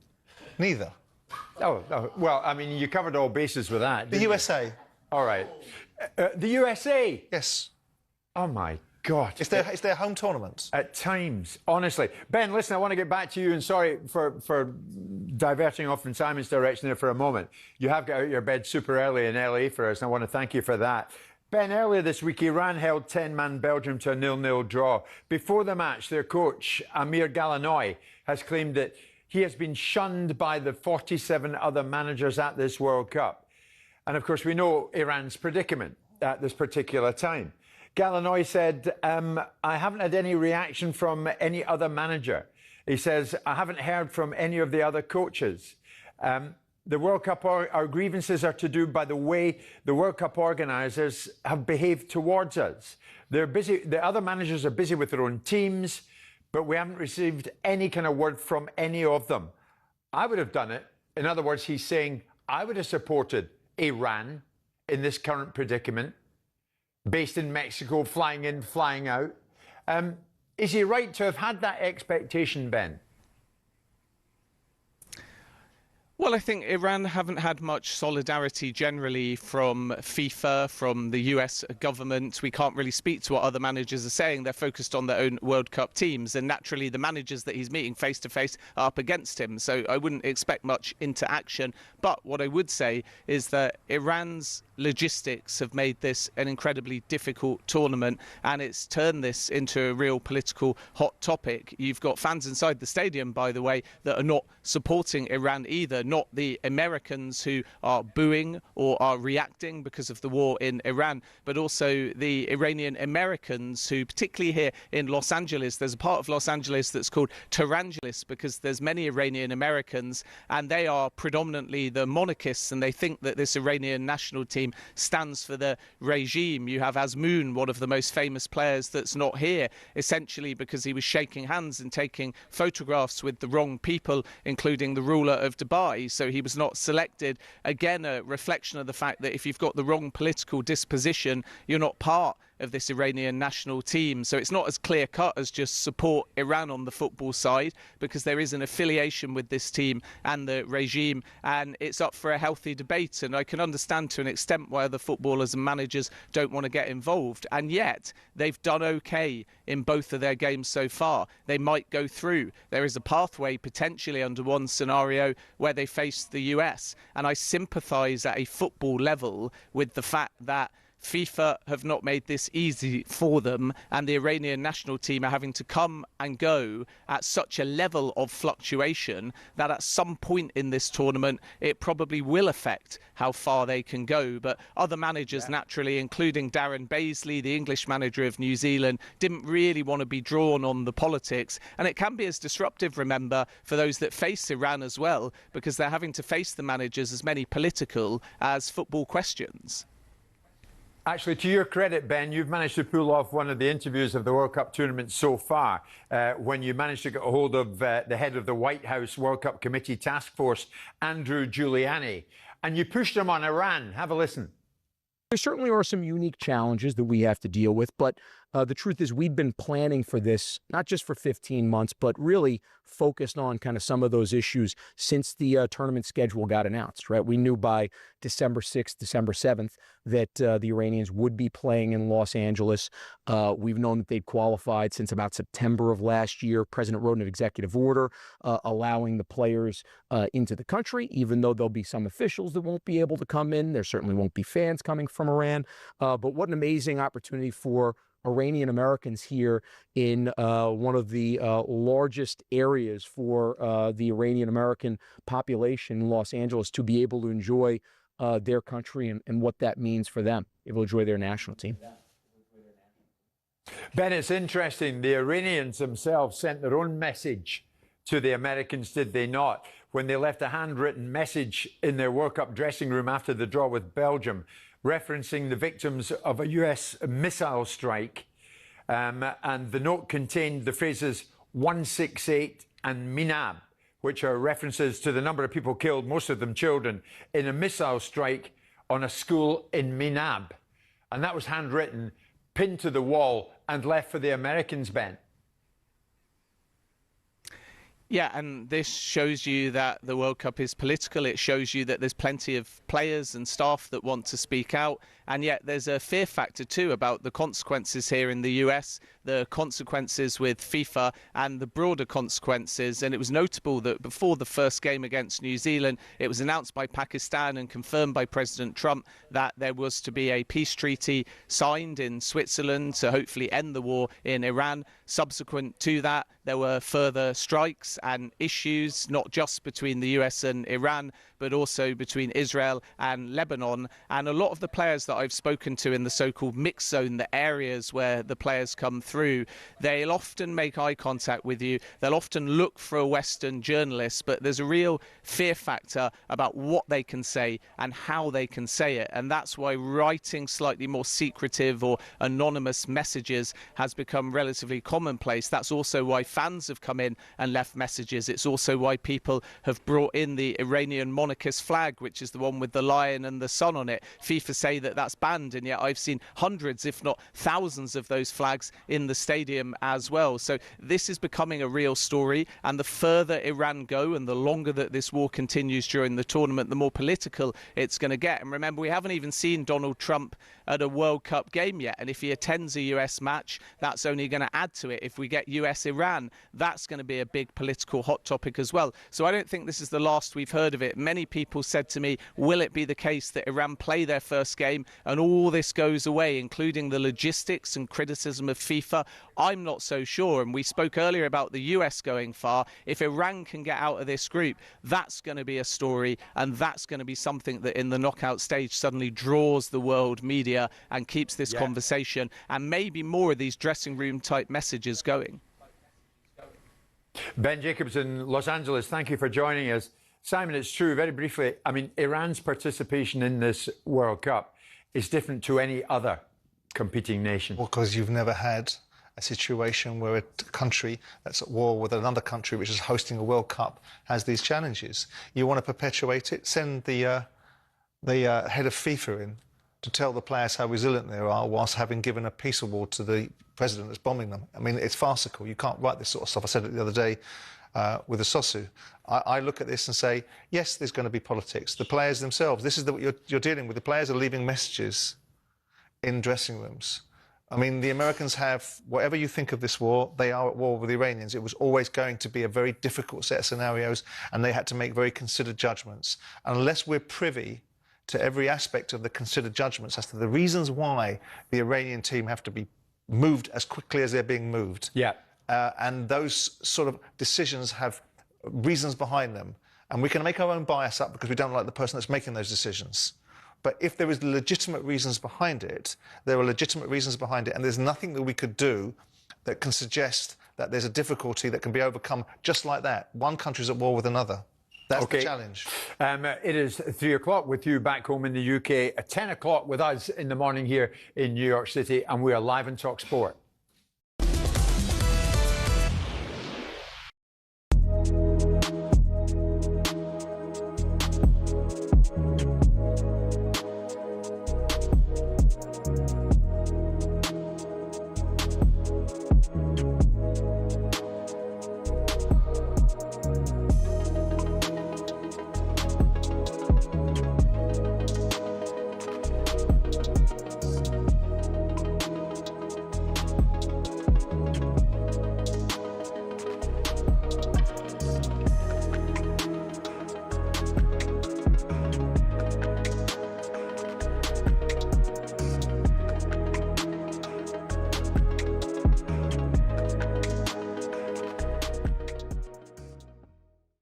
Neither. Oh well, I mean, you covered all bases with that. The USA. You? All right. The USA? Yes. Oh, my God. It's their home tournament. At times, honestly. Ben, listen, I want to get back to you, and sorry for diverting off in Simon's direction there for a moment. You have got out of your bed super early in LA for us, and I want to thank you for that. Ben, earlier this week, Iran held 10-man Belgium to a 0-0 draw. Before the match, their coach, Amir Galanoy, has claimed that he has been shunned by the 47 other managers at this World Cup. And, of course, we know Iran's predicament at this particular time. Galanoy said, I haven't had any reaction from any other manager. He says, I haven't heard from any of the other coaches. The World Cup, our grievances are to do by the way the World Cup organisers have behaved towards us. They're busy. The other managers are busy with their own teams, but we haven't received any kind of word from any of them. I would have done it. In other words, he's saying, I would have supported Iran in this current predicament, based in Mexico, flying in, flying out. Is he right to have had that expectation, Ben? Well, I think Iran haven't had much solidarity generally from FIFA, from the US government. We can't really speak to what other managers are saying. They're focused on their own World Cup teams. And naturally, the managers that he's meeting face-to-face are up against him. So I wouldn't expect much interaction. But what I would say is that Iran's logistics have made this an incredibly difficult tournament, and it's turned this into a real political hot topic. You've got fans inside the stadium, by the way, that are not supporting Iran either, not the Americans who are booing or are reacting because of the war in Iran, but also the Iranian Americans who, particularly here in Los Angeles, there's a part of Los Angeles that's called Tehrangeles because there's many Iranian Americans, and they are predominantly the monarchists, and they think that this Iranian national team stands for the regime. You have Azmoun, one of the most famous players that's not here, essentially because he was shaking hands and taking photographs with the wrong people, including the ruler of Dubai. So he was not selected. Again, a reflection of the fact that if you've got the wrong political disposition, you're not part of this Iranian national team. So it's not as clear cut as just support Iran on the football side, because there is an affiliation with this team and the regime, and it's up for a healthy debate. And I can understand to an extent why the footballers and managers don't want to get involved. And yet they've done okay in both of their games so far. They might go through. There is a pathway potentially under one scenario where they face the US. And I sympathise at a football level with the fact that FIFA have not made this easy for them, and the Iranian national team are having to come and go at such a level of fluctuation that at some point in this tournament it probably will affect how far they can go. But other managers, naturally, including Darren Baisley, the English manager of New Zealand, didn't really want to be drawn on the politics. And it can be as disruptive, remember, for those that face Iran as well, because they're having to face the managers as many political as football questions. Actually, to your credit, Ben, you've managed to pull off one of the interviews of the World Cup tournament so far, when you managed to get a hold of the head of the White House World Cup Committee Task Force, Andrew Giuliani, and you pushed him on Iran. Have a listen. There certainly are some unique challenges that we have to deal with, but the truth is we've been planning for this, not just for 15 months, but really focused on kind of some of those issues since the tournament schedule got announced, right? We knew by December 6th, December 7th that the Iranians would be playing in Los Angeles. We've known that they'd qualified since about September of last year. President wrote an executive order allowing the players into the country, even though there'll be some officials that won't be able to come in. There certainly won't be fans coming from Iran. But what an amazing opportunity for Iranian Americans here in one of the largest areas for the Iranian American population in Los Angeles to be able to enjoy their country and what that means for them, able to enjoy their national team. Ben, it's interesting. The Iranians themselves sent their own message to the Americans, did they not? When they left a handwritten message in their World Cup dressing room after the draw with Belgium, referencing the victims of a US missile strike. And the note contained the phrases 168 and Minab, which are references to the number of people killed, most of them children, in a missile strike on a school in Minab. And that was handwritten, pinned to the wall, and left for the Americans, Ben. Yeah, and this shows you that the World Cup is political. It shows you that there's plenty of players and staff that want to speak out. And yet there's a fear factor too about the consequences here in the US, the consequences with FIFA and the broader consequences. And it was notable that before the first game against New Zealand, it was announced by Pakistan and confirmed by President Trump that there was to be a peace treaty signed in Switzerland to hopefully end the war in Iran. Subsequent to that, there were further strikes and issues, not just between the US and Iran, but also between Israel and Lebanon. And a lot of the players that I've spoken to in the so-called mixed zone, the areas where the players come through, they'll often make eye contact with you. They'll often look for a Western journalist, but there's a real fear factor about what they can say and how they can say it. And that's why writing slightly more secretive or anonymous messages has become relatively commonplace. That's also why fans have come in and left messages. It's also why people have brought in the Iranian monarchist flag, which is the one with the lion and the sun on it. FIFA say that that's banned, and yet I've seen hundreds, if not thousands, of those flags in the stadium as well. So this is becoming a real story, and the further Iran go and the longer that this war continues during the tournament, the more political it's going to get. And remember, we haven't even seen Donald Trump at a World Cup game yet, and if he attends a US match, that's only going to add to it. If we get US-Iran, that's going to be a big political hot topic as well. So I don't think this is the last we've heard of it. Many people said to me, will it be the case that Iran play their first game and all this goes away, including the logistics and criticism of FIFA? I'm not so sure. And we spoke earlier about the US going far. If Iran can get out of this group, that's going to be a story, and that's going to be something that in the knockout stage suddenly draws the world media and keeps this conversation and maybe more of these dressing room type messages going. Ben Jacobs in Los Angeles, thank you for joining us. Simon, it's true, very briefly, I mean, Iran's participation in this World Cup is different to any other competing nation. Well, because you've never had a situation where a country that's at war with another country which is hosting a World Cup has these challenges. You want to perpetuate it, send the head of FIFA in to tell the players how resilient they are whilst having given a peace award to the president that's bombing them. I mean, it's farcical. You can't write this sort of stuff. I said it the other day with the Sosu. I look at this and say, yes, there's going to be politics. The players themselves, this is what you're dealing with. The players are leaving messages in dressing rooms. I mean, the Americans have, whatever you think of this war, they are at war with the Iranians. It was always going to be a very difficult set of scenarios, and they had to make very considered judgments. Unless we're privy to every aspect of the considered judgments as to the reasons why the Iranian team have to be moved as quickly as they're being moved. Yeah. And those sort of decisions have reasons behind them. And we can make our own bias up because we don't like the person that's making those decisions. But if there is legitimate reasons behind it, there are legitimate reasons behind it, and there's nothing that we could do that can suggest that there's a difficulty that can be overcome just like that. One country's at war with another. That's the challenge. It is 3 o'clock with you back home in the UK, at 10 o'clock with us in the morning here in New York City, and we are live on TalkSport.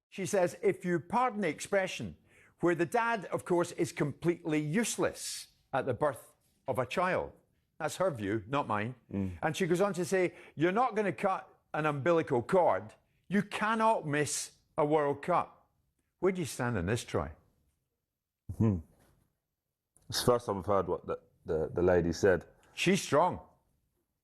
She says, if you pardon the expression, where the dad, of course, is completely useless at the birth of a child. That's her view, not mine. And she goes on to say, you're not going to cut an umbilical cord. You cannot miss a World Cup. Where do you stand on this, Troy? It's the first time I've heard what the lady said. She's strong.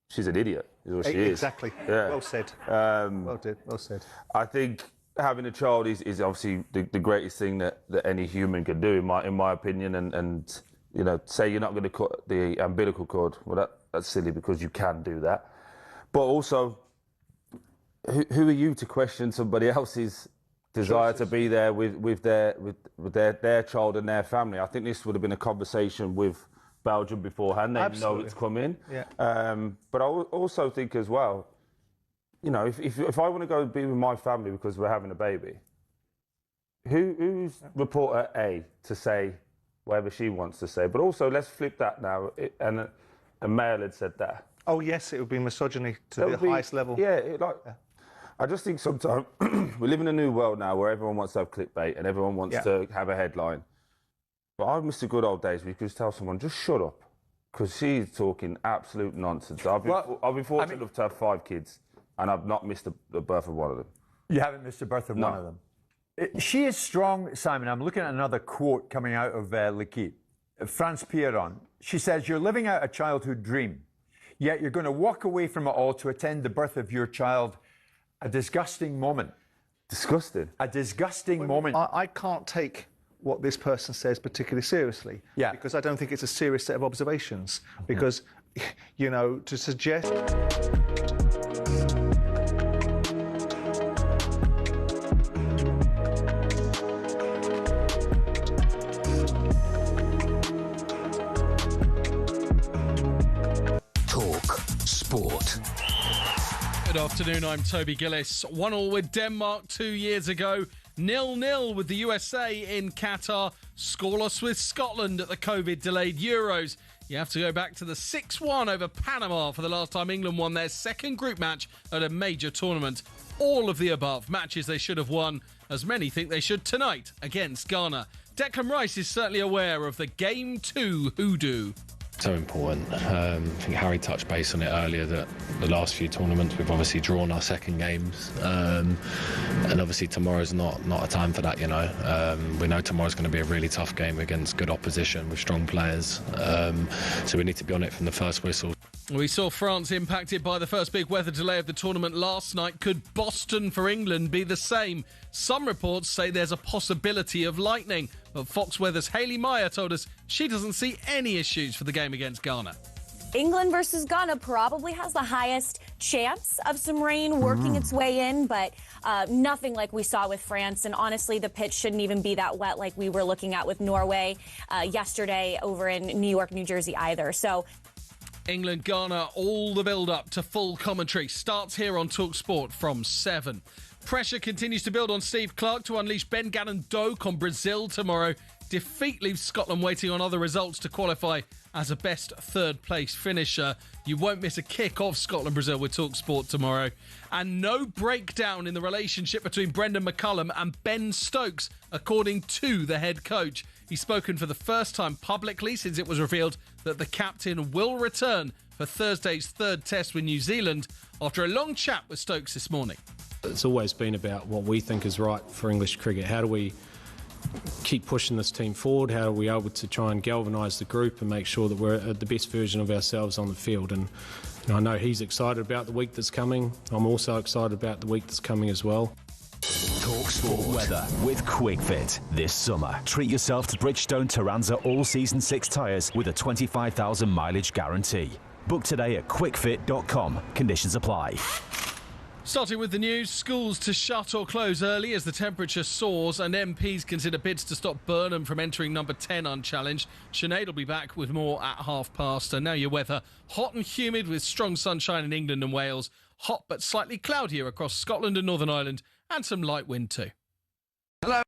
She's an idiot, is what she is. Exactly. Yeah. Well said. Well said. I think having a child is obviously the greatest thing that any human can do, in my opinion. And you know, say you're not going to cut the umbilical cord. Well, that's silly because you can do that. But also, who are you to question somebody else's desire to be there with their child and their family? I think this would have been a conversation with Belgium beforehand. They know it's coming. Yeah. But I also think as well, you know, if I want to go be with my family because we're having a baby, who's reporter A to say whatever she wants to say? But also, let's flip that now. And a male had said that. Oh yes, it would be misogyny to the highest level. Yeah, I just think sometimes we live in a new world now where everyone wants to have clickbait and everyone wants to have a headline. But I miss the good old days where you could just tell someone, just shut up, because she's talking absolute nonsense. I've been fortunate enough to have 5 kids, and I've not missed the birth of one of them. You haven't missed the birth of one of them? She is strong, Simon. I'm looking at another quote coming out of L'Equipe. France Pierron. She says, you're living out a childhood dream, yet you're going to walk away from it all to attend the birth of your child. A disgusting moment. Disgusting? A disgusting moment. I can't take what this person says particularly seriously. Yeah. Because I don't think it's a serious set of observations. Because, you know, to suggest... Talk Sport. Good afternoon, I'm Toby Gillis. 1-1 with Denmark 2 years ago. 0-0 with the USA in Qatar. Scoreless with Scotland at the COVID-delayed Euros. You have to go back to the 6-1 over Panama for the last time England won their second group match at a major tournament. All of the above matches they should have won, as many think they should tonight against Ghana. Declan Rice is certainly aware of the Game 2 hoodoo. So important. I think Harry touched base on it earlier that the last few tournaments we've obviously drawn our second games, and obviously tomorrow's not a time for that. You know, we know tomorrow's going to be a really tough game against good opposition with strong players, so we need to be on it from the first whistle. We saw France impacted by the first big weather delay of the tournament last night. Could Boston for England be the same? Some reports say there's a possibility of lightning, but Fox Weather's Hayley Meyer told us she doesn't see any issues for the game against Ghana. England versus Ghana probably has the highest chance of some rain working its way in, but nothing like we saw with France. And honestly, the pitch shouldn't even be that wet like we were looking at with Norway yesterday over in New York, New Jersey either. So England, Ghana, all the build-up to full commentary starts here on TalkSport from 7. Pressure continues to build on Steve Clarke to unleash Ben Gannon-Doak on Brazil tomorrow. Defeat leaves Scotland waiting on other results to qualify as a best third-place finisher. You won't miss a kick off Scotland-Brazil with TalkSport tomorrow. And no breakdown in the relationship between Brendan McCullum and Ben Stokes, according to the head coach. He's spoken for the first time publicly since it was revealed that the captain will return for Thursday's third test with New Zealand after a long chat with Stokes this morning. It's always been about what we think is right for English cricket. How do we keep pushing this team forward? How are we able to try and galvanise the group and make sure that we're the best version of ourselves on the field? And I know he's excited about the week that's coming. I'm also excited about the week that's coming as well. TalkSport weather with QuickFit. This summer, treat yourself to Bridgestone Turanza All-Season 6 tyres with a 25,000 mileage guarantee. Book today at quickfit.com. Conditions apply. Starting with the news, schools to shut or close early as the temperature soars and MPs consider bids to stop Burnham from entering number 10 unchallenged. Sinead will be back with more at 30:30. And now your weather. Hot and humid with strong sunshine in England and Wales. Hot but slightly cloudier across Scotland and Northern Ireland, and some light wind too. Hello.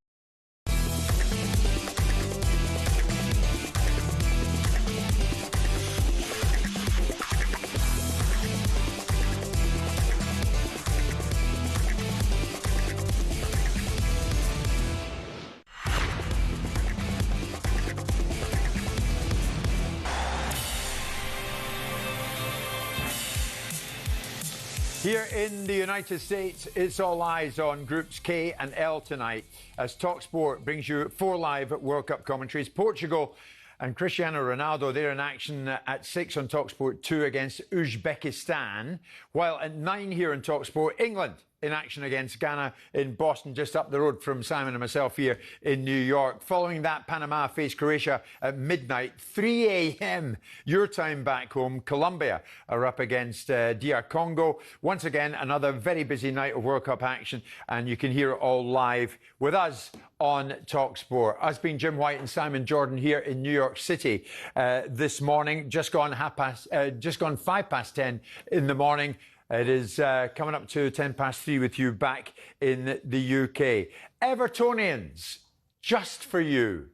Here in the United States, it's all eyes on Groups K and L tonight as TalkSport brings you 4 live World Cup commentaries. Portugal and Cristiano Ronaldo, they're in action at 6 on TalkSport 2 against Uzbekistan, while at 9 here on TalkSport, England in action against Ghana in Boston, just up the road from Simon and myself here in New York. Following that, Panama face Croatia at midnight, 3 a.m. your time back home. Colombia are up against DR Congo. Once again, another very busy night of World Cup action, and you can hear it all live with us on TalkSport. Us being Jim White and Simon Jordan here in New York City this morning. Just gone 10:05 in the morning. It is coming up to 3:10 with you back in the UK. Evertonians, just for you,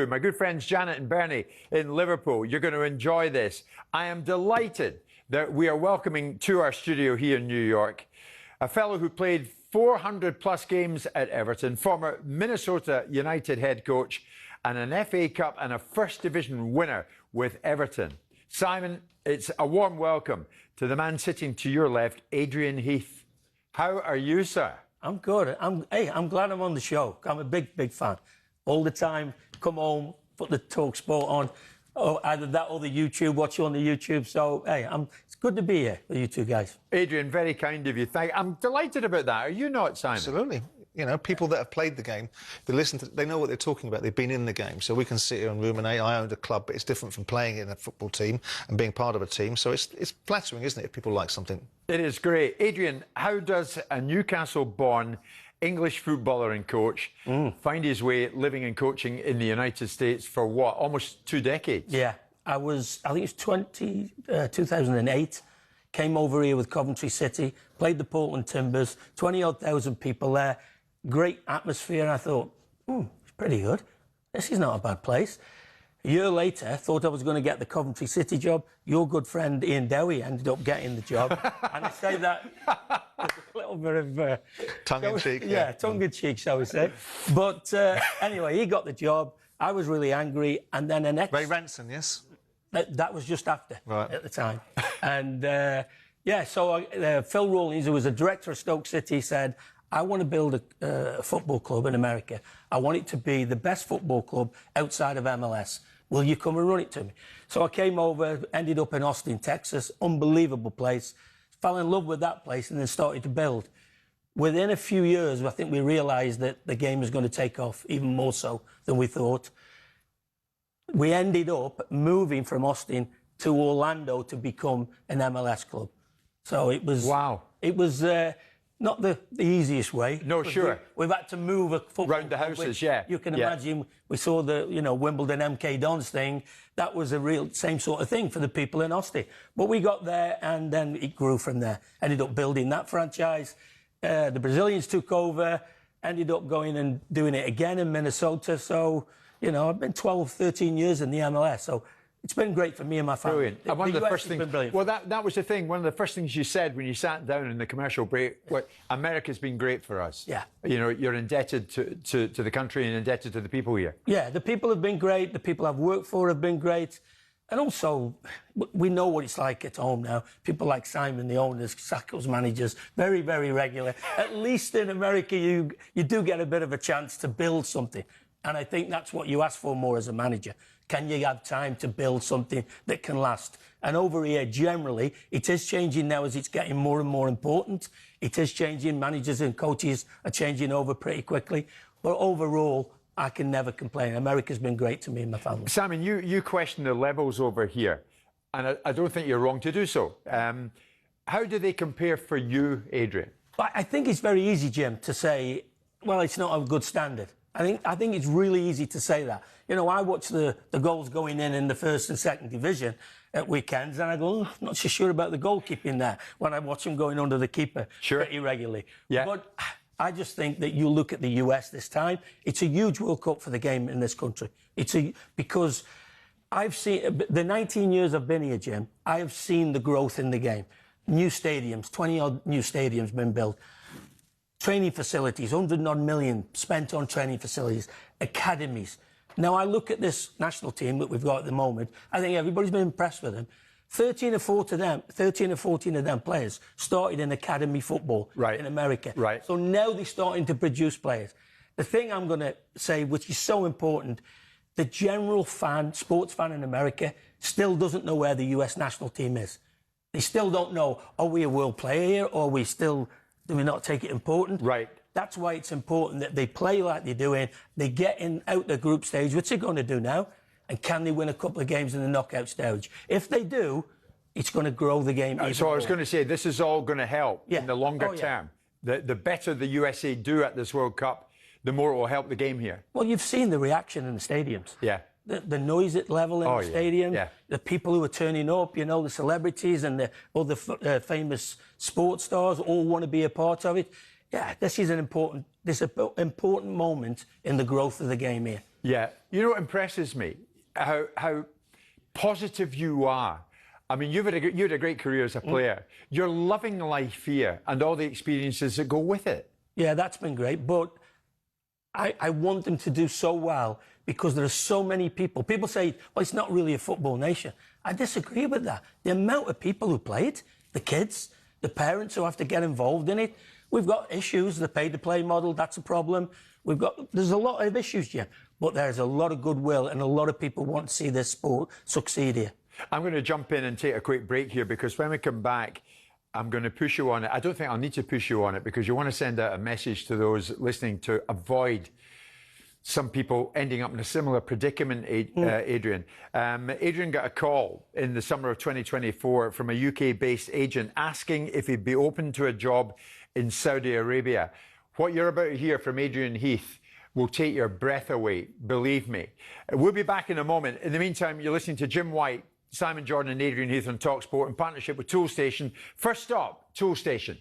my good friends Janet and Bernie in Liverpool. You're going to enjoy this. I am delighted that we are welcoming to our studio here in New York a fellow who played 400+ games at Everton, former Minnesota United head coach, and an FA Cup and a First Division winner with Everton. Simon, it's a warm welcome to the man sitting to your left, Adrian Heath. How are you, sir? I'm good. I'm glad I'm on the show. I'm a big fan. All the time, come home, put the TalkSport on, or either that or the YouTube, watch you on the YouTube. So, hey, it's good to be here with you two guys. Adrian, very kind of you. I'm delighted about that. Are you not, Simon? Absolutely. You know, people that have played the game, they know what they're talking about. They've been in the game. So we can sit here and ruminate. I owned a club, but it's different from playing in a football team and being part of a team. So it's flattering, isn't it, if people like something? It is great. Adrian, how does a Newcastle-born English footballer and coach find his way living and coaching in the United States for what, almost 2 decades? Yeah, I think it's 2008. Came over here with Coventry City, played the Portland Timbers, 20-odd thousand people there. Great atmosphere, and I thought, it's pretty good. This is not a bad place. A year later, thought I was going to get the Coventry City job. Your good friend Ian Dowie ended up getting the job. And I say that with a little bit of... tongue-in-cheek. Yeah, tongue-in-cheek, shall we say. But anyway, he got the job. I was really angry, and then an ex... Ray Ranson, yes? That was just after, at the time. And, so Phil Rawlings, who was a director of Stoke City, said, I want to build a football club in America. I want it to be the best football club outside of MLS. Will you come and run it to me? So I came over, ended up in Austin, Texas, unbelievable place. Fell in love with that place and then started to build. Within a few years, I think we realised that the game was going to take off even more so than we thought. We ended up moving from Austin to Orlando to become an MLS club. So it was... Wow. It was not the easiest way. No, sure. We've had to move a football round the houses, yeah. You can imagine, we saw the, Wimbledon MK Dons thing. That was a real same sort of thing for the people in Austin. But we got there and then it grew from there. Ended up building that franchise. The Brazilians took over, ended up going and doing it again in Minnesota. So, I've been 12, 13 years in the MLS. So it's been great for me and my family. Brilliant. And one of the first things, brilliant. well, that was the thing. One of the first things you said when you sat down in the commercial break, America's been great for us. Yeah. You're indebted to the country and indebted to the people here. Yeah, the people have been great. The people I've worked for have been great. And also, we know what it's like at home now. People like Simon, the owners, Saka's managers, very, very regular. At least in America, you do get a bit of a chance to build something. And I think that's what you ask for more as a manager. Can you have time to build something that can last? And over here, generally, it is changing now as it's getting more and more important. It is changing. Managers and coaches are changing over pretty quickly. But overall, I can never complain. America's been great to me and my family. Simon, you question the levels over here, and I don't think you're wrong to do so. How do they compare for you, Adrian? I think it's very easy, Jim, to say, well, it's not a good standard. I think it's really easy to say that. I watch the goals going in the first and second division at weekends, and I go, I'm not so sure about the goalkeeping there when I watch them going under the keeper pretty regularly. Yeah. But I just think that you look at the US this time, it's a huge World Cup for the game in this country. Because I've seen, the 19 years I've been here, Jim, I have seen the growth in the game. New stadiums, 20-odd new stadiums been built. Training facilities, 100-odd million spent on training facilities, academies. Now, I look at this national team that we've got at the moment, I think everybody's been impressed with them. 13 or 14 of them players started in academy football in America. Right. So now they're starting to produce players. The thing I'm going to say, which is so important, the general fan, sports fan in America, still doesn't know where the US national team is. They still don't know, are we a world player here, or do we not take it important? Right. That's why it's important that they play like they're doing, they get out the group stage, which they're going to do now, and can they win a couple of games in the knockout stage? If they do, it's going to grow the game. So I was going to say, this is all going to help in the longer term. The better the USA do at this World Cup, the more it will help the game here. Well, you've seen the reaction in the stadiums. Yeah. The noise at level in the stadium, the people who are turning up, the celebrities and the other famous sports stars all want to be a part of it. Yeah, this is an important moment in the growth of the game here. Yeah. What impresses me? How positive you are. I mean, you had a great career as a player. You're loving life here and all the experiences that go with it. Yeah, that's been great. But I want them to do so well because there are so many people. People say, well, it's not really a football nation. I disagree with that. The amount of people who play it, the kids, the parents who have to get involved in it. We've got issues, the pay-to-play model, that's a problem. There's a lot of issues, Jim, but there's a lot of goodwill and a lot of people want to see this sport succeed here. I'm going to jump in and take a quick break here because when we come back, I'm going to push you on it. I don't think I'll need to push you on it because you want to send out a message to those listening to avoid some people ending up in a similar predicament, Adrian. Adrian got a call in the summer of 2024 from a UK-based agent asking if he'd be open to a job in Saudi Arabia. What you're about to hear from Adrian Heath will take your breath away, believe me. We'll be back in a moment. In the meantime, you're listening to Jim White, Simon Jordan and Adrian Heath on TalkSport in partnership with Toolstation. First stop, Toolstation.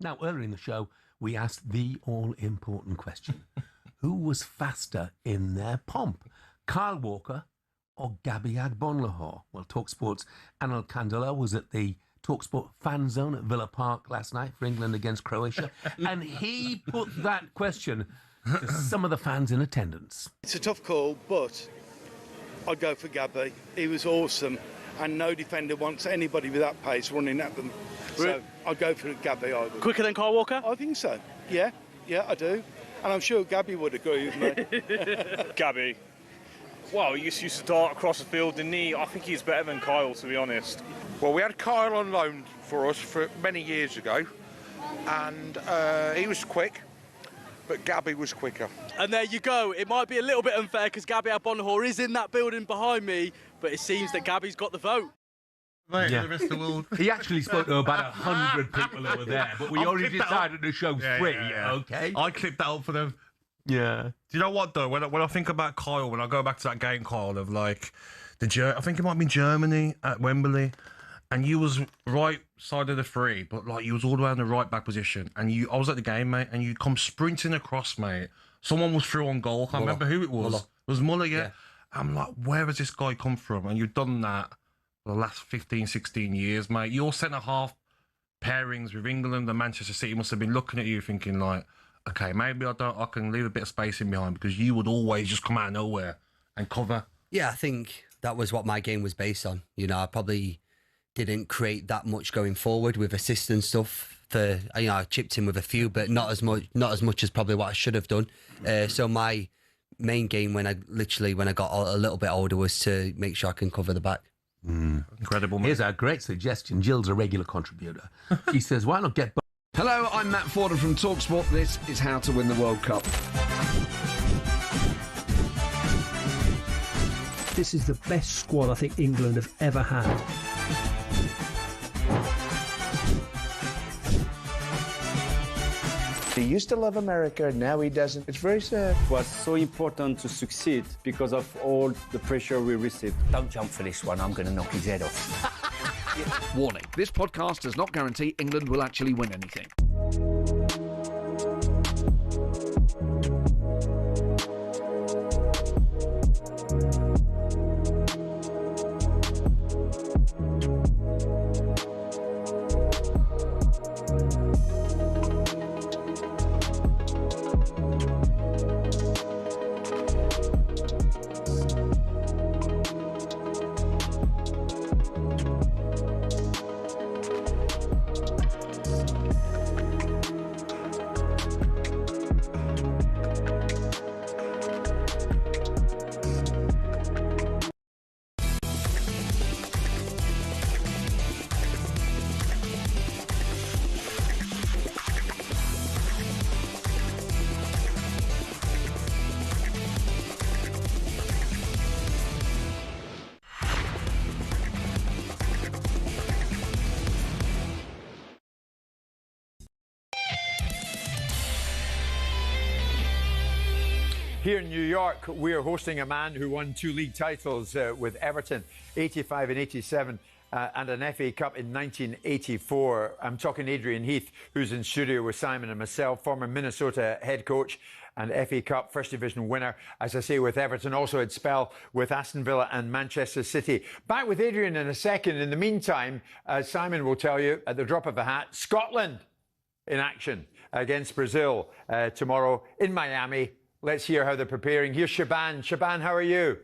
Now, earlier in the show, we asked the all-important question. Who was faster in their pomp? Kyle Walker or Gabby Agbonlahor? Well, TalkSport's Anil Kandala was at the TalkSport fan zone at Villa Park last night for England against Croatia, and he put that question to some of the fans in attendance. It's a tough call, but I'd go for Gabby. He was awesome, and no defender wants anybody with that pace running at them. So I'd go for Gabby. I would. Quicker than Kyle Walker? I think so. Yeah, I do. And I'm sure Gabby would agree with me. Gabby. Well, he used to dart across the field, didn't he? I think he's better than Kyle, to be honest. Well, we had Kyle on loan for us for many years ago, and he was quick, but Gabby was quicker. And there you go. It might be a little bit unfair because Gabby Agbonlahor is in that building behind me, but it seems that Gabby's got the vote. Right, the rest of the world. He actually spoke to about 100 people who were there, but we already decided to show 3, okay? I clipped that up for them. Yeah. Do you know what, though? When I think about Kyle, when I go back to that game, Kyle, of like, I think it might have been Germany at Wembley, and you was right side of the 3, but like you was all the way in the right back position, and I was at the game, mate, and you come sprinting across, mate. Someone was through on goal. I can't remember who it was. It was Muller, yeah. I'm like, where has this guy come from? And you've done that for the last 15, 16 years, mate. Your centre-half pairings with England and Manchester City must have been looking at you thinking like, okay, maybe I can leave a bit of space in behind, because you would always just come out of nowhere and cover. Yeah, I think that was what my game was based on. You know, I probably didn't create that much going forward with assists and stuff. I chipped in with a few, but not as much as probably what I should have done. So my main game when I got a little bit older was to make sure I can cover the back. Incredible, man. Here's a great suggestion. Jill's a regular contributor. She says, why not get... Hello, I'm Matt Forden from TalkSport. This is How to Win the World Cup. This is the best squad I think England have ever had. He used to love America, now he doesn't. It's very sad. It was so important to succeed because of all the pressure we received. Don't jump for this one, I'm going to knock his head off. Warning, this podcast does not guarantee England will actually win anything. Here in New York, we are hosting a man who won 2 league titles with Everton, 85 and 87, and an FA Cup in 1984. I'm talking Adrian Heath, who's in studio with Simon and myself, former Minnesota head coach and FA Cup First Division winner, as I say, with Everton. Also had spell with Aston Villa and Manchester City. Back with Adrian in a second. In the meantime, Simon will tell you, at the drop of a hat, Scotland in action against Brazil tomorrow in Miami. Let's hear how they're preparing. Here's Shaban. Shaban, how are you?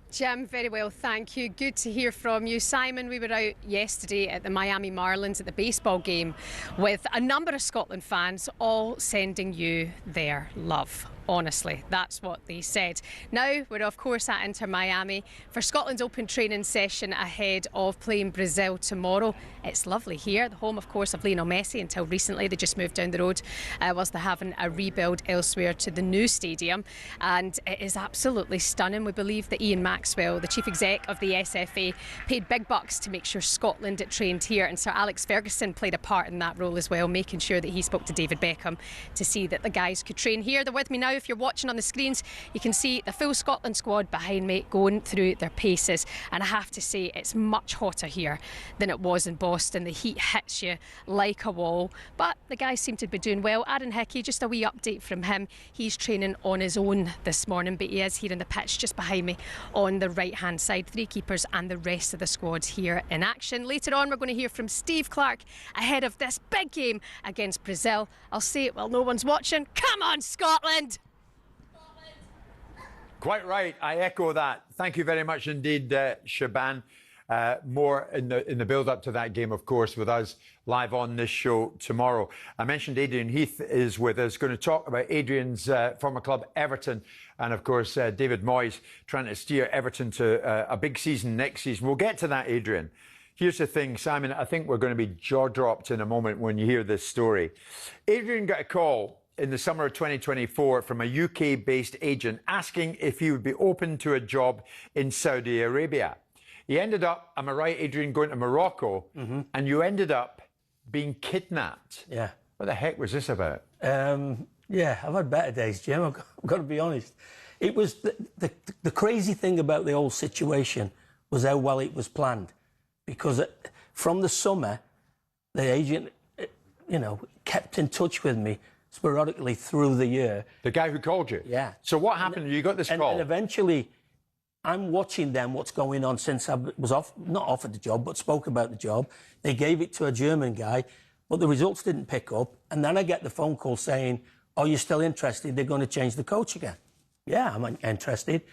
Jim, very well, thank you. Good to hear from you. Simon, we were out yesterday at the Miami Marlins at the baseball game with a number of Scotland fans all sending you their love. Honestly, that's what they said. Now, we're of course at Inter Miami for Scotland's open training session ahead of playing Brazil tomorrow. It's lovely here, the home, of course, of Lionel Messi. Until recently, they just moved down the road whilst they're having a rebuild elsewhere to the new stadium. And it is absolutely stunning. We believe that Ian Maxwell, the chief exec of the SFA, paid big bucks to make sure Scotland trained here. And Sir Alex Ferguson played a part in that role as well, making sure that he spoke to David Beckham to see that the guys could train here. They're with me now now. If you're watching on the screens, you can see the full Scotland squad behind me going through their paces. And I have to say, it's much hotter here than it was in Boston. The heat hits you like a wall. But the guys seem to be doing well. Aaron Hickey, just a wee update from him. He's training on his own this morning, but he is here on the pitch just behind me on the right-hand side. 3 keepers and the rest of the squad here in action. Later on, we're going to hear from Steve Clark ahead of this big game against Brazil. I'll say it while no one's watching. Come on, Scotland! Quite right. I echo that. Thank you very much indeed, Shaban. More in the build-up to that game, of course, with us live on this show tomorrow. I mentioned Adrian Heath is with us, going to talk about Adrian's former club, Everton, and, of course, David Moyes trying to steer Everton to a big season next season. We'll get to that, Adrian. Here's the thing, Simon, I think we're going to be jaw-dropped in a moment when you hear this story. Adrian got a call in the summer of 2024 from a UK-based agent asking if he would be open to a job in Saudi Arabia. He ended up, am I right, Adrian, going to Morocco, and you ended up being kidnapped. Yeah. What the heck was this about? Yeah, I've had better days, Jim. I've got to be honest. It was the crazy thing about the whole situation was how well it was planned. Because from the summer, the agent, kept in touch with me sporadically through the year. The guy who called you? Yeah. So what happened? You got this call? And eventually, I'm watching them, what's going on since I was not offered the job, but spoke about the job. They gave it to a German guy, but the results didn't pick up. And then I get the phone call saying, "Are you still interested? They're going to change the coach again." Yeah, I'm interested.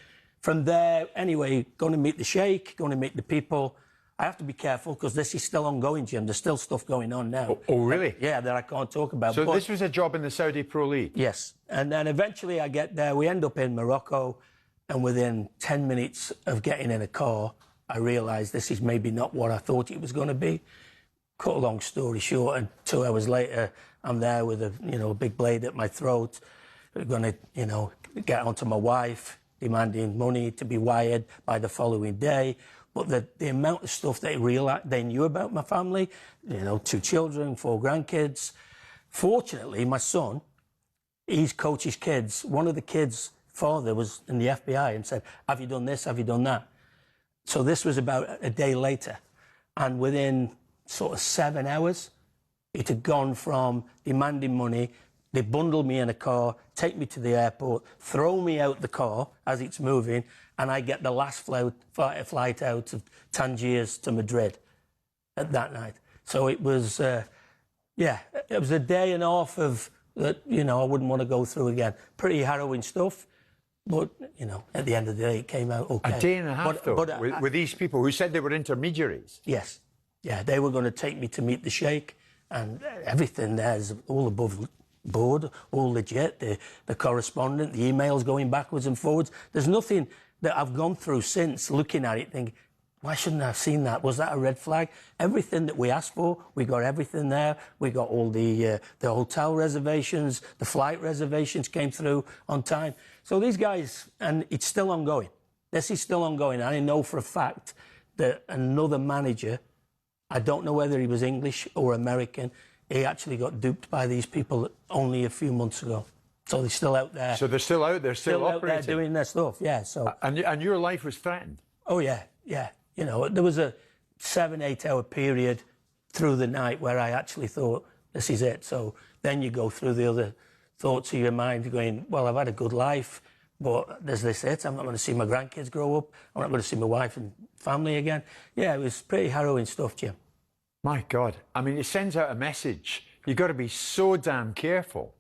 From there, anyway, going to meet the sheikh, going to meet the people. I have to be careful because this is still ongoing, Jim. There's still stuff going on now. Oh, really? That I can't talk about. So this was a job in the Saudi Pro League? Yes. And then eventually I get there. We end up in Morocco. And within 10 minutes of getting in a car, I realised this is maybe not what I thought it was going to be. Cut a long story short, and 2 hours later, I'm there with a big blade at my throat. We're going to, get onto my wife, demanding money to be wired by the following day. But the amount of stuff they knew about my family, 2 children, 4 grandkids. Fortunately, my son, he's coaches kids. One of the kids' father was in the FBI and said, "Have you done this? Have you done that?" So this was about a day later. And within sort of 7 hours, it had gone from demanding money. They bundle me in a car, take me to the airport, throw me out the car as it's moving, and I get the last flight out of Tangiers to Madrid at that night. So it was, it was a day and a half of that, I wouldn't want to go through again. Pretty harrowing stuff, but, at the end of the day, it came out okay. A day and a half, with these people who said they were intermediaries? Yes. Yeah, they were going to take me to meet the sheikh, and everything there's all above board, all legit, the correspondent, the emails going backwards and forwards. There's nothing that I've gone through since looking at it thinking, why shouldn't I have seen that? Was that a red flag? Everything that we asked for, we got everything there. We got all the hotel reservations, the flight reservations came through on time. So these guys, and it's still ongoing. This is still ongoing. I know for a fact that another manager, I don't know whether he was English or American, he actually got duped by these people only a few months ago. So they're still out there. So they're still out there, still operating? Out there doing their stuff, yeah. So. And your life was threatened? Oh, yeah. There was a 7-8 hour period through the night where I actually thought, this is it. So then you go through the other thoughts of your mind going, well, I've had a good life, but there's this it. I'm not going to see my grandkids grow up. I'm not going to see my wife and family again. Yeah, it was pretty harrowing stuff, Jim. My God. I mean, it sends out a message. You've got to be so damn careful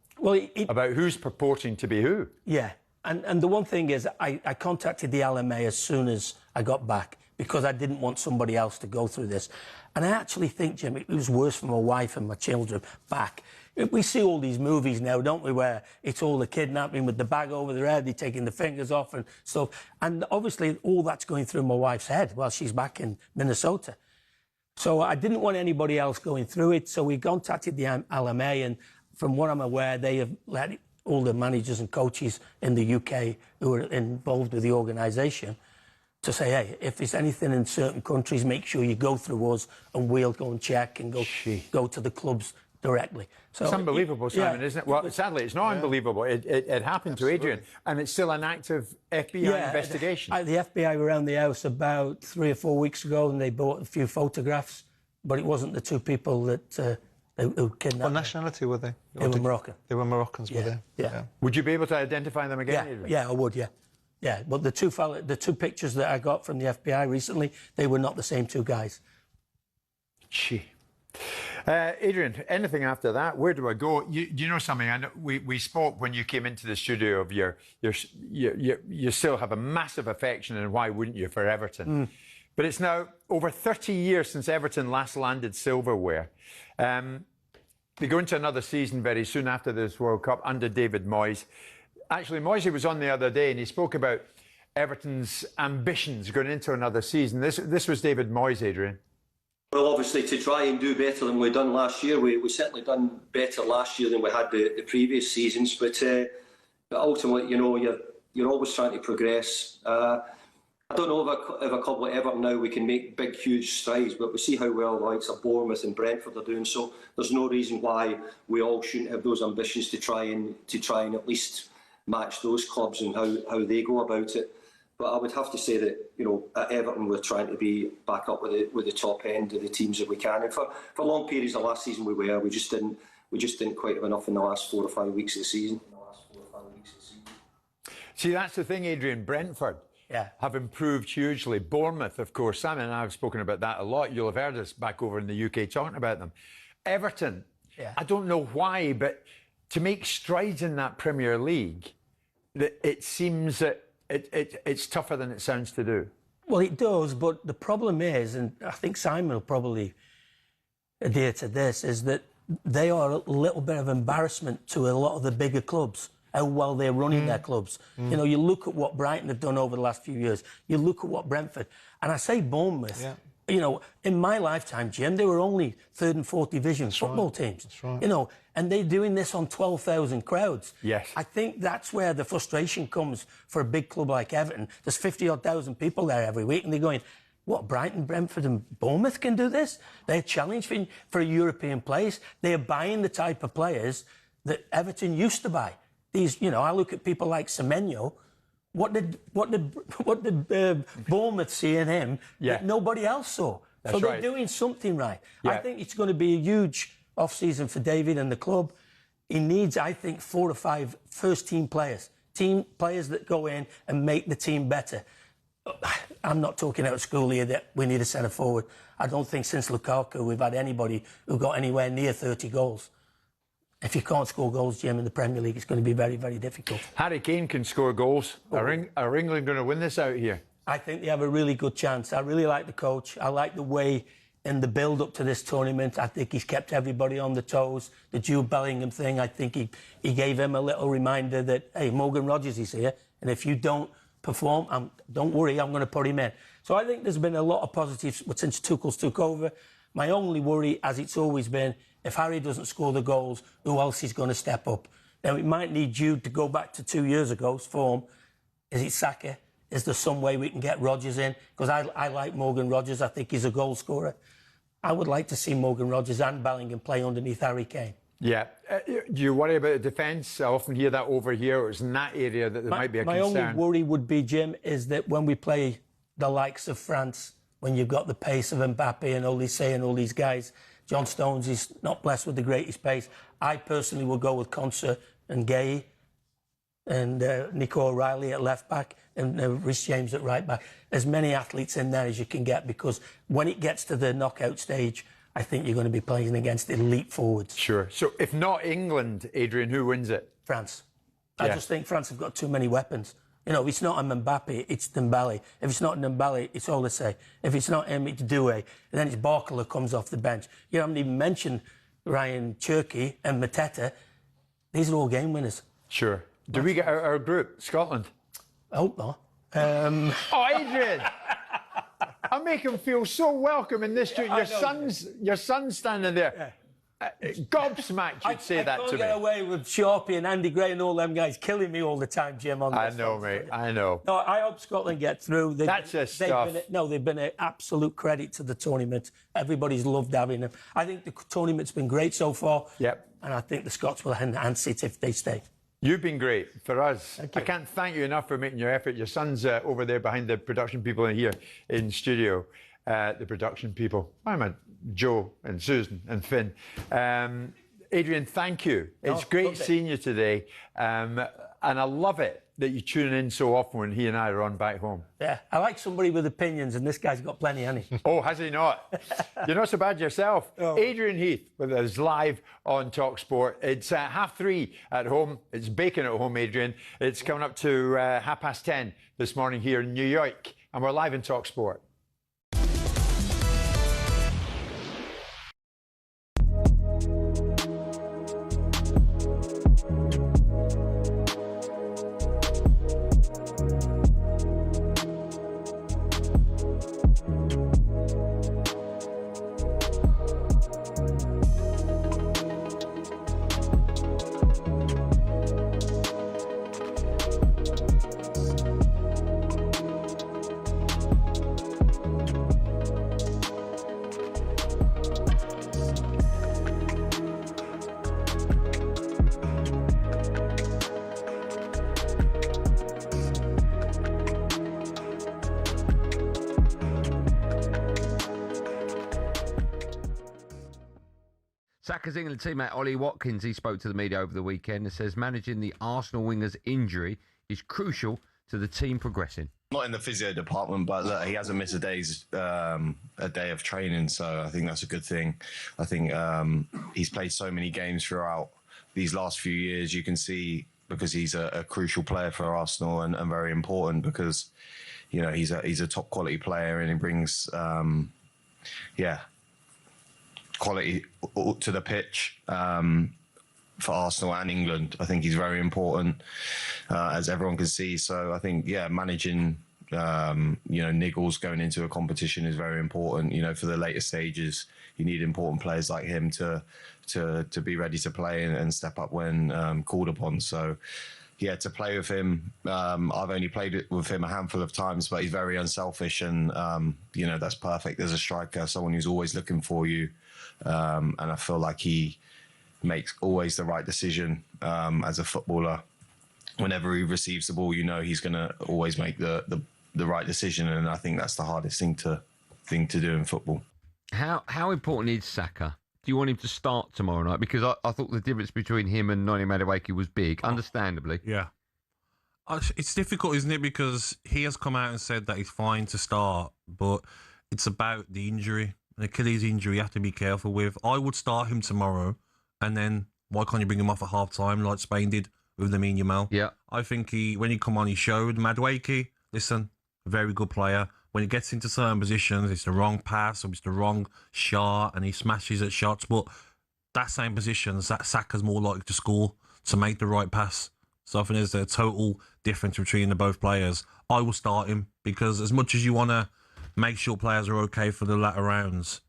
about who's purporting to be who. Yeah. And the one thing is, I contacted the LMA as soon as I got back because I didn't want somebody else to go through this. And I actually think, Jim, it was worse for my wife and my children back. We see all these movies now, don't we, where it's all the kidnapping with the bag over their head, they're taking the fingers off and stuff. And obviously all that's going through my wife's head while she's back in Minnesota. So I didn't want anybody else going through it. So we contacted the LMA, and from what I'm aware, they have let all the managers and coaches in the UK who are involved with the organisation to say, hey, if there's anything in certain countries, make sure you go through us and we'll go and check and go to the clubs directly. So it's unbelievable, Simon, isn't it? Well, sadly, it's not unbelievable. It happened to Adrian, and it's still an active FBI investigation. The FBI were around the house about 3 or 4 weeks ago, and they bought a few photographs, but it wasn't the two people that who kidnapped. What nationality were they? They were Moroccan. They were Moroccans, were they? Yeah. Would you be able to identify them again, Adrian? Yeah, I would, Yeah, but the two pictures that I got from the FBI recently, they were not the same two guys. Gee. Adrian, anything after that? Where do I go? You know something? I know we spoke when you came into the studio of you still have a massive affection, and why wouldn't you, for Everton? But it's now over 30 years since Everton last landed silverware. They go into another season very soon after this World Cup under David Moyes. Actually, Moyes was on the other day and he spoke about Everton's ambitions going into another season. This was David Moyes, Adrian. Well, obviously, to try and do better than we've done last year. We certainly done better last year than we had the previous seasons. But ultimately, you know, you're always trying to progress. I don't know if a club like Everton now we can make big, huge strides, but we see how well the likes of Bournemouth and Brentford are doing. So there's no reason why we all shouldn't have those ambitions to try and at least match those clubs and how they go about it. But I would have to say that, you know, at Everton we're trying to be back up with the top end of the teams that we can. And for long periods of last season we just didn't quite have enough in the last 4 or 5 weeks of the season. See, that's the thing, Adrian. Brentford have improved hugely. Bournemouth, of course, Simon and I have spoken about that a lot. You'll have heard us back over in the UK talking about them. Everton, I don't know why, but to make strides in that Premier League, it seems that it's tougher than it sounds to do. Well, it does, but the problem is, and I think Simon will probably adhere to this, is that they are a little bit of embarrassment to a lot of the bigger clubs, how well they're running their clubs. You know, you look at what Brighton have done over the last few years, you look at what Brentford, and I say Bournemouth, you know, in my lifetime, Jim, they were only 3rd and 4th division football teams. That's right. You know, and they're doing this on 12,000 crowds. Yes. I think that's where the frustration comes for a big club like Everton. There's 50-odd thousand people there every week, and they're going, what, Brighton, Brentford and Bournemouth can do this? They're challenging for a European place. They're buying the type of players that Everton used to buy. These, you know, I look at people like Semenyo. What did Bournemouth see in him that nobody else saw? So they're doing something right. I think it's going to be a huge off-season for David and the club. He needs, I think, 4 or 5 first-team players that go in and make the team better. I'm not talking out of school here that we need a centre-forward. I don't think since Lukaku we've had anybody who got anywhere near 30 goals. If you can't score goals, Jim, in the Premier League, it's going to be very, very difficult. Harry Kane can score goals. Are England going to win this out here? I think they have a really good chance. I really like the coach. I like the way in the build-up to this tournament. I think he's kept everybody on the toes. The Jude Bellingham thing, I think he gave him a little reminder that, hey, Morgan Rogers is here, and if you don't perform, don't worry, I'm going to put him in. So I think there's been a lot of positives since Tuchel's took over. My only worry, as it's always been, if Harry doesn't score the goals, who else is going to step up? Now, it might need Jude to go back to 2 years ago's form. Is it Saka? Is there some way we can get Rodgers in? Because I like Morgan Rogers. I think he's a goal scorer. I would like to see Morgan Rogers and Bellingham play underneath Harry Kane. Yeah. Do you worry about the defence? I often hear that over here. It's in that area that there might be a concern. My only worry would be, Jim, is that when we play the likes of France, when you've got the pace of Mbappe and Olise and all these guys, John Stones is not blessed with the greatest pace. I personally will go with Konsa and Gay and Nico O'Reilly at left back and Rhys James at right back. As many athletes in there as you can get, because when it gets to the knockout stage, I think you're going to be playing against elite forwards. Sure. So if not England, Adrian, who wins it? France. I just think France have got too many weapons. You know, if it's not Mbappe, it's Dembele. If it's not Dembele, it's Olise. If it's not him, it's Doué. And then it's Barcola comes off the bench. You haven't even mentioned Ryan Cherky and Mateta. These are all game winners. Sure. Do we get our group, Scotland? I hope not. Oh, Adrian! I make him feel so welcome in this street. Your son's standing there. Gobsmacked you'd say that to me. I can't get away with Sharpie and Andy Gray and all them guys killing me all the time, Jim. On I know, mate. I know. No, I hope Scotland get through. That's a stuff. They've been an absolute credit to the tournament. Everybody's loved having them. I think the tournament's been great so far. Yep. And I think the Scots will enhance it if they stay. You've been great for us. I can't thank you enough for making your effort. Your son's over there behind the production people in here in studio. The production people. I'm a Joe and Susan and Finn. Adrian, thank you. It's great seeing you today. And I love it that you tune in so often when he and I are on back home. Yeah, I like somebody with opinions, and this guy's got plenty, hasn't he? Oh, has he not? You're not so bad yourself. Oh. Adrian Heath with us live on TalkSport. It's 3:30 at home. It's bacon at home, Adrian. It's coming up to 10:30 this morning here in New York, and we're live in TalkSport. Saka's England teammate Ollie Watkins, he spoke to the media over the weekend and says managing the Arsenal winger's injury is crucial to the team progressing. Not in the physio department, but look, he hasn't missed a day of training, so I think that's a good thing. I think he's played so many games throughout these last few years. You can see because he's a crucial player for Arsenal and very important because you know he's a top quality player and he brings quality to the pitch for Arsenal and England. I think he's very important, as everyone can see. So I think, managing, niggles going into a competition is very important. You know, for the later stages, you need important players like him to be ready to play and step up when called upon. So, yeah, to play with him, I've only played with him a handful of times, but he's very unselfish and, that's perfect as a striker, someone who's always looking for you. And I feel like he makes always the right decision as a footballer. Whenever he receives the ball, he's going to always make the right decision, and I think that's the hardest thing to do in football. How important is Saka? Do you want him to start tomorrow night? Because I thought the difference between him and Noni Madueke was big, understandably. Yeah. It's difficult, isn't it? Because he has come out and said that he's fine to start, but it's about the injury. An Achilles injury you have to be careful with. I would start him tomorrow, and then why can't you bring him off at half-time like Spain did with Lamine Yamal? Yeah. I think when he come on, he showed. Madueke, listen, very good player. When he gets into certain positions, it's the wrong pass or it's the wrong shot, and he smashes at shots. But that same positions, that Saka's more likely to score, to make the right pass. So I think there's a total difference between the both players. I will start him because as much as you want to make sure players are okay for the latter rounds,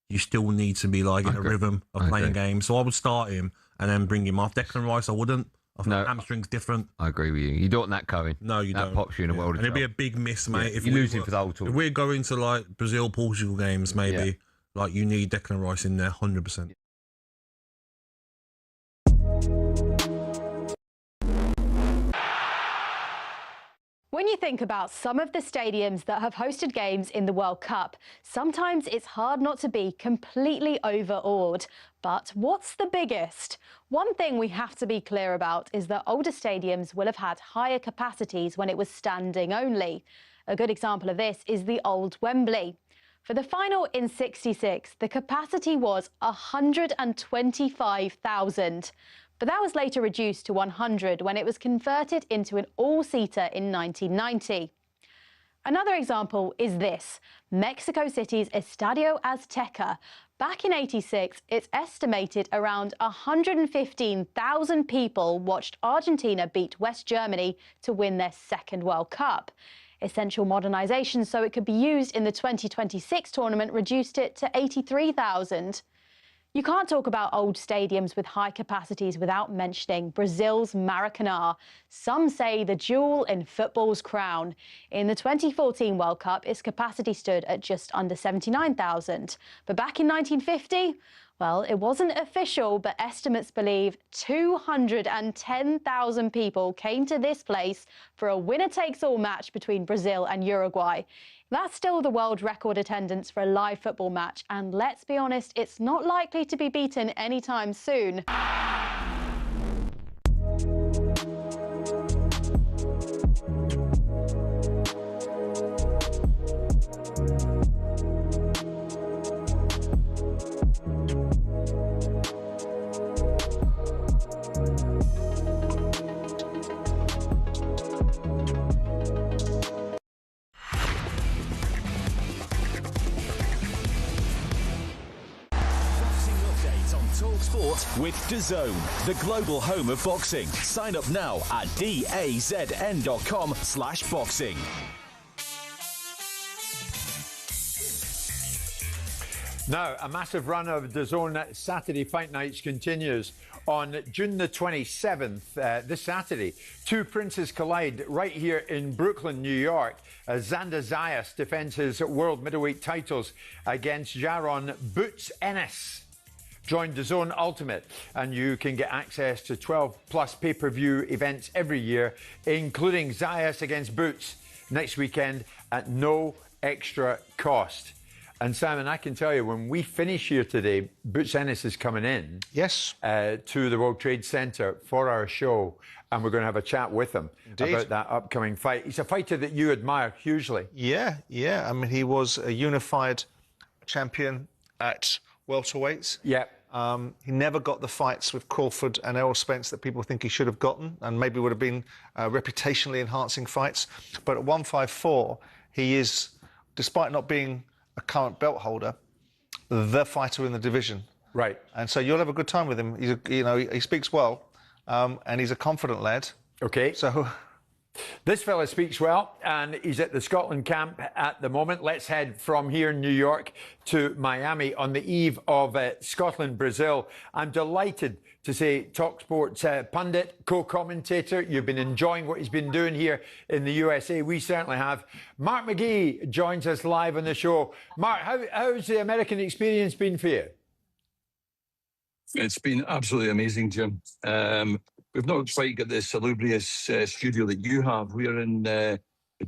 you still need to be in a rhythm of playing games. So I would start him and then bring him off. Declan Rice, I wouldn't. I think hamstring's different. I agree with you. You don't want that going. No, you don't. That pops you in a world of and it'd be a trouble. big miss, mate. Yeah, if you lose him for the whole tour. If we're going to Brazil-Portugal games, maybe, you need Declan Rice in there 100%. When you think about some of the stadiums that have hosted games in the World Cup, sometimes it's hard not to be completely overawed. But what's the biggest? One thing we have to be clear about is that older stadiums will have had higher capacities when it was standing only. A good example of this is the old Wembley. For the final in '66, the capacity was 125,000. But that was later reduced to 100 when it was converted into an all-seater in 1990. Another example is this, Mexico City's Estadio Azteca. Back in '86, it's estimated around 115,000 people watched Argentina beat West Germany to win their second World Cup. Essential modernisation so it could be used in the 2026 tournament reduced it to 83,000. You can't talk about old stadiums with high capacities without mentioning Brazil's Maracanã. Some say the jewel in football's crown. In the 2014 World Cup, its capacity stood at just under 79,000. But back in 1950, well, it wasn't official, but estimates believe 210,000 people came to this place for a winner-takes-all match between Brazil and Uruguay. That's still the world record attendance for a live football match, and let's be honest, it's not likely to be beaten anytime soon. TalkSport with DAZN, the global home of boxing. Sign up now at dazn.com/boxing. Now, a massive run of DAZN Saturday fight nights continues. On June the 27th, this Saturday, two princes collide right here in Brooklyn, New York. Xander Zayas defends his world middleweight titles against Jaron Boots Ennis. Join DAZN Ultimate and you can get access to 12 plus pay-per-view events every year, including Zayas against Boots next weekend at no extra cost. And Simon, I can tell you, when we finish here today, Boots Ennis is coming in to the World Trade Center for our show, and we're going to have a chat with him about that upcoming fight. He's a fighter that you admire hugely. Yeah. I mean, he was a unified champion at welterweights. Yeah. He never got the fights with Crawford and Errol Spence that people think he should have gotten, and maybe would have been reputationally enhancing fights. But at 154, he is, despite not being a current belt holder, the fighter in the division. Right. And so you'll have a good time with him. He's he speaks well, and he's a confident lad. Okay. So this fella speaks well, and he's at the Scotland camp at the moment. Let's head from here in New York to Miami on the eve of Scotland-Brazil. I'm delighted to say TalkSport's pundit, co-commentator. You've been enjoying what he's been doing here in the USA. We certainly have. Mark McGee joins us live on the show. Mark, how's the American experience been for you? It's been absolutely amazing, Jim. We've not quite got the salubrious studio that you have. We're in the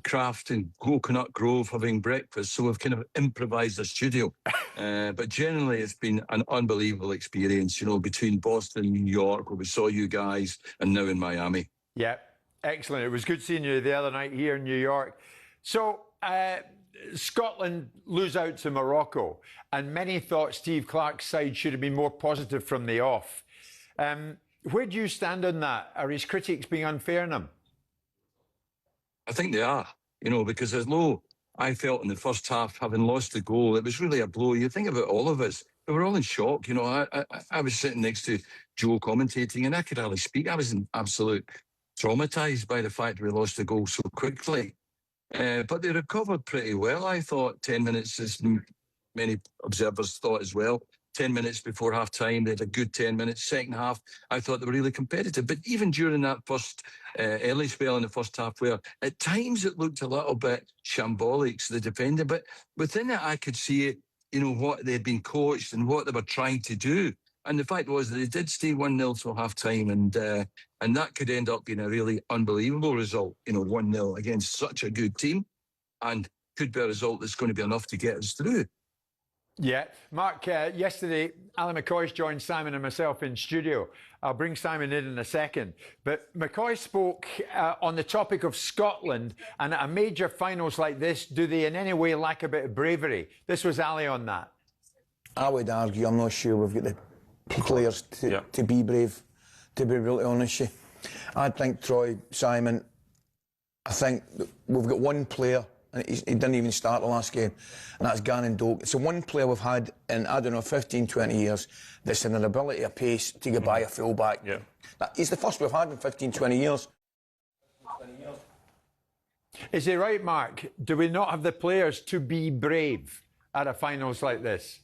craft in Coconut Grove having breakfast, so we've kind of improvised a studio. But generally, it's been an unbelievable experience, you know, between Boston and New York, where we saw you guys, and now in Miami. Yeah, excellent. It was good seeing you the other night here in New York. So, Scotland lose out to Morocco, and many thought Steve Clarke's side should have been more positive from the off. Where do you stand on that? Are his critics being unfair on him? I think they are, you know, because as low I felt in the first half, having lost the goal, it was really a blow. You think about all of us, we were all in shock. You know, I was sitting next to Joe commentating, and I could hardly speak. I was in absolute traumatised by the fact we lost the goal so quickly. But they recovered pretty well. I thought 10 minutes, as many observers thought as well. 10 minutes before half-time, they had a good 10 minutes. Second half, I thought they were really competitive. But even during that first early spell in the first half, where at times it looked a little bit shambolic, so the defender, but within it I could see it, you know, what they'd been coached and what they were trying to do. And the fact was that they did stay 1-0 till half-time, and that could end up being a really unbelievable result, you know, 1-0 against such a good team, and could be a result that's going to be enough to get us through. Yeah. Mark, yesterday, Alan McCoy's joined Simon and myself in studio. I'll bring Simon in a second. But McCoy spoke on the topic of Scotland, and at a major finals like this, do they in any way lack a bit of bravery? This was Ali on that. I would argue, I'm not sure we've got the players to be brave, to be really honest with you. I think Troy, Simon, I think we've got one player, and he didn't even start the last game, and that's Gannon Doak. It's the one player we've had in, I don't know, 15, 20 years that's an ability of pace to get by a full-back. Yeah. He's the first we've had in 15, 20 years. Is he right, Mark? Do we not have the players to be brave at a finals like this?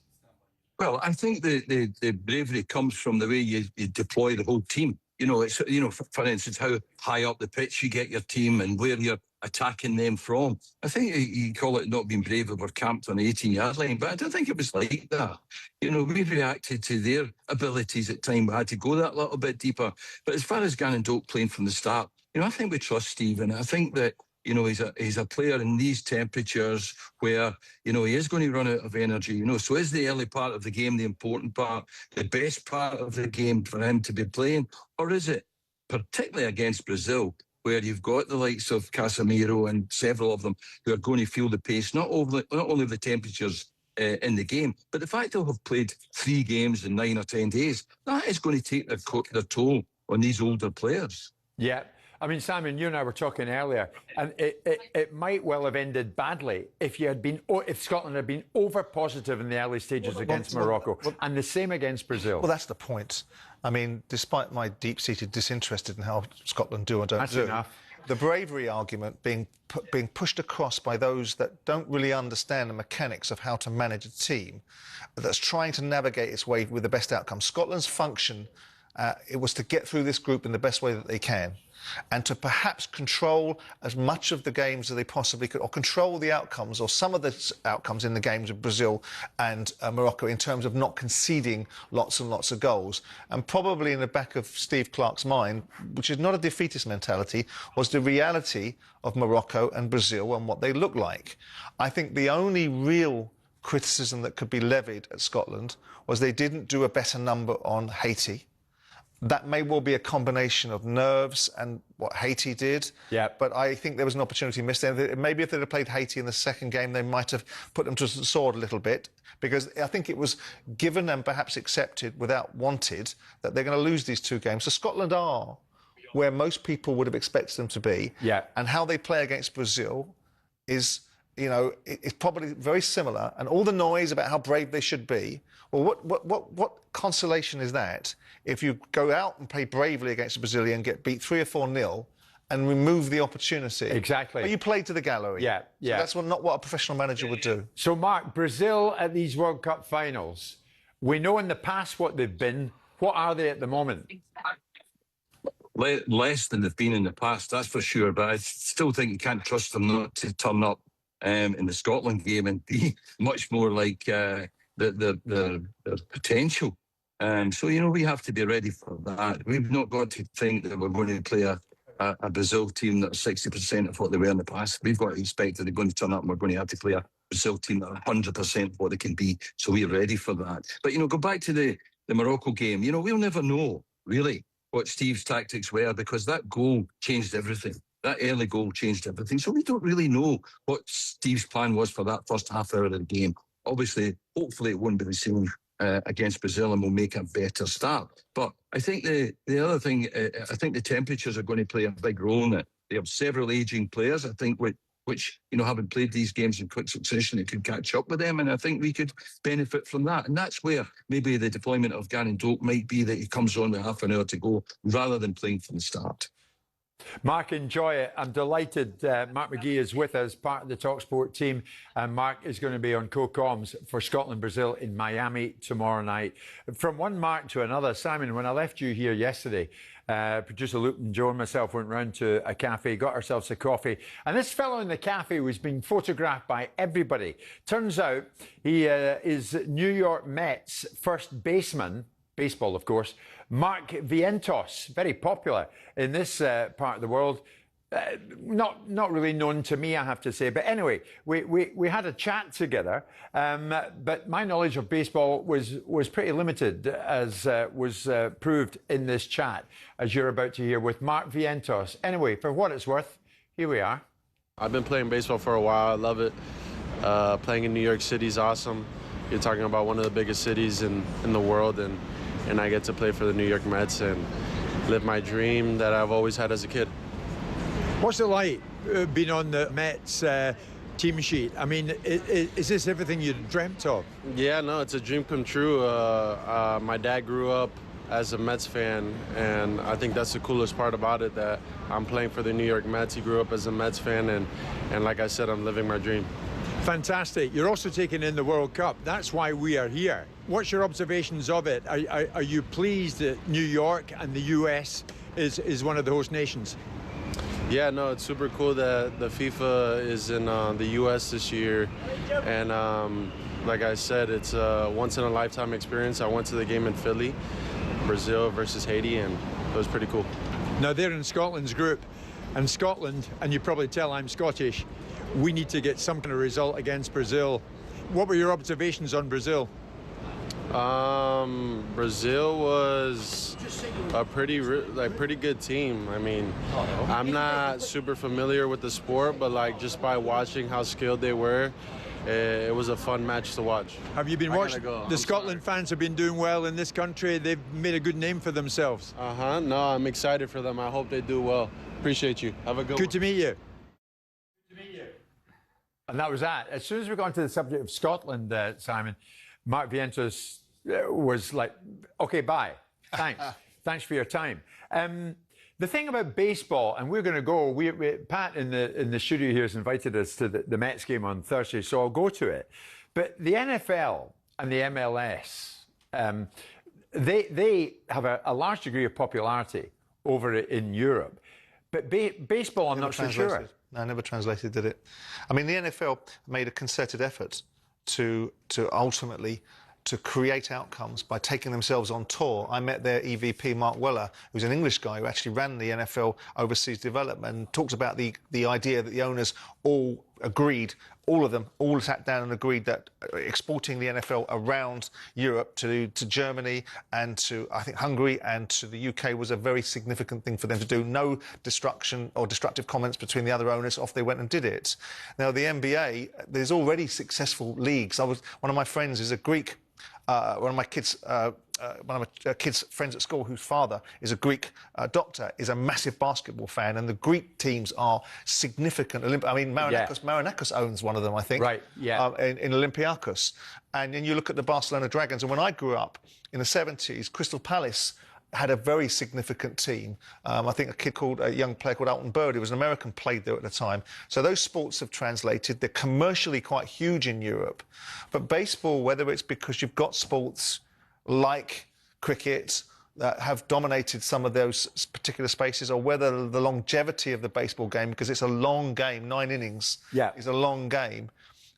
Well, I think the bravery comes from the way you deploy the whole team. You know, it's, you know, for instance, how high up the pitch you get your team and where you're attacking them from. I think you call it not being brave if we're camped on the 18-yard line, but I don't think it was like that. You know, we reacted to their abilities at time. We had to go that little bit deeper. But as far as Doak playing from the start, you know, I think we trust Stephen. I think that, you know, he's a player in these temperatures where, you know, he is going to run out of energy, you know. So is the early part of the game the important part, the best part of the game for him to be playing? Or is it, particularly against Brazil, where you've got the likes of Casemiro and several of them who are going to feel the pace, not only of the temperatures in the game, but the fact they'll have played 3 games in 9 or 10 days, that is going to take their toll on these older players. Yeah. I mean, Simon, you and I were talking earlier, and it might well have ended badly if Scotland had been over positive in the early stages against Morocco, and the same against Brazil. Well, that's the point. I mean, despite my deep-seated disinterest in how Scotland do or don't do, the bravery argument being pushed across by those that don't really understand the mechanics of how to manage a team that's trying to navigate its way with the best outcome. Scotland's function, it was to get through this group in the best way that they can, and to perhaps control as much of the games as they possibly could, or control the outcomes, or some of the outcomes in the games of Brazil and Morocco, in terms of not conceding lots and lots of goals. And probably in the back of Steve Clarke's mind, which is not a defeatist mentality, was the reality of Morocco and Brazil and what they look like. I think the only real criticism that could be levied at Scotland was they didn't do a better number on Haiti. That may well be a combination of nerves and what Haiti did. Yeah. But I think there was an opportunity missed there. Maybe if they'd have played Haiti in the second game, they might have put them to the sword a little bit, because I think it was given and perhaps accepted without wanted that they're going to lose these 2 games. So Scotland are where most people would have expected them to be. Yeah. And how they play against Brazil is, you know, it's probably very similar. And all the noise about how brave they should be, well, what consolation is that if you go out and play bravely against a Brazilian, get beat 3 or 4-0, and remove the opportunity? Exactly. But you played to the gallery. Yeah, yeah. So that's not what a professional manager would do. So, Mark, Brazil at these World Cup finals, we know in the past what they've been. What are they at the moment? Less than they've been in the past, that's for sure. But I still think you can't trust them not to turn up in the Scotland game and be much more like the potential. So, you know, we have to be ready for that. We've not got to think that we're going to play a Brazil team that's 60% of what they were in the past. We've got to expect that they're going to turn up and we're going to have to play a Brazil team that 100% of what they can be. So we're ready for that. But, you know, go back to the Morocco game. You know, we'll never know, really, what Steve's tactics were, because that goal changed everything. That early goal changed everything. So we don't really know what Steve's plan was for that first half hour of the game. Obviously, hopefully it won't be the same against Brazil and we'll make a better start. But I think the other thing, I think the temperatures are going to play a big role in it. They have several ageing players, I think, which, you know, having played these games in quick succession, it could catch up with them, and I think we could benefit from that. And that's where maybe the deployment of Doak might be, that he comes on with half an hour to go rather than playing from the start. Mark, enjoy it. I'm delighted Mark McGee is with us, part of the TalkSport team, and Mark is going to be on co-coms for Scotland-Brazil in Miami tomorrow night. From one Mark to another, Simon, when I left you here yesterday, producer Luke and Joe and myself went round to a cafe, got ourselves a coffee, and this fellow in the cafe was being photographed by everybody. Turns out he is New York Mets first baseman, baseball of course, Mark Vientos, very popular in this part of the world. Not really known to me, I have to say. But anyway, we had a chat together, but my knowledge of baseball was pretty limited, as was proved in this chat, as you're about to hear with Mark Vientos. Anyway, for what it's worth, here we are. I've been playing baseball for a while. I love it. Playing in New York City is awesome. You're talking about one of the biggest cities in the world, and I get to play for the New York Mets and live my dream that I've always had as a kid. What's it like being on the Mets team sheet? I mean, is this everything you dreamt of? Yeah, no, it's a dream come true. My dad grew up as a Mets fan, and I think that's the coolest part about it, that I'm playing for the New York Mets. He grew up as a Mets fan, and like I said, I'm living my dream. Fantastic. You're also taking in the World Cup. That's why we are here. What's your observations of it? Are you pleased that New York and the US is one of the host nations? Yeah, no, it's super cool that the FIFA is in the US this year. And like I said, it's a once-in-a-lifetime experience. I went to the game in Philly, Brazil versus Haiti, and it was pretty cool. Now, they're in Scotland's group. And Scotland, and you probably tell I'm Scottish, we need to get some kind of result against Brazil. What were your observations on Brazil? Brazil was a pretty good team. I mean, I'm not super familiar with the sport, but like just by watching how skilled they were, it was a fun match to watch. Have you been watching? The Scotland fans have been doing well in this country. They've made a good name for themselves. No, I'm excited for them. I hope they do well. Appreciate you. Have a good one. Good to meet you. Good to meet you. And that was that. As soon as we got into the subject of Scotland, Simon, Mark Vientos was like, okay, bye. Thanks. Thanks for your time. The thing about baseball, and we're going to go, Pat in the studio here has invited us to the Mets game on Thursday, so I'll go to it. But the NFL and the MLS, they have a large degree of popularity over in Europe. But baseball, I'm not so sure. No, never translated, did it? I mean, the NFL made a concerted effort to ultimately to create outcomes by taking themselves on tour. I met their EVP, Mark Weller, who's an English guy who actually ran the NFL overseas development, and talked about the idea that the owners all agreed, all of them, all sat down and agreed that exporting the NFL around Europe to Germany and to, I think, Hungary and to the UK was a very significant thing for them to do. No destruction or destructive comments between the other owners. Off they went and did it. Now, the NBA, there's already successful leagues. One of my friends is a Greek. One of my kids' friends at school, whose father is a Greek doctor, is a massive basketball fan, and the Greek teams are significant. I mean, Marinakis owns one of them, I think. Right. Yeah. In Olympiakos, and then you look at the Barcelona Dragons. And when I grew up in the 70s, Crystal Palace had a very significant team. I think a young player called Alton Bird, who was an American, played there at the time. So those sports have translated. They're commercially quite huge in Europe. But baseball, whether it's because you've got sports like cricket that have dominated some of those particular spaces, or whether the longevity of the baseball game, because it's a long game, 9 innings is a long game,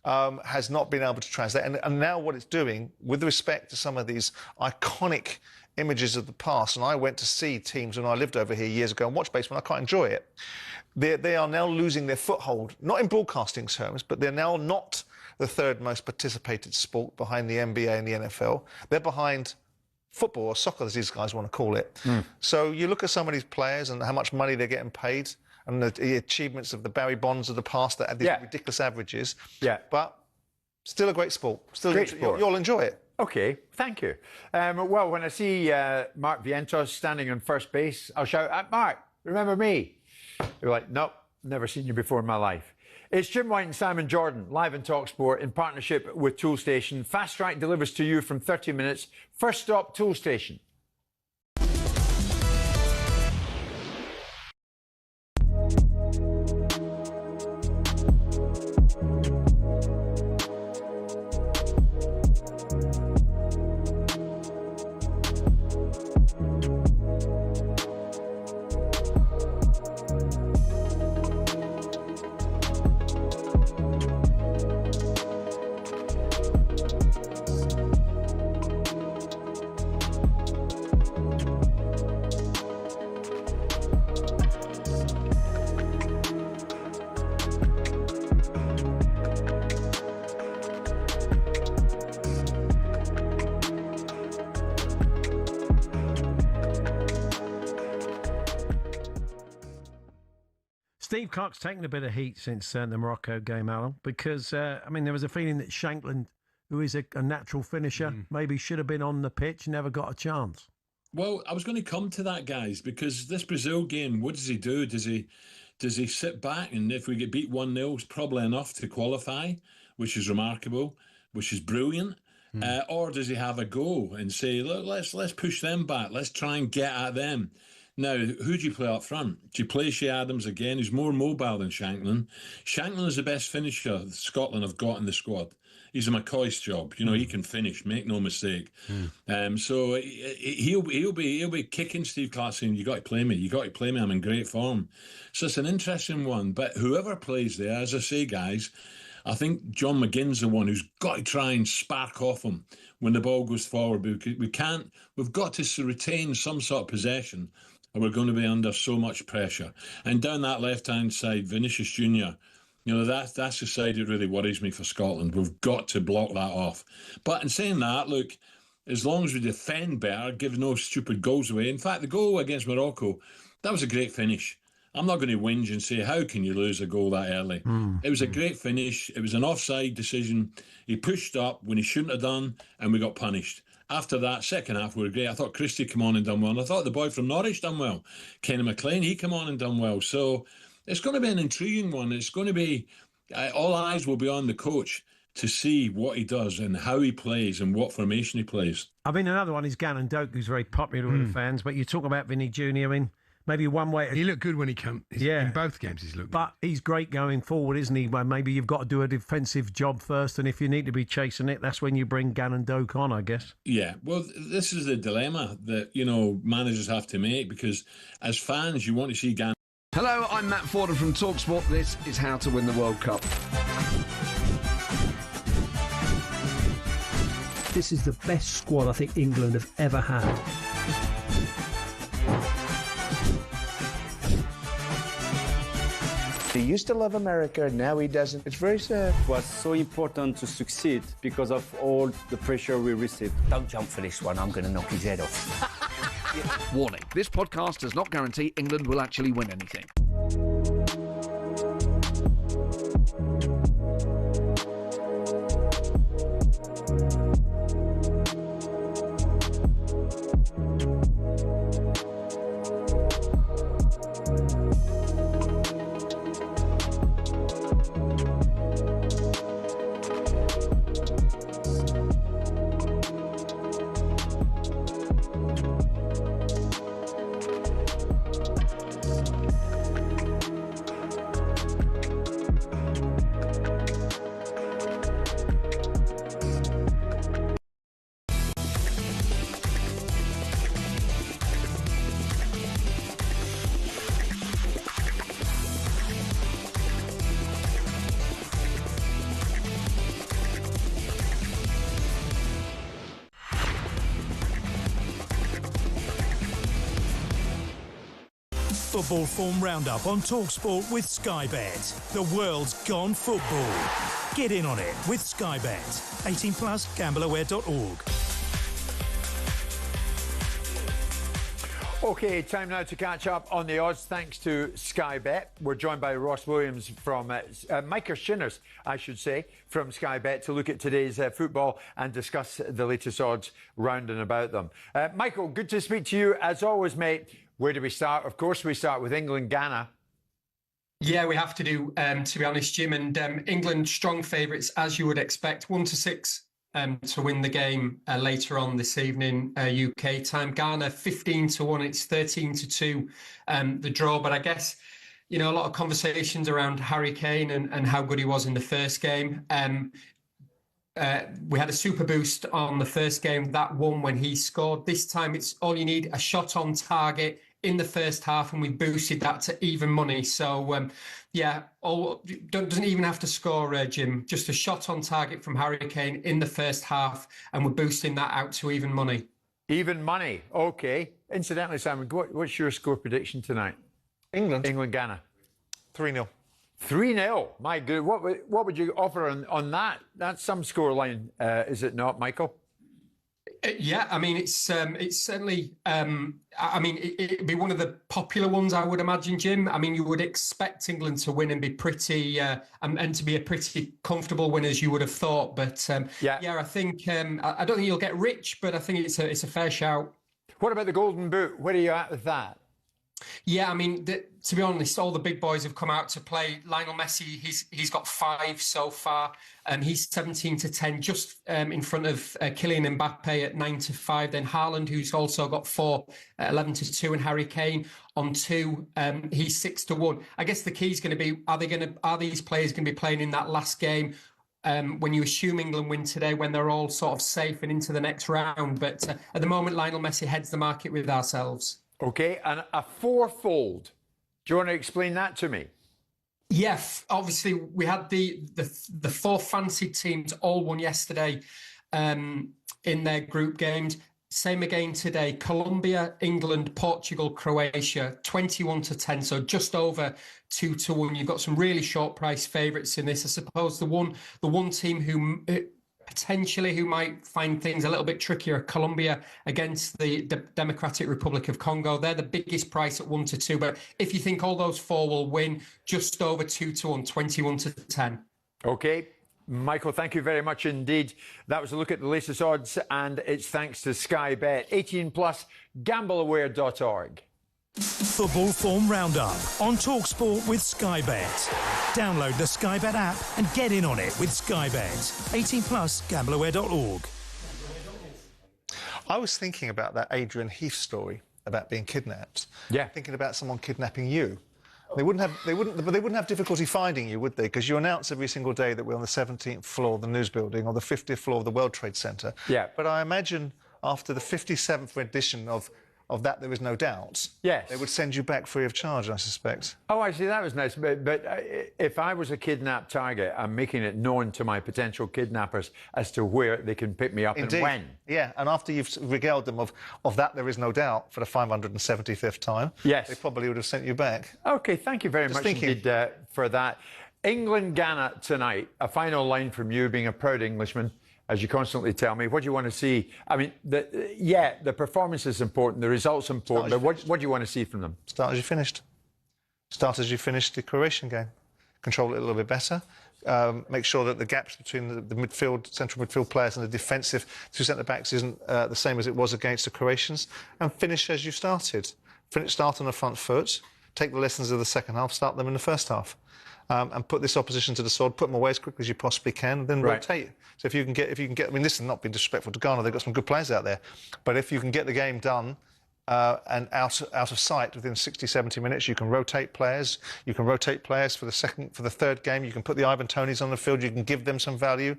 has not been able to translate. And now what it's doing, with respect to some of these iconic images of the past, and I went to see teams when I lived over here years ago and watched baseball, and I quite enjoy it. They are now losing their foothold, not in broadcasting terms, but they're now not the third most participated sport behind the NBA and the NFL. They're behind football, or soccer, as these guys want to call it. So you look at some of these players and how much money they're getting paid, and the achievements of the Barry Bonds of the past that had these ridiculous averages. Yeah. But still a great sport. You'll enjoy it. Okay, thank you. Well, when I see Mark Vientos standing on first base, I'll shout, Mark, remember me? You're like, nope, never seen you before in my life. It's Jim White and Simon Jordan, live in TalkSport in partnership with Toolstation. Fast Track delivers to you from 30 minutes. First stop, Toolstation. Steve Clark's taken a bit of heat since the Morocco game, Alan, because, I mean, there was a feeling that Shankland, who is a natural finisher, maybe should have been on the pitch, never got a chance. Well, I was going to come to that, guys, because this Brazil game, what does he do? Does he sit back, and if we get beat 1-0, it's probably enough to qualify, which is remarkable, which is brilliant. Or does he have a go and say, look, let's push them back, let's try and get at them? Now, who do you play up front? Do you play Shea Adams again, who's more mobile than Shankland? Shankland is the best finisher Scotland have got in the squad. He's a McCoy's job. You know, he can finish, make no mistake. So he'll be kicking Steve Clark saying, you got to play me. You got to play me. I'm in great form. So it's an interesting one. But whoever plays there, as I say, guys, I think John McGinn's the one who's got to try and spark off him when the ball goes forward. We've got to retain some sort of possession, or we're going to be under so much pressure. And down that left-hand side, Vinicius Jr., you know, that's the side that really worries me for Scotland. We've got to block that off. But in saying that, look, as long as we defend better, give no stupid goals away. In fact, the goal against Morocco, that was a great finish. I'm not going to whinge and say, how can you lose a goal that early? It was a great finish. It was an offside decision. He pushed up when he shouldn't have done, and we got punished. After that, second half, we were great. I thought Christie came on and done well. And I thought the boy from Norwich done well. Kenny McLean, he came on and done well. So it's going to be an intriguing one. It's going to be, all eyes will be on the coach to see what he does and how he plays and what formation he plays. I mean, another one is Gannon Doak, who's very popular with the fans. But you talk about Vinny Jr., I mean, maybe one way... He looked good when he came. Yeah. In both games he's looked good. But he's great going forward, isn't he? Well, maybe you've got to do a defensive job first, and if you need to be chasing it, that's when you bring Gannon Doak on, I guess. Yeah, well, this is the dilemma that, you know, managers have to make, because as fans, you want to see Gannon... Hello, I'm Matt Forden from TalkSport. This is How to Win the World Cup. This is the best squad I think England have ever had. He used to love America, now he doesn't. It's very sad. It was so important to succeed because of all the pressure we received. Don't jump for this one, I'm going to knock his head off. Warning, this podcast does not guarantee England will actually win anything. Football form roundup on TalkSport with Sky Bet. The world's gone football. Get in on it with Sky Bet. 18 plus, gambleaware.org. Okay, time now to catch up on the odds thanks to Sky Bet. We're joined by Ross Williams from Micah Shinners, I should say, from Sky Bet to look at today's football and discuss the latest odds round and about them. Michael, good to speak to you as always, mate. Where do we start? Of course, we start with England-Ghana. Yeah, we have to do, to be honest, Jim. And England, strong favourites, as you would expect, 1-6 to win the game later on this evening, UK time. Ghana, 15-1. It's 13-2, the draw. But I guess, you know, a lot of conversations around Harry Kane and how good he was in the first game. We had a super boost on the first game, that one when he scored. This time, it's all you need, a shot on target in the first half, and we boosted that to even money. So, doesn't even have to score, Jim. Just a shot on target from Harry Kane in the first half, and we're boosting that out to even money. Even money, okay. Incidentally, Simon, what's your score prediction tonight? England-Ghana. 3-0. 3-0. My good. What would you offer on that? That's some scoreline, is it not, Michael? Yeah, I mean, it's certainly. It'd be one of the popular ones, I would imagine, Jim. I mean, you would expect England to win and be pretty, and to be a pretty comfortable win, as you would have thought. But I think I don't think you'll get rich, but I think it's a fair shout. What about the Golden Boot? Where are you at with that? Yeah, I mean, to be honest, all the big boys have come out to play. Lionel Messi, he's got 5 so far. He's 17-10, just in front of Kylian Mbappe at 9-5. Then Haaland, who's also got 4, 11-2, and Harry Kane on 2. He's 6-1. I guess the key is going to be: are these players going to be playing in that last game? When you assume England win today, when they're all sort of safe and into the next round. But at the moment, Lionel Messi heads the market with ourselves. Okay, and a 4-fold. Do you want to explain that to me? Yeah, obviously we had the 4 fancied teams all won yesterday in their group games. Same again today. Colombia, England, Portugal, Croatia, 21-10, so just over 2-1. You've got some really short price favourites in this. I suppose the one team who potentially who might find things a little bit trickier, Colombia against the Democratic Republic of Congo. They're the biggest price at 1-2. But if you think all those 4 will win, just over 2-1, 21-10. Okay. Michael, thank you very much indeed. That was a look at the latest odds, and it's thanks to Sky Bet. 18+, gambleaware.org. Football Form Roundup on TalkSport with Sky Bet. Download the Sky Bet app and get in on it with Sky Bet. 18+, gambleaware.org. I was thinking about that Adrian Heath story about being kidnapped. Yeah. Thinking about someone kidnapping you. They wouldn't have difficulty finding you, would they? Because you announce every single day that we're on the 17th floor of the news building or the 50th floor of the World Trade Center. Yeah. But I imagine after the 57th edition of that, there is no doubt. Yes. They would send you back free of charge, I suspect. Oh, I see. That was nice. But if I was a kidnapped target, I'm making it known to my potential kidnappers as to where they can pick me up Indeed. and when. Yeah, and after you've regaled them of that, there is no doubt, for the 575th time, yes, they probably would have sent you back. OK, thank you very much indeed for that. England-Ghana tonight. A final line from you, being a proud Englishman, as you constantly tell me. What do you want to see? I mean, the performance is important, the result's important, but what do you want to see from them? Start as you finished. Start as you finished the Croatian game. Control it a little bit better. Make sure that the gaps between the midfield, central midfield players and the defensive 2 centre-backs isn't the same as it was against the Croatians. And finish as you started. Start on the front foot. Take the lessons of the second half, start them in the first half. And put this opposition to the sword, put them away as quickly as you possibly can, and then rotate. So if you can get, I mean, this is not being disrespectful to Ghana, they've got some good players out there, but if you can get the game done and out of sight within 60, 70 minutes, you can rotate players. You can rotate players for the third game. You can put the Ivan Tonys on the field. You can give them some value.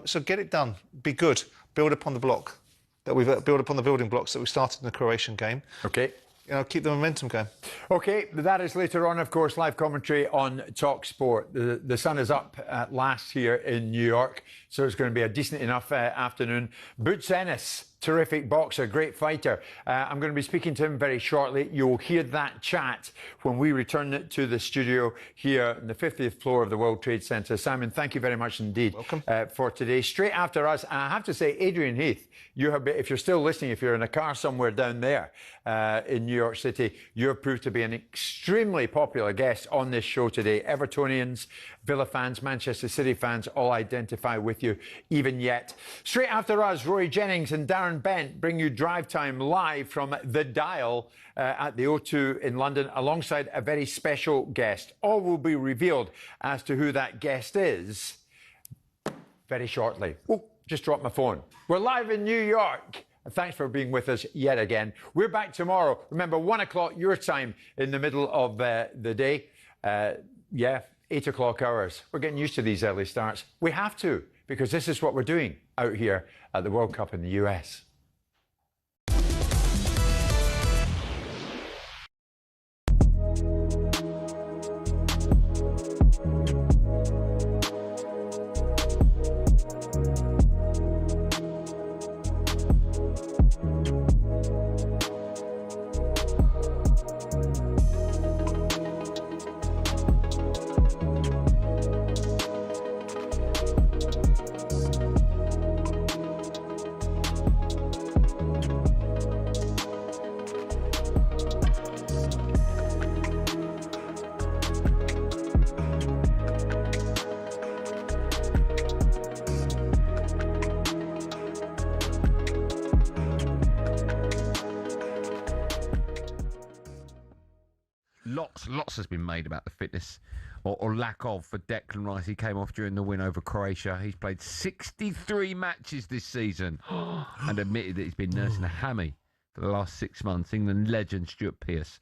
So get it done. Be good. Build upon the block that we've built upon the building blocks that we started in the Croatian game. Okay. You know, keep the momentum going. OK, that is later on, of course, live commentary on TalkSport. The sun is up at last here in New York, so it's going to be a decent enough afternoon. Boots Ennis, terrific boxer, great fighter. I'm going to be speaking to him very shortly. You'll hear that chat when we return to the studio here on the 50th floor of the World Trade Center. Simon, thank you very much indeed for today. Straight after us, I have to say, Adrian Heath, you have been, if you're still listening, if you're in a car somewhere down there in New York City, you've proved to be an extremely popular guest on this show today. Evertonians, Villa fans, Manchester City fans all identify with you even yet. Straight after us, Rory Jennings and Darren Bent bring you Drive Time live from the Dial at the O2 in London alongside a very special guest. All will be revealed as to who that guest is very shortly. Oh, just dropped my phone. We're live in New York. Thanks for being with us yet again. We're back tomorrow. Remember, 1 o'clock your time in the middle of the day. 8 o'clock hours. We're getting used to these early starts. We have to, because this is what we're doing out here at the World Cup in the US. lots has been made about the fitness or lack of for Declan Rice. He came off during the win over Croatia. He's played 63 matches this season and admitted that he's been nursing a hammy for the last 6 months. England legend Stuart Pearce